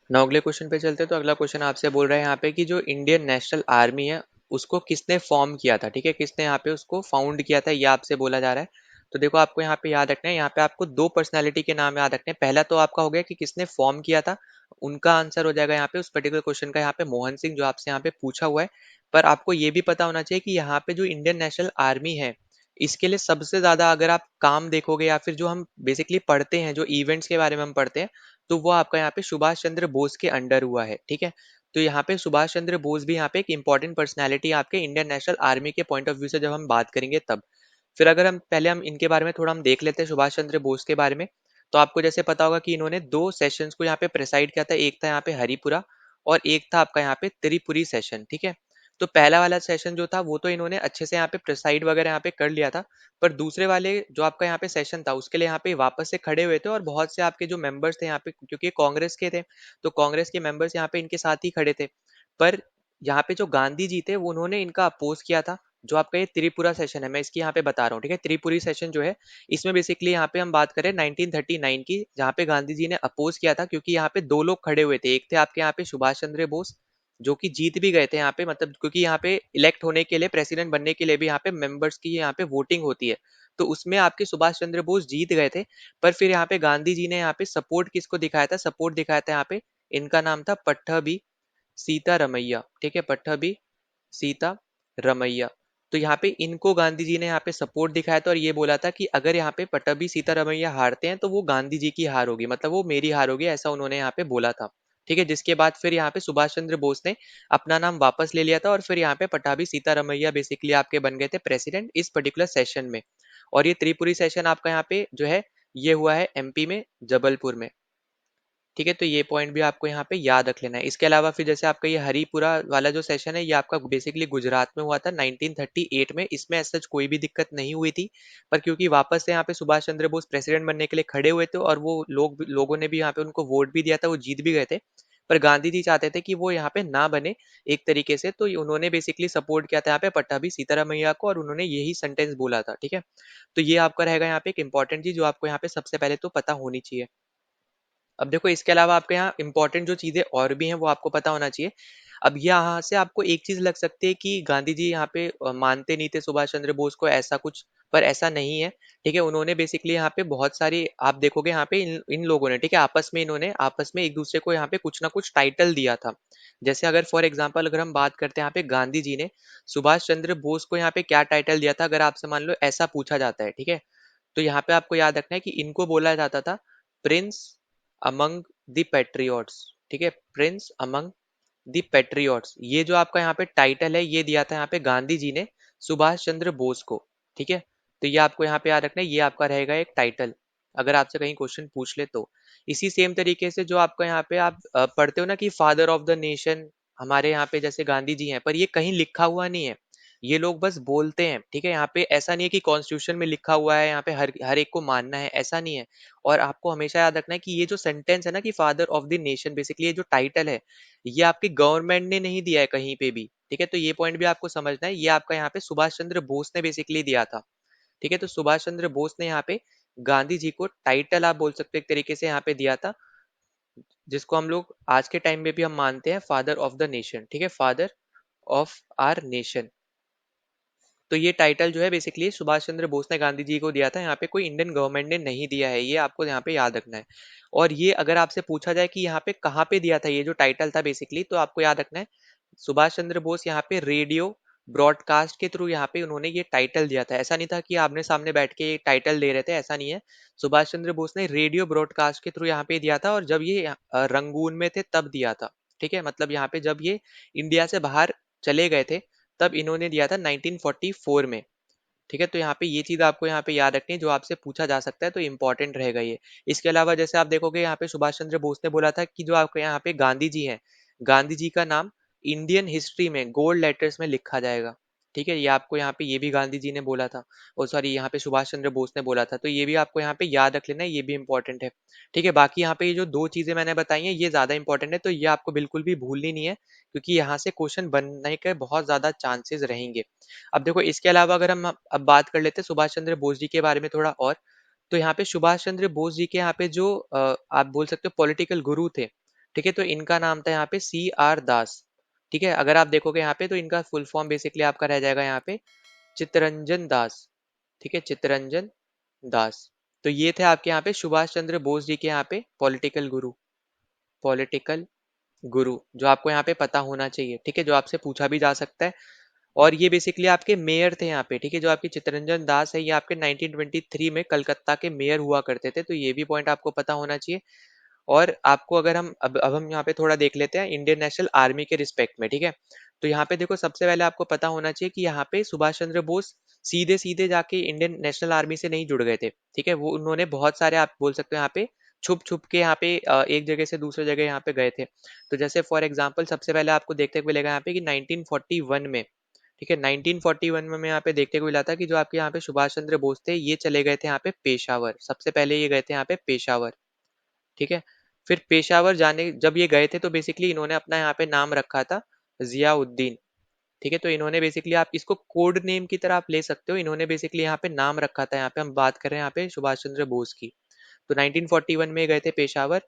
ना अगले क्वेश्चन पे चलते हैं। तो अगला क्वेश्चन आपसे बोल रहा है यहाँ पे कि जो इंडियन नेशनल आर्मी है उसको किसने फॉर्म किया था। ठीक है, किसने यहाँ पे उसको फाउंड किया था ये आपसे बोला जा रहा है। तो देखो आपको यहाँ पे याद रखना है, यहाँ पे आपको 2 पर्सनैलिटी के नाम याद रखने हैं। पहला तो आपका हो गया कि किसने फॉर्म किया था, उनका आंसर हो जाएगा यहाँ पे उस पर्टिकुलर क्वेश्चन का यहाँ पे मोहन सिंह, जो आपसे यहाँ पे पूछा हुआ है। पर आपको ये भी पता होना चाहिए कि यहाँ पे जो इंडियन नेशनल आर्मी है इसके लिए सबसे ज्यादा अगर आप काम देखोगे या फिर जो हम बेसिकली पढ़ते हैं, जो इवेंट्स के बारे में हम पढ़ते हैं, तो वो आपका यहाँ पे सुभाष चंद्र बोस के अंडर हुआ है। ठीक है, तो यहाँ पे सुभाष चंद्र बोस भी यहाँ पे एक इंपॉर्टेंट पर्सनैलिटी आपके इंडियन नेशनल आर्मी के पॉइंट ऑफ व्यू से जब हम बात करेंगे तब। फिर अगर हम पहले हम इनके बारे में थोड़ा हम देख लेते हैं सुभाष चंद्र बोस के बारे में। तो आपको जैसे पता होगा कि इन्होंने 2 सेशंस को यहाँ पे प्रेसाइड किया था, एक था यहाँ पे हरिपुरा और एक था आपका यहाँ पे त्रिपुरी सेशन। ठीक है, तो पहला वाला सेशन जो था वो तो इन्होंने अच्छे से यहाँ पे प्रेसाइड वगैरह यहाँ पे कर लिया था, पर दूसरे वाले जो आपका यहाँ पे सेशन था उसके लिए यहाँ पे वापस से खड़े हुए थे, और बहुत से आपके जो मेंबर्स थे यहाँ पे क्योंकि कांग्रेस के थे तो कांग्रेस के मेंबर्स यहाँ पे इनके साथ ही खड़े थे। पर यहाँ पे जो गांधी जी थे वो उन्होंने इनका अपोज किया था। जो आपका ये त्रिपुरा सेशन है मैं इसकी यहाँ पे बता रहा हूँ। ठीक है, त्रिपुरी सेशन जो है इसमें बेसिकली यहाँ पे हम बात करें 1939 की, जहाँ पे गांधी जी ने अपोज किया था, क्योंकि यहाँ पे 2 लोग खड़े हुए थे। एक थे आपके यहाँ पे सुभाष चंद्र बोस जो कि जीत भी गए थे यहाँ पे, मतलब क्योंकि यहाँ पे इलेक्ट होने के लिए प्रेसिडेंट बनने के लिए भी यहाँ पे मेंबर्स की यहाँ पे वोटिंग होती है, तो उसमें आपके सुभाष चंद्र बोस जीत गए थे। पर फिर यहाँ पे गांधी जी ने यहाँ पे सपोर्ट किसको दिखाया था, सपोर्ट दिखाया था यहाँ पे, इनका नाम था पट्टाभी सीता रमैया। ठीक है, पट्टाभी सीता रमैया। तो यहाँ पे इनको गांधी जी ने यहाँ पे सपोर्ट दिखाया था और ये बोला था कि अगर यहाँ पे पट्टाभी सीतारमैया हारते हैं तो वो गांधी जी की हार होगी, मतलब वो मेरी हार होगी, ऐसा उन्होंने यहाँ पे बोला था। ठीक है, जिसके बाद फिर यहाँ पे सुभाष चंद्र बोस ने अपना नाम वापस ले लिया था और फिर यहाँ पे पट्टाभी सीतारमैया बेसिकली आपके बन गए थे प्रेसिडेंट इस पर्टिकुलर सेशन में। और ये त्रिपुरी सेशन आपका यहाँ पे जो है ये हुआ है एमपी में, जबलपुर में। ठीक है, तो ये पॉइंट भी आपको यहाँ पे याद रख लेना है। इसके अलावा फिर जैसे आपका ये हरिपुरा वाला जो सेशन है ये आपका बेसिकली गुजरात में हुआ था 1938 में। इसमें ऐसा कोई भी दिक्कत नहीं हुई थी, पर क्योंकि वापस से यहाँ पे सुभाष चंद्र बोस प्रेसिडेंट बनने के लिए खड़े हुए थे और वो लोगों ने भी यहाँ पे उनको वोट भी दिया था, वो जीत भी गए थे। पर गांधी जी चाहते थे कि वो यहाँ पे ना बने एक तरीके से, तो उन्होंने बेसिकली सपोर्ट किया था यहाँ पे पट्टाभी सीतारामैया को और उन्होंने यही सेंटेंस बोला था। ठीक है, तो ये आपका रहेगा यहाँ पे एक इंपॉर्टेंट चीज जो आपको यहाँ पे सबसे पहले तो पता होनी चाहिए। अब देखो इसके अलावा आपके यहाँ इंपॉर्टेंट जो चीजें और भी हैं वो आपको पता होना चाहिए। अब यहाँ से आपको एक चीज लग सकती है कि गांधी जी यहाँ पे मानते नहीं थे सुभाष चंद्र बोस को, ऐसा कुछ, पर ऐसा नहीं है। ठीक है, उन्होंने बेसिकली यहाँ पे बहुत सारी आप देखोगे यहाँ पे इन लोगों ने, ठीक है, आपस में इन्होंने आपस में एक दूसरे को यहाँ पे कुछ ना कुछ टाइटल दिया था। जैसे अगर फॉर एग्जाम्पल अगर हम बात करते हैं यहाँ पे गांधी जी ने सुभाष चंद्र बोस को यहाँ पे क्या टाइटल दिया था, अगर आपसे मान लो ऐसा पूछा जाता है, ठीक है, तो यहाँ पे आपको याद रखना है कि इनको बोला जाता था प्रिंस अमंग द पेट्रियट्स। ठीक है, प्रिंस अमंग द पेट्रियट्स, ये जो आपका यहाँ पे टाइटल है ये दिया था यहाँ पे गांधी जी ने सुभाष चंद्र बोस को। ठीक है, तो ये आपको यहाँ पे याद रखना है, ये आपका रहेगा एक टाइटल, अगर आपसे कहीं क्वेश्चन पूछ ले तो। इसी सेम तरीके से जो आपका यहाँ पे आप पढ़ते हो ना कि फादर ऑफ द नेशन हमारे यहाँ पे जैसे गांधी जी हैं, पर ये कहीं लिखा हुआ नहीं है, ये लोग बस बोलते हैं। ठीक है, यहाँ पे ऐसा नहीं है कि कॉन्स्टिट्यूशन में लिखा हुआ है यहाँ पे हर हर एक को मानना है, ऐसा नहीं है। और आपको हमेशा याद रखना है कि ये जो सेंटेंस है ना कि father of the nation, basically ये जो टाइटल है ये आपकी गवर्नमेंट ने नहीं दिया है कहीं पे भी। ठीक है, तो ये पॉइंट भी आपको समझना है, ये आपका यहाँ पे सुभाष चंद्र बोस ने बेसिकली दिया था। ठीक है, तो सुभाष चंद्र बोस ने यहाँ पे गांधी जी को टाइटल आप बोल सकते हो एक तरीके से यहाँ पे दिया था, जिसको हम लोग आज के टाइम में भी हम मानते हैं फादर ऑफ द नेशन। ठीक है, फादर ऑफ आर नेशन। तो ये टाइटल जो है बेसिकली सुभाष चंद्र बोस ने गांधी जी को दिया था, यहाँ पे कोई इंडियन गवर्नमेंट ने नहीं दिया है, ये आपको यहाँ पे याद रखना है। और ये अगर आपसे पूछा जाए कि यहाँ पे कहाँ पे दिया था ये जो टाइटल था बेसिकली, तो आपको याद रखना है सुभाष चंद्र बोस यहाँ पे रेडियो ब्रॉडकास्ट के थ्रू यहाँ पे उन्होंने ये टाइटल दिया था। ऐसा नहीं था कि आमने सामने बैठ के ये टाइटल दे रहे थे, ऐसा नहीं है। सुभाष चंद्र बोस ने रेडियो ब्रॉडकास्ट के थ्रू यहाँ पे दिया था और जब ये रंगून में थे तब दिया था। ठीक है, मतलब यहाँ पे जब ये इंडिया से बाहर चले गए थे तब इन्होंने दिया था 1944 में। ठीक है, तो यहाँ पे ये चीज आपको यहाँ पे याद रखनी है, जो आपसे पूछा जा सकता है तो इंपॉर्टेंट रहेगा ये। इसके अलावा जैसे आप देखोगे यहाँ पे सुभाष चंद्र बोस ने बोला था कि जो आपके यहाँ पे गांधी जी हैं, गांधी जी का नाम इंडियन हिस्ट्री में गोल्ड लेटर्स में लिखा जाएगा। ठीक है, ये आपको यहाँ पे ये भी गांधी जी ने बोला था, और सॉरी यहाँ पे सुभाष चंद्र बोस ने बोला था, तो ये भी आपको यहाँ पे याद रख लेना है, ये भी इंपॉर्टेंट है। ठीक है, बाकी यहाँ पे ये जो दो चीजें मैंने बताई हैं ये ज्यादा इंपॉर्टेंट है, तो ये आपको बिल्कुल भी भूलनी नहीं है, क्योंकि यहाँ से क्वेश्चन बनने के बहुत ज्यादा चांसेस रहेंगे। अब देखो इसके अलावा अगर हम अब बात कर लेते हैं सुभाष चंद्र बोस जी के बारे में थोड़ा और, तो यहाँ पे सुभाष चंद्र बोस जी के यहाँ पे जो आप बोल सकते हो पॉलिटिकल गुरु थे। ठीक है, तो इनका नाम था यहाँ पे CR दास। ठीक है, अगर आप देखोगे यहाँ पे तो इनका फुल फॉर्म बेसिकली आपका रह जाएगा यहाँ पे चित्तरंजन दास। ठीक है, चित्तरंजन दास। तो ये थे आपके यहाँ पे सुभाष चंद्र बोस जी के यहाँ पे पॉलिटिकल गुरु, पॉलिटिकल गुरु, जो आपको यहाँ पे पता होना चाहिए। ठीक है, जो आपसे पूछा भी जा सकता है। और ये बेसिकली आपके मेयर थे यहाँ पे। ठीक है, जो आपके चित्तरंजन दास है ये आपके 1923 में कलकत्ता के मेयर हुआ करते थे, तो ये भी पॉइंट आपको पता होना चाहिए। और आपको अगर हम अब हम यहाँ पे थोड़ा देख लेते हैं इंडियन नेशनल आर्मी के रिस्पेक्ट में। ठीक है, तो यहाँ पे देखो सबसे पहले आपको पता होना चाहिए कि यहाँ पे सुभाष चंद्र बोस सीधे सीधे जाके इंडियन नेशनल आर्मी से नहीं जुड़ गए थे। ठीक है, वो उन्होंने बहुत सारे आप बोल सकते हो यहाँ पे छुप छुप के यहाँ पे एक जगह से दूसरे जगह यहाँ पे गए थे। तो जैसे फॉर एग्जाम्पल सबसे पहले आपको देखने को मिलेगा यहाँ पे कि 1941 में, ठीक है, 1941 में यहाँ पे देखने को मिला था कि जो आपके यहाँ पे सुभाष चंद्र बोस थे ये चले गए थे यहाँ पे पेशावर, सबसे पहले ये गए थे यहाँ पे पेशावर। ठीक है, फिर पेशावर जाने जब ये गए थे तो बेसिकली इन्होंने अपना यहाँ पे नाम रखा था जियाउद्दीन। ठीक है, तो इन्होंने बेसिकली आप इसको कोड नेम की तरह आप ले सकते हो, इन्होंने बेसिकली यहाँ पे नाम रखा था, यहाँ पे हम बात कर रहे हैं यहाँ पे सुभाष चंद्र बोस की। तो 1941 में गए थे पेशावर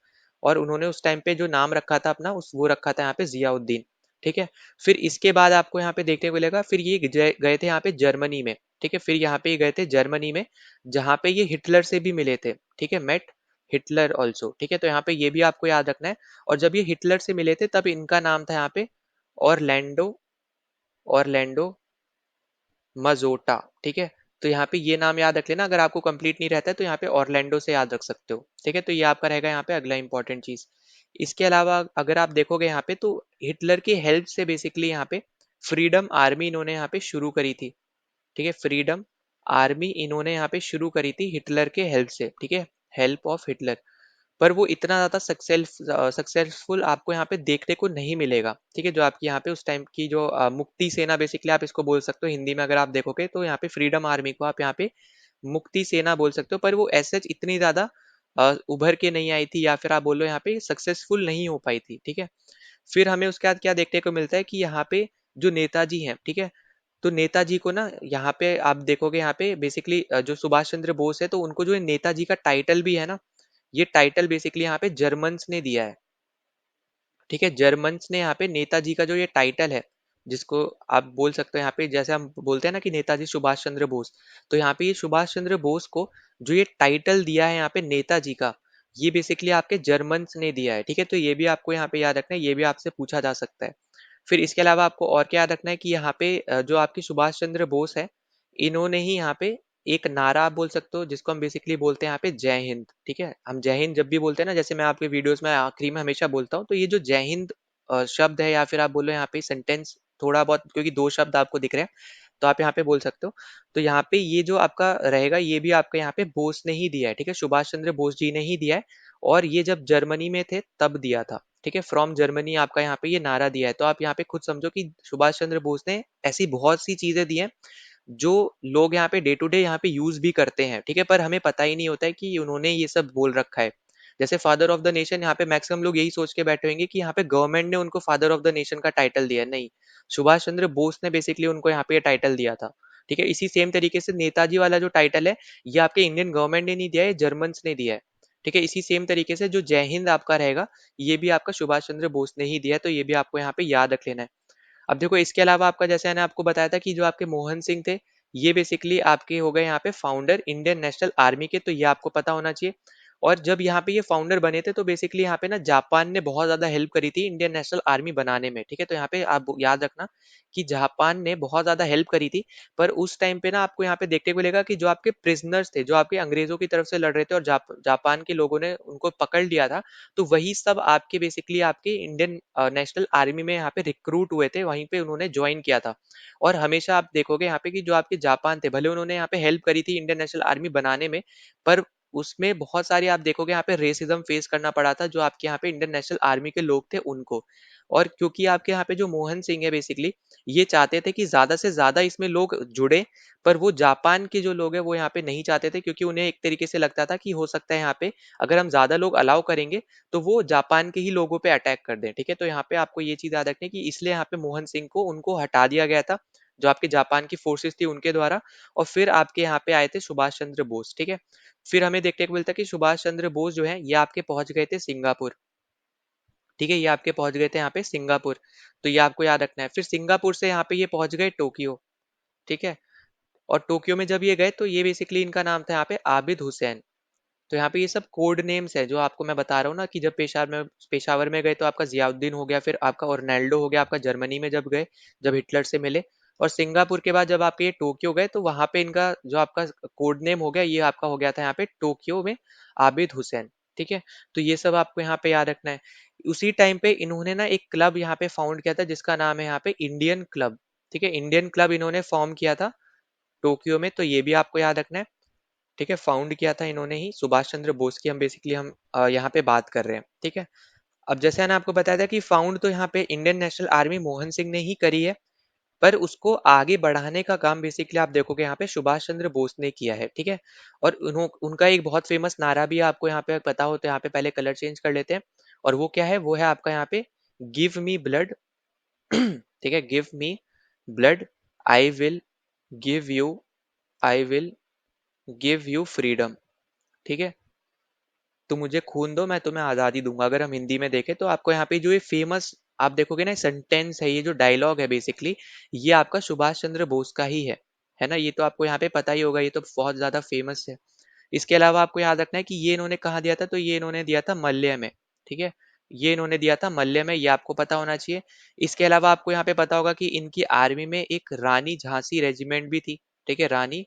और उन्होंने उस टाइम पे जो नाम रखा था अपना उस वो रखा था यहाँ पे जियाउद्दीन। ठीक है, फिर इसके बाद आपको यहाँ पे देखने को मिलेगा फिर ये गए थे यहाँ पे जर्मनी में। ठीक है, फिर यहाँ पे ये गए थे जर्मनी में, जहाँ पे ये हिटलर से भी मिले थे। ठीक है, मेट हिटलर ऑल्सो। ठीक है, तो यहाँ पे ये भी आपको याद रखना है। और जब ये हिटलर से मिले थे तब इनका नाम था यहाँ पे ऑरलैंडो, ऑरलैंडो मजोटा, ठीक है। तो यहाँ पे ये नाम याद रख लेना, अगर आपको कंप्लीट नहीं रहता है तो यहाँ पे ऑरलैंडो से याद रख सकते हो, ठीक है। तो ये आपका रहेगा यहाँ पे अगला इंपॉर्टेंट चीज। इसके अलावा अगर आप देखोगे यहाँ पे तो हिटलर की हेल्प से बेसिकली यहाँ पे फ्रीडम आर्मी इन्होंने यहाँ पे शुरू करी थी, ठीक है। फ्रीडम आर्मी इन्होंने यहाँ पे शुरू करी थी हिटलर के हेल्प से, ठीक है, हेल्प ऑफ हिटलर। पर वो इतना ज्यादा सक्सेसफुल आपको यहाँ पे देखने को नहीं मिलेगा, ठीक है। जो आपकी यहाँ पे उस टाइम की जो मुक्ति सेना बेसिकली आप इसको बोल सकते हो हिंदी में, अगर आप देखोगे तो यहाँ पे फ्रीडम आर्मी को आप यहाँ पे मुक्ति सेना बोल सकते हो, पर वो ऐसे इतनी ज्यादा उभर के नहीं आई थी, या फिर आप बोलो यहाँ पे सक्सेसफुल नहीं हो पाई थी, ठीक है। फिर हमें उसके बाद क्या देखने को मिलता है कि यहाँ पे जो नेताजी हैं, ठीक है, तो नेताजी को ना यहाँ पे आप देखोगे यहाँ पे बेसिकली जो सुभाष चंद्र बोस है तो उनको जो नेताजी का टाइटल भी है ना, ये टाइटल बेसिकली यहाँ पे जर्मन्स ने दिया है, ठीक है। जर्मन्स ने यहाँ पे नेताजी का जो ये टाइटल है, जिसको आप बोल सकते हो यहाँ पे, जैसे हम बोलते हैं ना कि नेताजी सुभाष चंद्र बोस, तो यहाँ पे ये सुभाष चंद्र बोस को जो ये टाइटल दिया है यहाँ पे नेताजी का, ये बेसिकली आपके जर्मन्स ने दिया है, ठीक है। तो ये भी आपको यहाँ पे याद रखना है, ये भी आपसे पूछा जा सकता है। फिर इसके अलावा आपको और क्या याद रखना है कि यहाँ पे जो आपकी सुभाष चंद्र बोस है, इन्होंने ही यहाँ पे एक नारा आप बोल सकते हो जिसको हम बेसिकली बोलते हैं यहाँ पे जय हिंद, ठीक है। हम जय हिंद जब भी बोलते हैं ना, जैसे मैं आपके वीडियोस में आखिरी में हमेशा बोलता हूँ, तो ये जो जय हिंद शब्द है, या फिर आप बोलो यहाँ पे सेंटेंस थोड़ा बहुत, क्योंकि दो शब्द आपको दिख रहे हैं तो आप यहाँ पे बोल सकते हो। तो यहाँ पे ये जो आपका रहेगा ये भी आपका यहाँ पे बोस ने ही दिया है, ठीक है, सुभाष चंद्र बोस जी ने ही दिया है। और ये जब जर्मनी में थे तब दिया था, ठीक है, फ्रॉम जर्मनी आपका यहाँ पे ये नारा दिया है। तो आप यहाँ पे खुद समझो कि सुभाष चंद्र बोस ने ऐसी बहुत सी चीजें दी हैं जो लोग यहाँ पे डे टू डे यहाँ पे यूज भी करते हैं, ठीक है, पर हमें पता ही नहीं होता है कि उन्होंने ये सब बोल रखा है। जैसे फादर ऑफ द नेशन, यहाँ पे मैक्सिमम लोग यही सोच के बैठे होंगे कि यहाँ पे गवर्नमेंट ने उनको फादर ऑफ द नेशन का टाइटल दिया है, नहीं, सुभाष चंद्र बोस ने बेसिकली उनको यहाँ पे ये टाइटल दिया था, ठीक है। इसी सेम तरीके से नेताजी वाला जो टाइटल है, ये आपके इंडियन गवर्नमेंट ने नहीं दिया है, जर्मन्स ने दिया है, ठीक है। इसी सेम तरीके से जो जय हिंद आपका रहेगा, ये भी आपका सुभाष चंद्र बोस ने ही दिया है, तो ये भी आपको यहाँ पे याद रख लेना है। अब देखो इसके अलावा आपका, जैसे मैंने आपको बताया था कि जो आपके मोहन सिंह थे, ये बेसिकली आपके हो गए यहाँ पे फाउंडर इंडियन नेशनल आर्मी के, तो ये आपको पता होना चाहिए। और जब यहाँ पे ये फाउंडर बने थे तो बेसिकली यहाँ पे ना जापान ने बहुत ज्यादा हेल्प करी थी इंडियन नेशनल आर्मी बनाने में, ठीक है। तो यहाँ पे आप याद रखना कि जापान ने बहुत ज्यादा हेल्प करी थी। पर उस टाइम पे ना आपको यहाँ पे देखने को मिलेगा कि जो आपके प्रिजनर्स थे, जो आपके अंग्रेजों की तरफ से लड़ रहे थे और जापान के लोगों ने उनको पकड़ लिया था, तो वही सब आपके बेसिकली आपके इंडियन नेशनल आर्मी में यहाँ पे रिक्रूट हुए थे, वहीं पे उन्होंने ज्वाइन किया था। और हमेशा आप देखोगे यहाँ पे कि जो आपके जापान थे, भले उन्होंने यहाँ पे हेल्प करी थी इंडियन नेशनल आर्मी बनाने में, पर उसमें बहुत सारी आप देखोगे यहाँ पे रेसिज्म फेस करना पड़ा था जो आपके यहाँ पे इंडियन नेशनल आर्मी के लोग थे उनको। और क्योंकि आपके यहाँ पे जो मोहन सिंह है बेसिकली, ये चाहते थे कि ज्यादा से ज्यादा इसमें लोग जुड़े, पर वो जापान के जो लोग हैं वो यहाँ पे नहीं चाहते थे, क्योंकि उन्हें एक तरीके से लगता था कि हो सकता है यहाँ पे अगर हम ज्यादा लोग अलाउ करेंगे तो वो जापान के ही लोगों पे अटैक कर दें, ठीक है। तो यहाँ पे आपको ये चीज याद रखनी है कि इसलिए यहाँ पे मोहन सिंह को उनको हटा दिया गया था, जो आपके जापान की फोर्सेस थी उनके द्वारा। और फिर आपके यहाँ पे आए थे सुभाष चंद्र बोस, ठीक है। फिर हमें देखने को मिलता है कि सुभाष चंद्र बोस जो है ये आपके पहुंच गए थे सिंगापुर, ठीक है, ये आपके पहुंच गए थे यहाँ पे सिंगापुर। तो ये आपको याद रखना है। फिर सिंगापुर से यहाँ पे ये पहुंच गए टोक्यो, ठीक है। और टोक्यो में जब ये गए तो ये बेसिकली इनका नाम था यहाँ पे आबिद हुसैन। तो यहाँ पे ये सब कोड नेम्स है जो आपको मैं बता रहा हूँ ना, कि जब पेशावर में गए तो आपका जियाउद्दीन हो गया, फिर आपका ओर्नेल्डो हो गया आपका जर्मनी में जब गए, जब हिटलर से मिले। और सिंगापुर के बाद जब आपके ये टोक्यो गए तो वहां पे इनका जो आपका कोड नेम हो गया, ये आपका हो गया था यहाँ पे टोक्यो में आबिद हुसैन, ठीक है। तो ये सब आपको यहाँ पे याद रखना है। उसी टाइम पे इन्होंने ना एक क्लब यहाँ पे फाउंड किया था जिसका नाम है यहाँ पे इंडियन क्लब, ठीक है। इंडियन क्लब इन्होंने फॉर्म किया था टोक्यो में, तो ये भी आपको याद रखना है, ठीक है। फाउंड किया था इन्होंने ही, सुभाष चंद्र बोस की हम बेसिकली हम यहाँ पे बात कर रहे हैं, ठीक है। अब जैसे मैंने आपको बताया था कि फाउंड तो यहाँ पे Indian national army Mohan Singh ने ही करी है, पर उसको आगे बढ़ाने का काम बेसिकली आप देखोगे यहाँ पे सुभाष चंद्र बोस ने किया है, ठीक है। और उनका एक बहुत फेमस नारा भी है, आपको यहाँ पे पता हो तो यहाँ पे पहले कलर चेंज कर लेते हैं। और वो क्या है, वो है आपका यहाँ पे गिव मी ब्लड, ठीक है, give me blood, I will give you, I will give you freedom, ठीक है। तो मुझे खून दो मैं तुम्हें आजादी दूंगा। अगर हम हिंदी में देखें तो आपको यहाँ पे जो ये फेमस आप देखोगे ना सेंटेंस है, ये जो डायलॉग है बेसिकली, ये आपका सुभाष चंद्र बोस का ही है ना। ये तो आपको यहाँ पे पता ही होगा, ये तो बहुत ज्यादा फेमस है। इसके अलावा आपको याद रखना है कि ये इन्होंने कहाँ दिया था, तो ये इन्होंने दिया था मल्य में, ठीक है। ये इन्होंने दिया था मल्ले में, ये आपको पता होना चाहिए। इसके अलावा आपको यहाँ पे पता होगा कि इनकी आर्मी में एक रानी झांसी रेजिमेंट भी थी, ठीक है, रानी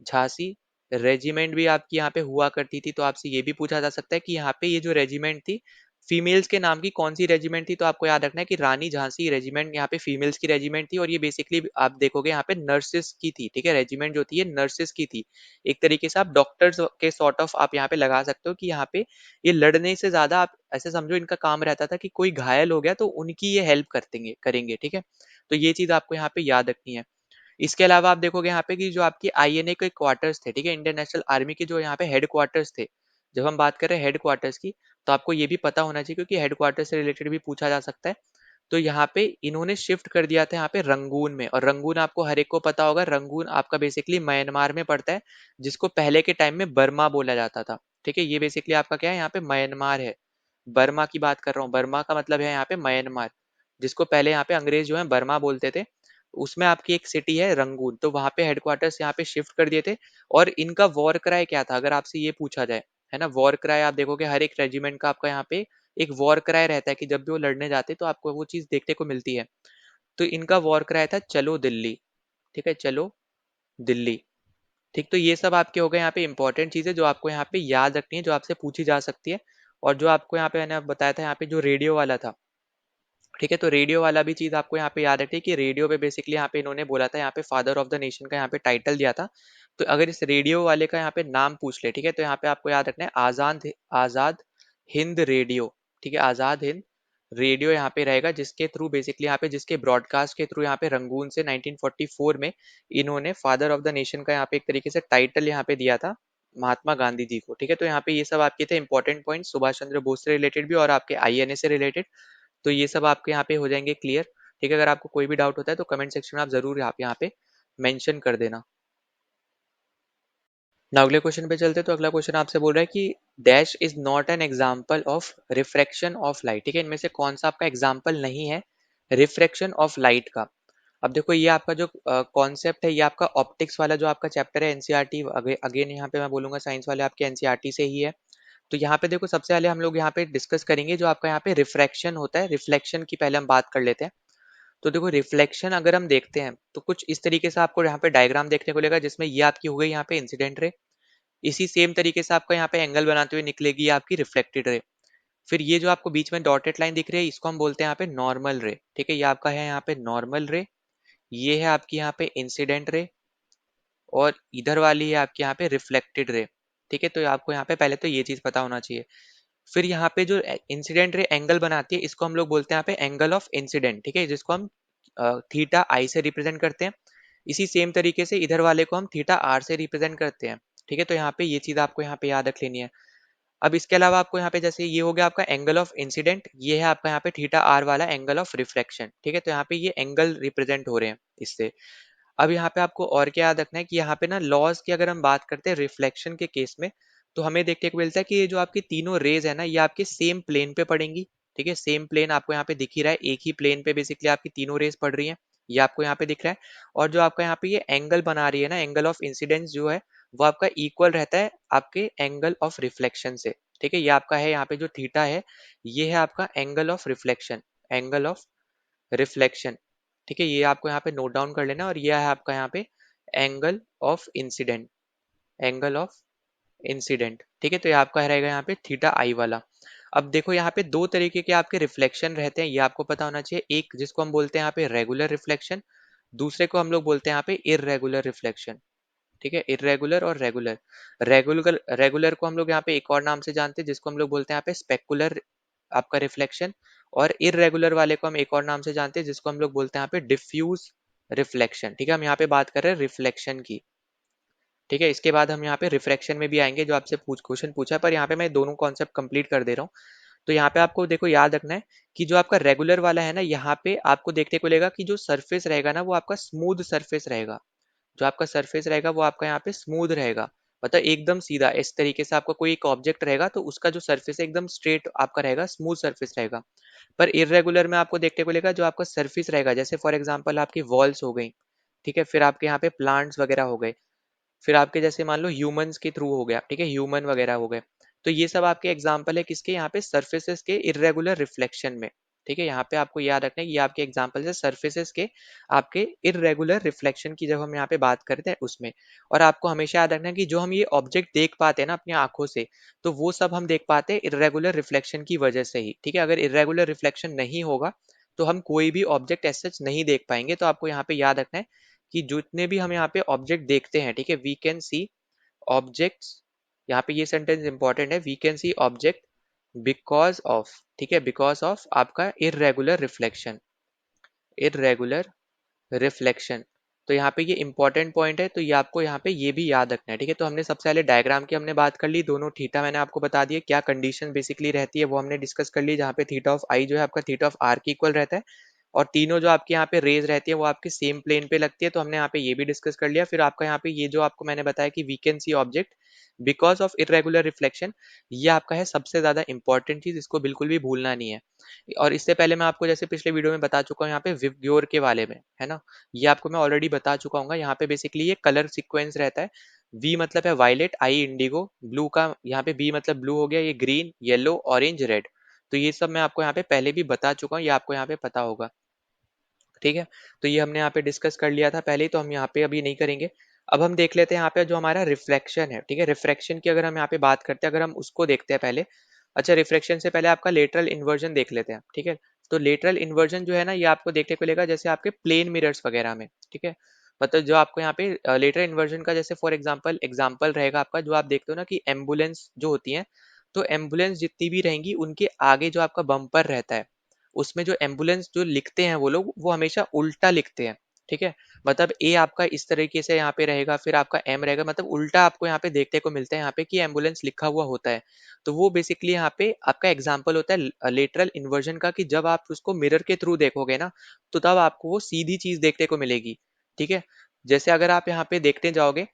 झांसी रेजिमेंट भी आपकी यहाँ पे हुआ करती थी। तो आपसे ये भी पूछा जा सकता है कि यहाँ पे ये जो रेजिमेंट थी, फीमेल्स के नाम की कौन सी रेजिमेंट थी। तो आपको याद रखना है कि रानी झांसी रेजिमेंट यहाँ पे फीमेल्स की रेजिमेंट थी, और ये बेसिकली आप देखोगे यहाँ पे नर्सेस की थी, ठीक है, रेजिमेंट जो थी ये नर्सेस की थी। एक तरीके से आप डॉक्टर्स के सॉर्ट ऑफ आप यहाँ पे लगा सकते हो कि यहाँ पे ये लड़ने से ज्यादा आप ऐसे समझो इनका काम रहता था कि कोई घायल हो गया तो उनकी ये हेल्प करतेंगे करेंगे, ठीक है। तो ये चीज आपको यहाँ पे याद रखनी है। इसके अलावा आप देखोगे यहाँ पे कि जो आपकी आईएनए के क्वार्टर्स थे, ठीक है, इंडियन नेशनल आर्मी के जो यहाँ पे हेड क्वार्टर्स थे, जब हम बात कर रहे हैं हेड क्वार्टर्स की, तो आपको ये भी पता होना चाहिए क्योंकि हेड क्वार्टर से रिलेटेड भी पूछा जा सकता है। तो यहाँ पे इन्होंने शिफ्ट कर दिया था यहाँ पे रंगून में, और रंगून आपको हर एक को पता होगा, रंगून आपका बेसिकली म्यांमार में पड़ता है, जिसको पहले के टाइम में बर्मा बोला जाता था, ठीक है। ये बेसिकली आपका क्या है, यहाँ पे म्यांमार है। बर्मा की बात कर रहा हूँ, बर्मा का मतलब है यहाँ पे म्यांमार, जिसको पहले यहाँ पे अंग्रेज जो है बर्मा बोलते थे। उसमें आपकी एक सिटी है रंगून, तो वहां पे हेडक्वार्टर्स यहाँ पे शिफ्ट कर दिए थे। और इनका वॉर क्राई क्या था, अगर आपसे ये पूछा जाए, है ना, वॉर क्राई आप देखोगे हर एक रेजिमेंट का आपका यहाँ पे एक वॉर क्राई रहता है कि जब भी वो लड़ने जाते तो आपको वो चीज देखने को मिलती है। तो इनका वॉर क्राई था चलो दिल्ली, ठीक है, चलो दिल्ली। ठीक, तो ये सब आपके हो गए यहाँ पे इंपॉर्टेंट चीजें जो आपको यहाँ पे याद रखनी है, जो आपसे पूछी जा सकती है। और जो आपको यहाँ पे मैंने बताया था यहाँ पे जो रेडियो वाला था, ठीक है, तो रेडियो वाला भी चीज आपको यहाँ पे याद रखनी है कि रेडियो पे बेसिकली यहाँ पे इन्होंने बोला था, यहाँ पे फादर ऑफ द नेशन का यहाँ पे टाइटल दिया था। तो अगर इस रेडियो वाले का यहाँ पे नाम पूछ ले, ठीक है, तो यहाँ पे आपको याद रखना है आजाद आजाद हिंद रेडियो, ठीक है, आजाद हिंद रेडियो यहाँ पे रहेगा, जिसके थ्रू बेसिकली यहाँ पे जिसके ब्रॉडकास्ट के थ्रू यहाँ पे रंगून से 1944 में इन्होंने फादर ऑफ द नेशन का यहाँ पे एक तरीके से टाइटल यहाँ पे दिया था महात्मा गांधी जी को, ठीक है। तो यहाँ पे ये सब आपके थे इंपॉर्टेंट पॉइंट सुभाष चंद्र बोस से रिलेटेड भी और आपके आईएनए से रिलेटेड। तो ये सब आपके यहाँ पे हो जाएंगे क्लियर, ठीक है। अगर आपको कोई भी डाउट होता है तो कमेंट सेक्शन में आप जरूर आप यहाँ पे मेंशन कर देना। ना अगले क्वेश्चन पे चलते, तो अगला क्वेश्चन आपसे बोल रहा है कि dash is not an example of refraction of light, ठीक है, इनमें से कौन सा आपका एग्जाम्पल नहीं है रिफ्रैक्शन ऑफ लाइट का। अब देखो ये आपका जो कॉन्सेप्ट है ये आपका ऑप्टिक्स वाला जो आपका चैप्टर है एनसीईआरटी, अगेन यहाँ पे मैं बोलूंगा साइंस वाले आपके एनसीईआरटी से ही है। तो यहाँ पे देखो सबसे पहले हम लोग यहाँ पे डिस्कस करेंगे जो आपका यहाँ पे रिफ्रैक्शन होता है, रिफ्लेक्शन की पहले हम बात कर लेते हैं। तो देखो रिफ्लेक्शन अगर हम देखते हैं तो कुछ इस तरीके से आपको यहाँ पे डायग्राम देखने को मिलेगा, जिसमें ये आपकी हो गई यहाँ पे इंसिडेंट रे, इसी सेम तरीके से आपका यहाँ पे एंगल बनाते हुए निकलेगी आपकी रिफ्लेक्टेड रे। फिर ये जो आपको बीच में डॉटेड लाइन दिख रही है इसको हम बोलते हैं यहाँ पे नॉर्मल रे, ठीक है, ये आपका है यहाँ पे नॉर्मल रे। ये है आपकी यहाँ पे इंसिडेंट रे, और इधर वाली है आपके यहाँ पे रिफ्लेक्टेड रे, ठीक है। तो आपको यहाँ पे पहले तो ये चीज पता होना चाहिए। फिर यहाँ पे जो इंसिडेंट रे एंगल बनाती है इसको हम लोग बोलते हैं यहाँ पे एंगल ऑफ इंसिडेंट, ठीक है, जिसको हम थीटा आई से रिप्रेजेंट करते हैं। इसी सेम तरीके से इधर वाले को हम थीटा आर से रिप्रेजेंट करते हैं, ठीक है। तो यहाँ पे ये चीज आपको यहाँ पे याद रख लेनी है। अब इसके अलावा आपको यहाँ पे जैसे ये हो गया आपका एंगल ऑफ इंसिडेंट, ये है आपका यहाँ पे थीटा आर वाला एंगल ऑफ रिफ्लेक्शन, ठीक है। तो यहाँ पे ये एंगल रिप्रेजेंट हो रहे हैं इससे। अब यहाँ पे आपको और क्या याद रखना है कि यहाँ पे ना लॉज की अगर हम बात करते हैं रिफ्लेक्शन के केस में, तो हमें देखने को मिलता है कि ये जो आपकी तीनों रेज है ना ये आपके सेम प्लेन पे पड़ेंगी, ठीक है। सेम प्लेन आपको यहाँ पे दिख ही रहा है, एक ही प्लेन पे बेसिकली आपकी तीनों रेज पड़ रही है, ये आपको यहाँ पे दिख रहा है। और जो आपका यहाँ पे ये एंगल बना रही है ना एंगल ऑफ इंसिडेंस जो है वो आपका इक्वल रहता है आपके एंगल ऑफ रिफ्लेक्शन से, ठीक है। ये आपका है यहाँ पे जो थीटा है ये है आपका angle of reflection, angle of reflection, ठीक है। ये आपको यहाँ पे नोट डाउन कर लेना। और ये है आपका यहाँ पे angle of incident, angle of incident, ठीक है। तो ये आपका रहेगा यहाँ पे थीटा आई वाला। अब देखो यहाँ पे दो तरीके के आपके रिफ्लेक्शन रहते हैं, ये आपको पता होना चाहिए। एक जिसको हम बोलते हैं यहाँ पे रेगुलर रिफ्लेक्शन, दूसरे को हम लोग बोलते हैं यहाँ पे इररेगुलर रिफ्लेक्शन, ठीक है, इररेगुलर और रेगुलर। रेगुलर रेगुलर को हम लोग यहाँ पे एक और नाम से जानते हैं जिसको हम लोग बोलते हैं यहाँ पे स्पेकुलर आपका रिफ्लेक्शन। और इररेगुलर वाले को हम एक और नाम से जानते हैं जिसको हम लोग बोलते हैं यहाँ पे डिफ्यूज रिफ्लेक्शन, ठीक है। हम यहाँ पे बात कर रहे हैं रिफ्लेक्शन की, ठीक है। इसके बाद हम यहाँ पे रिफ्रैक्शन में भी आएंगे जो आपसे क्वेश्चन पूछा है, पर यहाँ पे मैं दोनों कॉन्सेप्ट कंप्लीट कर दे रहा हूँ। तो यहाँ पे आपको देखो याद रखना है कि जो आपका रेगुलर वाला है ना यहाँ पे आपको देखने को मिलेगा कि जो सरफेस रहेगा ना वो आपका स्मूथ सरफेस रहेगा, जो आपका सरफेस रहेगा वो आपका यहाँ पे स्मूथ रहेगा, मतलब एकदम सीधा। इस तरीके से आपका कोई एक ऑब्जेक्ट रहेगा तो उसका जो सरफेस है एकदम स्ट्रेट आपका रहेगा, स्मूथ सरफेस रहेगा। पर इरेगुलर में आपको देखने को मिलेगा जो आपका सरफेस रहेगा, जैसे फॉर एग्जांपल आपकी वॉल्स हो गई, ठीक है, फिर आपके यहाँ पे प्लांट्स वगैरह हो गए, फिर आपके जैसे मान लो ह्यूमंस के थ्रू हो गया, ठीक है, ह्यूमन वगैरह हो गए, तो ये सब आपके एग्जाम्पल है किसके, यहाँ पे सर्फेसेस के इरेगुलर रिफ्लेक्शन में। ठीक है, यहाँ पे आपको याद रखना है ये आपके एग्जाम्पल है सर्फेसेस के आपके इरेगुलर रिफ्लेक्शन की, जब हम यहाँ पे बात करते हैं उसमें। और आपको हमेशा याद रखना है कि जो हम ये ऑब्जेक्ट देख पाते हैं ना अपनी आंखों से, तो वो सब हम देख पाते हैं इरेगुलर रिफ्लेक्शन की वजह से ही। ठीक है, अगर इरेगुलर रिफ्लेक्शन नहीं होगा तो हम कोई भी ऑब्जेक्ट एज सच नहीं देख पाएंगे। तो आपको यहाँ पे याद रखना है कि जितने भी हम यहाँ पे ऑब्जेक्ट देखते हैं, ठीक है, वी कैन सी ऑब्जेक्ट्स, यहाँ पे ये सेंटेंस इंपॉर्टेंट है, we can see object because of, ठीक है, बिकॉज ऑफ आपका इरेगुलर रिफ्लेक्शन, इरेगुलर रिफ्लेक्शन। तो यहाँ पे ये इंपॉर्टेंट पॉइंट है, तो ये आपको यहाँ पे ये भी याद रखना है। ठीक है, तो हमने सबसे पहले डायग्राम की हमने बात कर ली, दोनों थीटा मैंने आपको बता दिया क्या कंडीशन बेसिकली रहती है वो हमने डिस्कस कर ली, जहाँ पे थीटा ऑफ आई जो है आपका थीटा ऑफ आर के इक्वल रहता है, और तीनों जो आपके यहाँ पे रेज रहती है वो आपके सेम प्लेन पे लगती है, तो हमने यहाँ पे ये भी डिस्कस कर लिया। फिर आपका यहाँ पे ये जो आपको मैंने बताया कि we can see object because of irregular reflection, ये आपका है सबसे ज्यादा इंपॉर्टेंट चीज, इसको बिल्कुल भी भूलना नहीं है। और इससे पहले मैं आपको जैसे पिछले वीडियो में बता चुका हूँ यहाँ पे विबग्योर के बारे में, है ना, ये आपको मैं ऑलरेडी बता चुका हूँ। यहाँ पे बेसिकली ये कलर सीक्वेंस रहता है, वी मतलब है वायलेट, आई इंडिगो, ब्लू का यहाँ पे बी मतलब ब्लू हो गया, ये ग्रीन, येलो, ऑरेंज, रेड। तो ये सब मैं आपको यहाँ पे पहले भी बता चुका हूँ, ये आपको यहाँ पे पता होगा। ठीक है, तो ये हमने यहाँ पे डिस्कस कर लिया था पहले ही, तो हम यहाँ पे अभी नहीं करेंगे। अब हम देख लेते हैं यहाँ पे जो हमारा रिफ्लेक्शन है। ठीक है, रिफ्रैक्शन की अगर हम यहाँ पे बात करते हैं, अगर हम उसको देखते हैं पहले। अच्छा, रिफ्लेक्शन से पहले आपका लेटरल इन्वर्जन देख लेते हैं। ठीक है, तो लेटरल इन्वर्जन जो है ना, ये आपको देखने को मिलेगा जैसे आपके प्लेन मिरर्स वगैरह में। ठीक है, मतलब जो आपको यहाँ पे लेटरल इन्वर्जन का जैसे फॉर एग्जाम्पल एग्जाम्पल रहेगा आपका, जो आप देखते हो ना कि एम्बुलेंस जो होती है, तो एम्बुलेंस जितनी भी रहेंगी उनके आगे जो आपका बम्पर रहता है, उसमें जो एम्बुलेंस जो लिखते हैं वो लोग, वो हमेशा उल्टा लिखते हैं। ठीक है, मतलब ए आपका इस तरीके से यहाँ पे रहेगा, फिर आपका एम रहेगा, मतलब उल्टा आपको यहाँ पे देखने को मिलता है यहाँ पे कि एम्बुलेंस लिखा हुआ होता है। तो वो बेसिकली यहाँ पे आपका एग्जाम्पल होता है लेटरल इन्वर्जन का, कि जब आप उसको मिरर के थ्रू देखोगे ना, तो तब आपको वो सीधी चीज देखने को मिलेगी। ठीक है, जैसे अगर आप यहाँ पे देखते जाओगे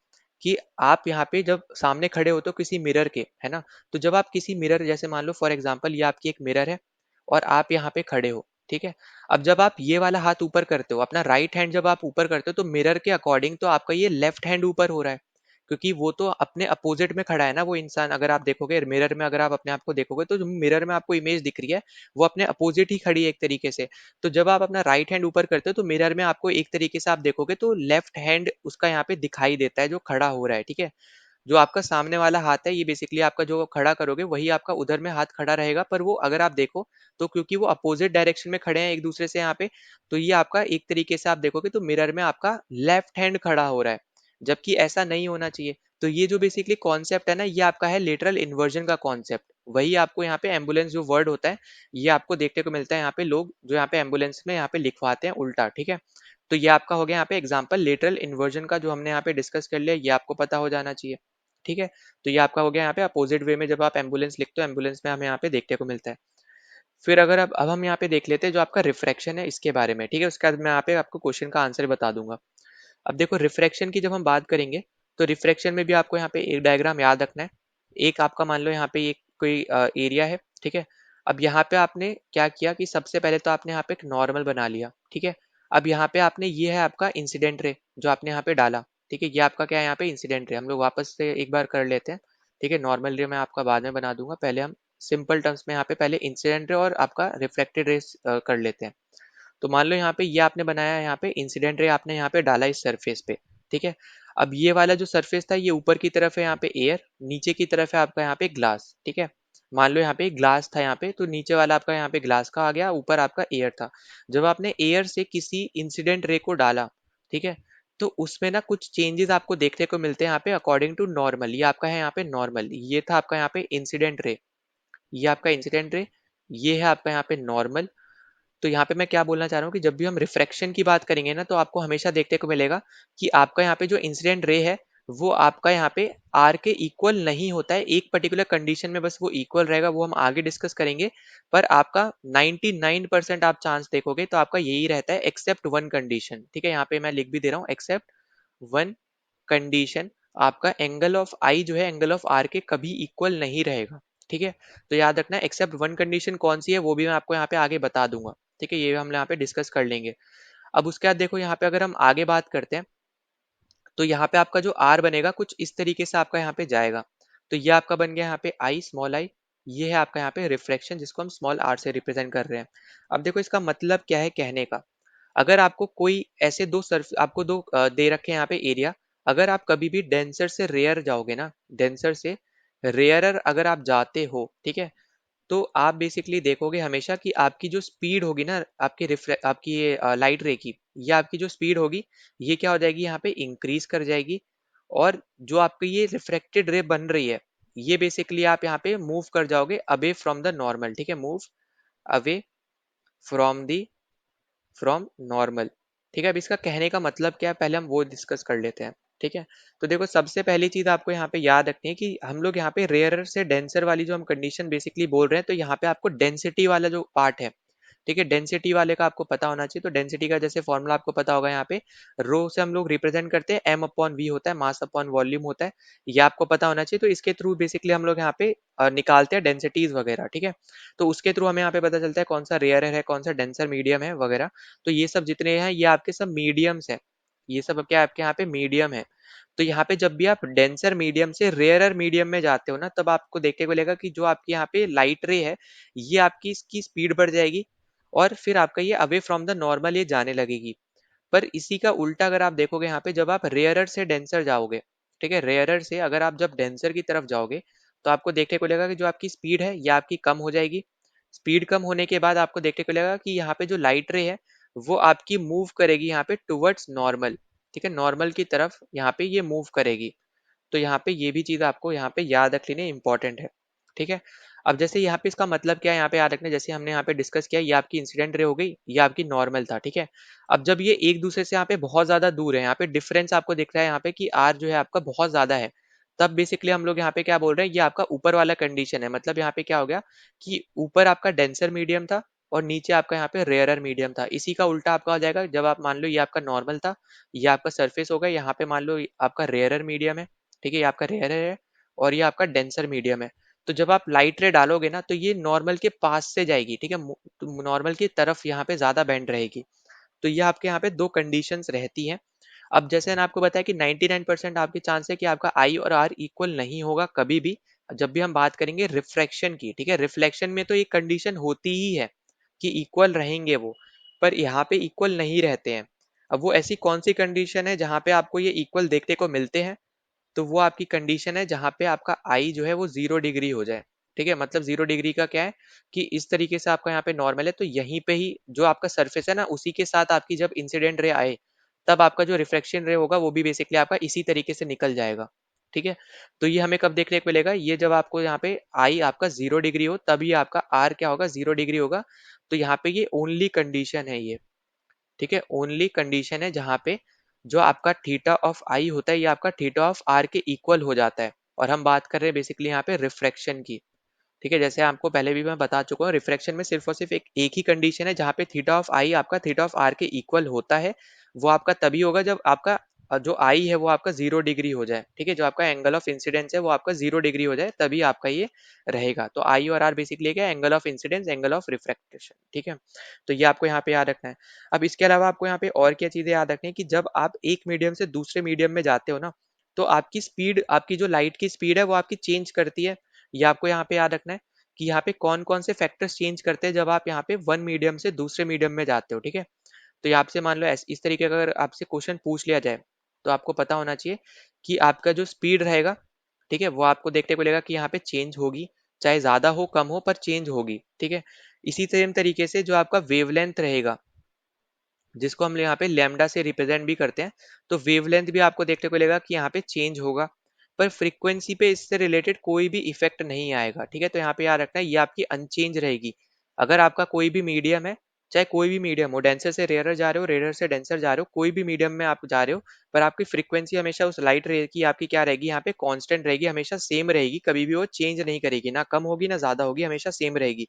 कि आप यहाँ पे जब सामने खड़े हो तो किसी मिरर के, है ना, तो जब आप किसी मिरर, जैसे मान लो फॉर एग्जाम्पल ये आपकी एक मिरर है और आप यहाँ पे खड़े हो। ठीक है, अब जब आप ये वाला हाथ ऊपर करते हो, अपना राइट हैंड जब आप ऊपर करते हो, तो मिरर के अकॉर्डिंग तो आपका ये लेफ्ट हैंड ऊपर हो रहा है, क्योंकि वो तो अपने अपोजिट में खड़ा है ना वो इंसान। अगर आप देखोगे मिरर में, अगर आप अपने आप को देखोगे, तो जो मिरर में आपको इमेज दिख रही है वो अपने अपोजिट ही खड़ी है एक तरीके से। तो जब आप अपना राइट हैंड ऊपर करते हो तो मिरर में आपको एक तरीके से आप देखोगे तो लेफ्ट हैंड उसका यहाँ पे दिखाई देता है जो खड़ा हो रहा है। ठीक है, जो आपका सामने वाला हाथ है, ये बेसिकली आपका जो खड़ा करोगे वही आपका उधर में हाथ खड़ा रहेगा, पर वो अगर आप देखो तो क्योंकि वो अपोजिट डायरेक्शन में खड़े हैं एक दूसरे से यहाँ पे, तो ये आपका एक तरीके से आप देखोगे तो मिरर में आपका लेफ्ट हैंड खड़ा हो रहा है, जबकि ऐसा नहीं होना चाहिए। तो ये जो बेसिकली कॉन्सेप्ट है ना, ये आपका है लेटरल इन्वर्जन का कॉन्सेप्ट। वही आपको यहाँ पे एम्बुलेंस जो वर्ड होता है, ये आपको देखने को मिलता है यहाँ पे, लोग जो यहाँ पे एम्बुलेंस में यहाँ पे लिखवाते हैं उल्टा। ठीक है, तो ये आपका हो गया यहाँ पे एग्जाम्पल लेटरल इन्वर्जन का, जो हमने यहाँ पे डिस्कस कर लिया, ये आपको पता हो जाना चाहिए। ठीक है, तो ये आपका हो गया यहाँ पे अपोजिट वे में जब आप एम्बुलेंस लिखते हो, एम्बुलेंस में हमें यहाँ पे देखने को मिलता है। फिर अगर अब हम यहाँ पे देख लेते हैं जो आपका रिफ्रैक्शन है इसके बारे में। ठीक है, उसके बाद मैं यहाँ पे आपको क्वेश्चन का आंसर बता दूंगा। अब देखो रिफ्रैक्शन की जब हम बात करेंगे, तो रिफ्रैक्शन में भी आपको यहाँ पे एक डायग्राम याद रखना है। एक आपका मान लो यहाँ पे एक कोई एरिया है। ठीक है, अब यहाँ पे आपने क्या किया कि सबसे पहले तो आपने यहाँ पे एक नॉर्मल बना लिया। ठीक है, अब यहाँ पे आपने ये है आपका इंसिडेंट रे जो आपने यहाँ पे डाला। ठीक है, ये आपका क्या है यहाँ पे इंसिडेंट रे, हम लोग वापस से एक बार कर लेते हैं। ठीक है, नॉर्मल रे मैं आपका बाद में बना दूंगा, पहले हम सिंपल टर्म्स में यहाँ पे पहले इंसिडेंट रे और आपका रिफ्लेक्टेड रे कर लेते हैं। तो मान लो यहाँ पे ये आपने बनाया है, यहाँ पे इंसिडेंट रे आपने यहाँ पे डाला इस सरफेस पे। ठीक है, अब ये वाला जो सरफेस था ये ऊपर की तरफ है यहाँ पे एयर, नीचे की तरफ है आपका यहाँ पे ग्लास। ठीक है, मान लो यहाँ पे ग्लास था यहाँ पे, तो नीचे वाला आपका यहाँ पे ग्लास का आ गया, ऊपर आपका एयर था। जब आपने एयर से किसी इंसिडेंट रे को डाला, ठीक है, तो उसमें ना कुछ चेंजेस आपको देखने को मिलते हैं यहाँ पे अकॉर्डिंग टू नॉर्मल। ये आपका है यहाँ पे नॉर्मल, ये था आपका यहाँ पे इंसिडेंट रे, ये आपका इंसिडेंट रे, ये है आपका यहाँ पे नॉर्मल। तो यहाँ पे मैं क्या बोलना चाह रहा हूँ कि जब भी हम रिफ्रैक्शन की बात करेंगे ना, तो आपको हमेशा देखने को मिलेगा कि आपका यहाँ पे जो इंसिडेंट रे है वो आपका यहाँ पे आर के इक्वल नहीं होता है। एक पर्टिकुलर कंडीशन में बस वो इक्वल रहेगा, वो हम आगे डिस्कस करेंगे। पर आपका 99% आप चांस देखोगे तो आपका यही रहता है एक्सेप्ट वन कंडीशन। ठीक है, यहाँ पे मैं लिख भी दे रहा हूँ एक्सेप्ट वन कंडीशन, आपका एंगल ऑफ आई जो है एंगल ऑफ आर के कभी इक्वल नहीं रहेगा। ठीक है, तो याद रखना एक्सेप्ट वन कंडीशन कौन सी है वो भी मैं आपको यहाँ पे आगे बता दूंगा। ठीक है, ये हम यहाँ पे डिस्कस कर लेंगे। अब उसके बाद देखो यहाँ पे अगर हम आगे बात करते हैं, तो यहाँ पे आपका जो आर बनेगा कुछ इस तरीके से आपका यहाँ पे जाएगा। तो ये आपका बन गया यहाँ पे आई, स्मॉल आई। ये है आपका यहाँ पे रिफ्रैक्शन, जिसको हम स्मॉल आर से रिप्रेजेंट कर रहे हैं। अब देखो इसका मतलब क्या है कहने का। अगर आपको कोई ऐसे दो सर्फ आपको दो दे रखे हैं यहाँ पे एरिया, अगर आप कभी भी डेंसर से रेयर जाओगे ना, डेंसर से रेयरर अगर आप जाते हो, ठीक है, तो आप बेसिकली देखोगे हमेशा कि आपकी जो स्पीड होगी ना, आपकी ये लाइट रे की, ये आपकी जो स्पीड होगी, ये क्या हो जाएगी यहाँ पे इंक्रीज कर जाएगी। और जो आपकी ये रिफ्रेक्टेड रे बन रही है, ये बेसिकली आप यहाँ पे मूव कर जाओगे अवे फ्रॉम द नॉर्मल, ठीक है, move away from the from normal. ठीक है, अब इसका कहने का मतलब क्या है, पहले हम वो डिस्कस कर लेते हैं। ठीक है, तो देखो सबसे पहली चीज आपको यहाँ पे याद रखनी है कि हम लोग यहाँ पे रेयरर से डेंसर वाली जो हम कंडीशन बेसिकली बोल रहे हैं, तो यहाँ पे आपको डेंसिटी वाला जो पार्ट है, ठीक है, डेंसिटी वाले का आपको पता होना चाहिए। तो डेंसिटी का जैसे फॉर्मूला आपको पता होगा, यहाँ पे रो से हम लोग रिप्रेजेंट करते हैं, एम अपॉन वी होता है, मास अपॉन वॉल्यूम होता है, ये आपको पता होना चाहिए। तो इसके थ्रू बेसिकली हम लोग यहाँ पे निकालते हैं डेंसिटीज वगैरह। ठीक है, तो उसके थ्रू हमें यहाँ पे पता चलता है कौन सा रेयर है, कौन सा डेंसर मीडियम है वगैरह। तो ये सब जितने हैं ये आपके सब मीडियम्स है, ये सब क्या आपके यहाँ पे मीडियम है। तो यहाँ पे जब भी आप डेंसर मीडियम से रेयरर मीडियम में जाते हो ना, तब आपको देखने को मिलेगा कि जो आपकी यहाँ पे लाइट रे है, ये आपकी इसकी स्पीड बढ़ जाएगी, और फिर आपका ये अवे फ्रॉम द नॉर्मल ये जाने लगेगी। पर इसी का उल्टा अगर आप देखोगे यहाँ पे, जब आप रेयरर से डेंसर जाओगे, ठीक है, रेयरर से अगर आप जब डेंसर की तरफ जाओगे, तो आपको देखने को मिलेगा कि जो आपकी स्पीड है ये आपकी कम हो जाएगी। स्पीड कम होने के बाद आपको देखने को मिलेगा कि यहाँ पे जो लाइट रे है, वो आपकी मूव करेगी यहाँ पे टुवर्ड्स नॉर्मल। ठीक है, नॉर्मल की तरफ यहाँ पे ये मूव करेगी। तो यहाँ पे ये भी चीज़ आपको यहाँ पे याद रख लेनी इंपॉर्टेंट है। ठीक है, अब जैसे यहाँ पे इसका मतलब क्या है यहाँ पे याद रखना, जैसे हमने यहाँ पे डिस्कस किया, ये आपकी इंसिडेंट रे हो गई, ये आपकी नॉर्मल था। ठीक है, अब जब ये एक दूसरे से यहाँ पे बहुत ज्यादा दूर है, यहाँ पे डिफरेंस आपको दिख रहा है यहाँ पे कि आर जो है आपका बहुत ज्यादा है, तब बेसिकली हम लोग यहाँ पे क्या बोल रहे हैं, ये आपका ऊपर वाला कंडीशन है। मतलब यहाँ पे क्या हो गया कि ऊपर आपका डेंसर मीडियम था और नीचे आपका यहाँ पे रेयरर मीडियम था। इसी का उल्टा आपका हो जाएगा, जब आप मान लो ये आपका नॉर्मल था, ये आपका सरफेस होगा, यहाँ पे मान लो आपका रेयरर मीडियम है। ठीक है, ये आपका रेयर है और ये आपका डेंसर मीडियम है। तो जब आप लाइट रे डालोगे ना, तो ये नॉर्मल के पास से जाएगी। ठीक है, नॉर्मल की तरफ यहाँ पे ज्यादा बेंड रहेगी। तो ये आपके यहाँ पे दो कंडीशंस रहती हैं। अब जैसे मैंने आपको बताया कि 99% आपके चांस है कि आपका आई और आर इक्वल नहीं होगा कभी भी, जब भी हम बात करेंगे रिफ्रैक्शन की। ठीक है, रिफ्लेक्शन में तो एक कंडीशन होती ही है कि इक्वल रहेंगे वो, पर यहाँ पे इक्वल नहीं रहते हैं। अब वो ऐसी कौन सी कंडीशन है जहाँ पे आपको ये इक्वल देखने को मिलते हैं, तो वो आपकी कंडीशन है जहाँ पे आपका आई जो है वो 0 डिग्री हो जाए। ठीक है, मतलब 0 डिग्री का क्या है कि इस तरीके से आपका यहाँ पे नॉर्मल है, तो यहीं पे ही जो आपका सरफेस है ना, उसी के साथ आपकी जब इंसिडेंट रे आए, तब आपका जो रिफ्लेक्शन रे होगा वो भी बेसिकली आपका इसी तरीके से निकल जाएगा। ठीक है, तो ये हमें कब देखने को मिलेगा, ये जब आपको यहाँ पे आई आपका 0 डिग्री हो, तभी आपका आर क्या होगा, 0 डिग्री होगा। तो यहाँ पे ये ओनली कंडीशन है ये। ठीक है, ओनली कंडीशन है जहाँ पे जो आपका थीटा ऑफ आई होता है, ये आपका थीटा ऑफ आर के इक्वल हो जाता है। और हम बात कर रहे हैं बेसिकली यहाँ पे रिफ्रैक्शन की। ठीक है, जैसे आपको पहले भी मैं बता चुका हूँ, रिफ्रैक्शन में सिर्फ और सिर्फ एक ही कंडीशन है जहाँ पे थीटा ऑफ आई आपका थीटा ऑफ आर के इक्वल होता है। वो आपका तभी होगा जब आपका जो आई है वो आपका 0 डिग्री हो जाए। ठीक है, जो आपका एंगल ऑफ इंसिडेंस है वो आपका 0 डिग्री हो जाए, तभी आपका ये रहेगा। तो आई और आर बेसिकली क्या है, angle of incidence, angle of refraction. ठीक है, तो ये आपको यहाँ पे याद रखना है। अब इसके अलावा आपको यहाँ पे और क्या चीजें याद रखनी है कि जब आप एक मीडियम से दूसरे मीडियम में जाते हो ना, तो आपकी स्पीड, आपकी जो लाइट की स्पीड है वो आपकी चेंज करती है। ये आपको यहाँ पे याद रखना है कि यहाँ पे कौन कौन से फैक्टर्स चेंज करते हैं जब आप यहाँ पे वन मीडियम से दूसरे मीडियम में जाते हो। ठीक है, तो ये आपसे मान लो इस तरीके का अगर आपसे क्वेश्चन पूछ लिया जाए, तो आपको पता होना चाहिए कि आपका जो स्पीड रहेगा, ठीक है, वो आपको देखने को मिलेगा कि यहाँ पे चेंज होगी, चाहे ज्यादा हो कम हो पर चेंज होगी। ठीक है, इसी सेम तरीके से जो आपका वेवलेंथ रहेगा, जिसको हम यहाँ पे लैम्डा से रिप्रेजेंट भी करते हैं, तो वेवलेंथ भी आपको देखने को मिलेगा कि यहाँ पे चेंज होगा, पर फ्रीक्वेंसी पे इससे रिलेटेड कोई भी इफेक्ट नहीं आएगा। ठीक है, तो यहाँ पे याद रखना है ये आपकी अनचेंज रहेगी। अगर आपका कोई भी मीडियम है, चाहे कोई भी मीडियम हो, डेंसर से रेयर जा रहे हो, रेयर से डेंसर जा रहे हो, कोई भी मीडियम में आप जा रहे हो, पर आपकी फ्रीक्वेंसी हमेशा उस लाइट रे की आपकी क्या रहेगी, यहाँ पे कांस्टेंट रहेगी, हमेशा सेम रहेगी, कभी भी वो चेंज नहीं करेगी, ना कम होगी ना ज्यादा होगी, हमेशा सेम रहेगी।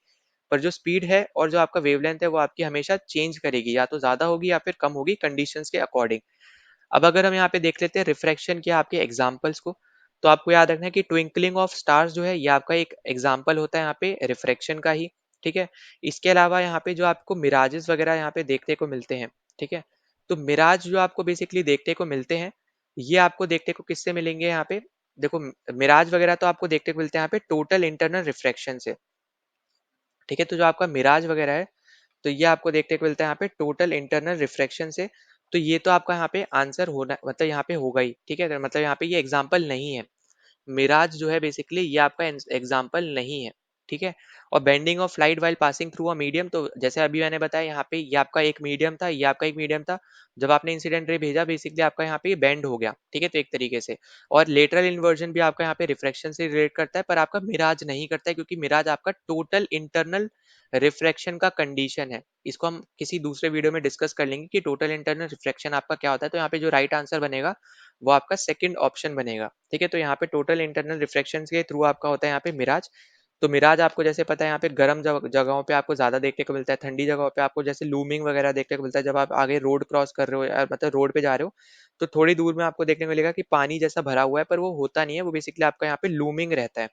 पर जो स्पीड है और जो आपका वेवलेंथ है वो आपकी हमेशा चेंज करेगी, या तो ज्यादा होगी या फिर कम होगी कंडीशंस के अकॉर्डिंग। अब अगर हम यहाँ पे देख लेते हैं रिफ्रैक्शन के आपके एग्जांपल्स को, तो आपको याद रखना है कि ट्विंकलिंग ऑफ स्टार्स जो है ये आपका एक एग्जांपल होता है यहाँ पे रिफ्रैक्शन का ही। ठीक है, इसके अलावा यहाँ पे जो आपको मिराजेस वगैरह यहाँ पे देखने को मिलते हैं, ठीक है, तो मिराज जो आपको बेसिकली देखने को मिलते हैं, ये आपको देखने को किससे मिलेंगे यहाँ पे, देखो मिराज वगैरह तो आपको देखने को मिलते हैं यहाँ पे टोटल इंटरनल रिफ्रैक्शन से, ठीक है। तो जो आपका मिराज वगैरह है, तो ये आपको देखने को मिलता है यहाँ पे टोटल इंटरनल रिफ्रैक्शन से। तो ये तो आपका यहाँ पे आंसर होना मतलब यहाँ पे होगा ही, ठीक है। मतलब यहाँ पे ये एग्जाम्पल नहीं है, मिराज जो है बेसिकली ये आपका एग्जाम्पल नहीं है, ठीक है। और bending of light while passing through a medium, तो जैसे अभी मैंने बताया यहाँ पे ये आपका एक मीडियम था, ये आपका एक मीडियम था। जब आपने इंसिडेंट रे भेजा बेसिकली आपका यहाँ पे बेंड हो गया, ठीक है। तो एक तरीके से, और लेटरल इन्वर्जन भी आपका यहाँ पे रिफ्रैक्शन से रिलेट करता है, पर आपका मिराज नहीं करता है, क्योंकि मिराज आपका टोटल इंटरनल रिफ्रैक्शन का कंडीशन है। इसको हम किसी दूसरे वीडियो में डिस्कस कर लेंगे कि टोटल इंटरनल रिफ्रैक्शन आपका क्या होता है। तो यहाँ पे जो राइट आंसर बनेगा वो आपका सेकंड ऑप्शन बनेगा, ठीक है। तो यहाँ पे टोटल इंटरनल रिफ्लेक्शन के थ्रू आपका होता है यहाँ पे मिराज। तो मिराज आपको जैसे पता है यहाँ पे गर्म जगहों पे आपको ज्यादा देखने को मिलता है, ठंडी जगहों पे आपको जैसे लूमिंग वगैरह देखने को मिलता है। जब आप आगे रोड क्रॉस कर रहे हो या मतलब रोड पे जा रहे हो, तो थोड़ी दूर में आपको देखने को मिलेगा कि पानी जैसा भरा हुआ है, पर वो होता नहीं है, वो बेसिकली आपका यहाँ पे लूमिंग रहता है।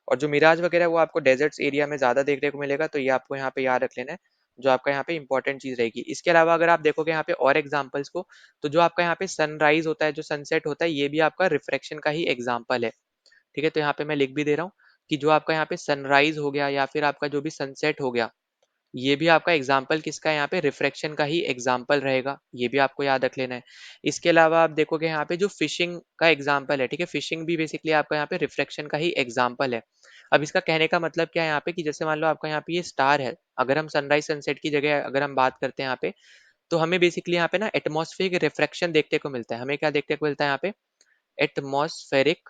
और जो मिराज वगैरह है वो आपको डेजर्ट्स एरिया में ज्यादा देखने को मिलेगा, तो ये आपको यहाँ पे याद रख लेना है, जो आपका यहाँ पे इंपॉर्टेंट चीज रहेगी। इसके अलावा अगर आप देखोगे यहाँ पे और एग्जांपल्स को, तो जो आपका यहाँ पे सनराइज होता है, जो सनसेट होता है, ये भी आपका रिफ्रेक्शन का ही एग्जाम्पल है, ठीक है। तो यहाँ पे मैं लिख भी दे रहा हूँ कि जो आपका यहाँ पे सनराइज हो गया या फिर आपका जो भी सनसेट हो गया, ये भी आपका एग्जाम्पल किसका है, यहाँ पे रिफ्रैक्शन का ही एग्जाम्पल रहेगा, ये भी आपको याद रख लेना है। इसके अलावा आप देखोगे यहाँ पे जो फिशिंग का एग्जाम्पल है, ठीक है, फिशिंग भी बेसिकली आपका यहाँ पे रिफ्रैक्शन का ही एग्जाम्पल है। अब इसका कहने का मतलब क्या है यहाँ पे, कि जैसे मान लो आपका यहाँ पे ये स्टार है, अगर हम सनराइज सनसेट की जगह अगर हम बात करते हैं यहाँ पे, तो हमें बेसिकली यहाँ पे ना एटमॉस्फेरिक रिफ्रैक्शन देखने को मिलता है। हमें क्या देखने को मिलता है यहाँ पे, एटमॉस्फेरिक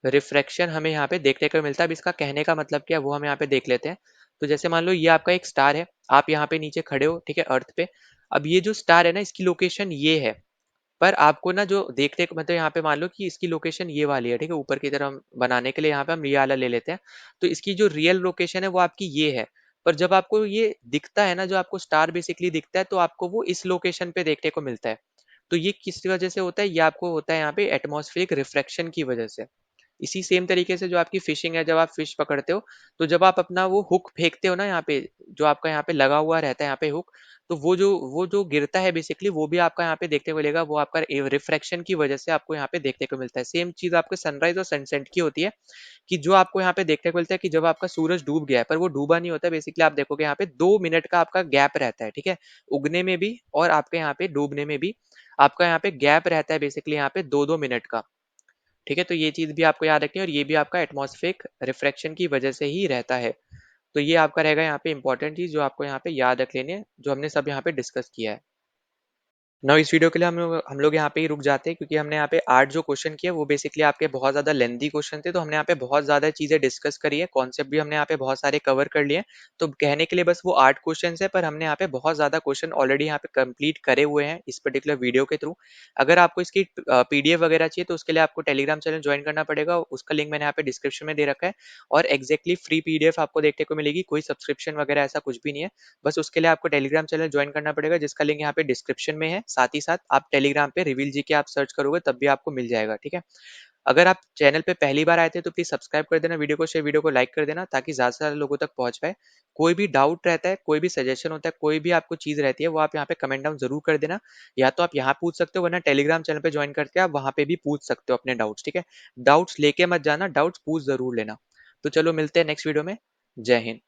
रिफ्रैक्शन हमें यहाँ पे देखने को मिलता है। अब इसका कहने का मतलब क्या है वो हम यहाँ पे देख लेते हैं। तो जैसे मान लो ये आपका एक स्टार है, आप यहाँ पे नीचे खड़े हो, ठीक है, अर्थ पे। अब ये जो स्टार है ना, इसकी लोकेशन ये है, पर आपको ना जो देखने को मतलब यहाँ पे मान लो कि इसकी लोकेशन ये वाली है, ठीक है। ऊपर की तरफ हम बनाने के लिए यहाँ पे हम ये वाला ले लेते हैं। तो इसकी जो रियल लोकेशन है वो आपकी ये है, पर जब आपको ये दिखता है ना, जो आपको स्टार बेसिकली दिखता है, तो आपको वो इस लोकेशन पे देखने को मिलता है। तो ये किस वजह से होता है, ये आपको होता है यहाँ पे एटमॉस्फेरिक रिफ्रैक्शन की वजह से। इसी सेम तरीके से जो आपकी फिशिंग है, जब आप फिश पकड़ते हो, तो जब आप अपना वो हुक फेंकते हो ना यहाँ पे, जो आपका यहाँ पे लगा हुआ रहता है यहाँ पे हुक, तो वो जो गिरता है बेसिकली, वो भी आपका यहाँ पे देखने को मिलेगा, वो आपका रिफ्रैक्शन की वजह से आपको यहाँ पे देखने को मिलता है। सेम चीज आपको सनराइज और सनसेट की होती है, कि जो आपको यहाँ पे देखने को मिलता है कि जब आपका सूरज डूब गया है, पर वो डूबा नहीं होता बेसिकली, आप देखोगे यहाँ पे 2 मिनट का आपका गैप रहता है, ठीक है। उगने में भी और आपके यहाँ पे डूबने में भी आपका यहाँ पे गैप रहता है बेसिकली यहाँ पे 2-2 मिनट का, ठीक है। तो ये चीज भी आपको याद रखनी है, और ये भी आपका एटमॉस्फेरिक रिफ्रैक्शन की वजह से ही रहता है। तो ये आपका रहेगा यहाँ पे इंपॉर्टेंट चीज, जो आपको यहाँ पे याद रख लेनी है, जो हमने सब यहाँ पे डिस्कस किया है। ना इस वीडियो के लिए हम लोग यहाँ पे ही रुक जाते हैं, क्योंकि हमने यहाँ पे 8 जो क्वेश्चन किए वो बेसिकली आपके बहुत ज्यादा लेंथी क्वेश्चन थे। तो हमने यहाँ पे बहुत ज्यादा चीजें डिस्कस करी है, कॉन्सेप्ट भी हमने यहाँ पे बहुत सारे कवर कर लिए हैं। तो कहने के लिए बस वो 8 क्वेश्चन है, पर हमने यहाँ पे बहुत ज्यादा क्वेश्चन ऑलरेडी यहाँ पे कंप्लीट करे हुए हैं इस पर्टिकुलर वीडियो के थ्रू। अगर आपको इसकी पीडीएफ वगैरह चाहिए, तो उसके लिए आपको टेलीग्राम चैनल ज्वाइन करना पड़ेगा, उसका लिंक मैंने यहाँ पे डिस्क्रिप्शन में दे रखा है। और एक्जैक्टली फ्री पीडीएफ आपको देखने को मिलेगी, कोई सब्सक्रिप्शन वगैरह ऐसा कुछ भी नहीं है। बस उसके लिए आपको टेलीग्राम चैनल ज्वाइन करना पड़ेगा, जिसका लिंक यहाँ पे डिस्क्रिप्शन में है। साथ ही साथ आप टेलीग्राम पे रिवील जी के आप सर्च करोगे तब भी आपको मिल जाएगा, ठीक है। अगर आप चैनल पे पहली बार आए थे तो प्लीज सब्सक्राइब कर देना, वीडियो को शेयर, वीडियो को लाइक कर देना, ताकि ज्यादा से ज्यादा लोगों तक पहुंच पाए। कोई भी डाउट रहता है, कोई भी सजेशन होता है, कोई भी आपको चीज रहती है, वो आप यहाँ पे कमेंट डाउन जरूर कर देना। या तो आप यहाँ पूछ सकते हो, वरना टेलीग्राम चैनल पे ज्वाइन करके आप वहां पे भी पूछ सकते हो अपने डाउट्स, ठीक है। डाउट्स लेके मत जाना, डाउट्स पूछ जरूर लेना। तो चलो मिलते हैं नेक्स्ट वीडियो में। जय हिंद।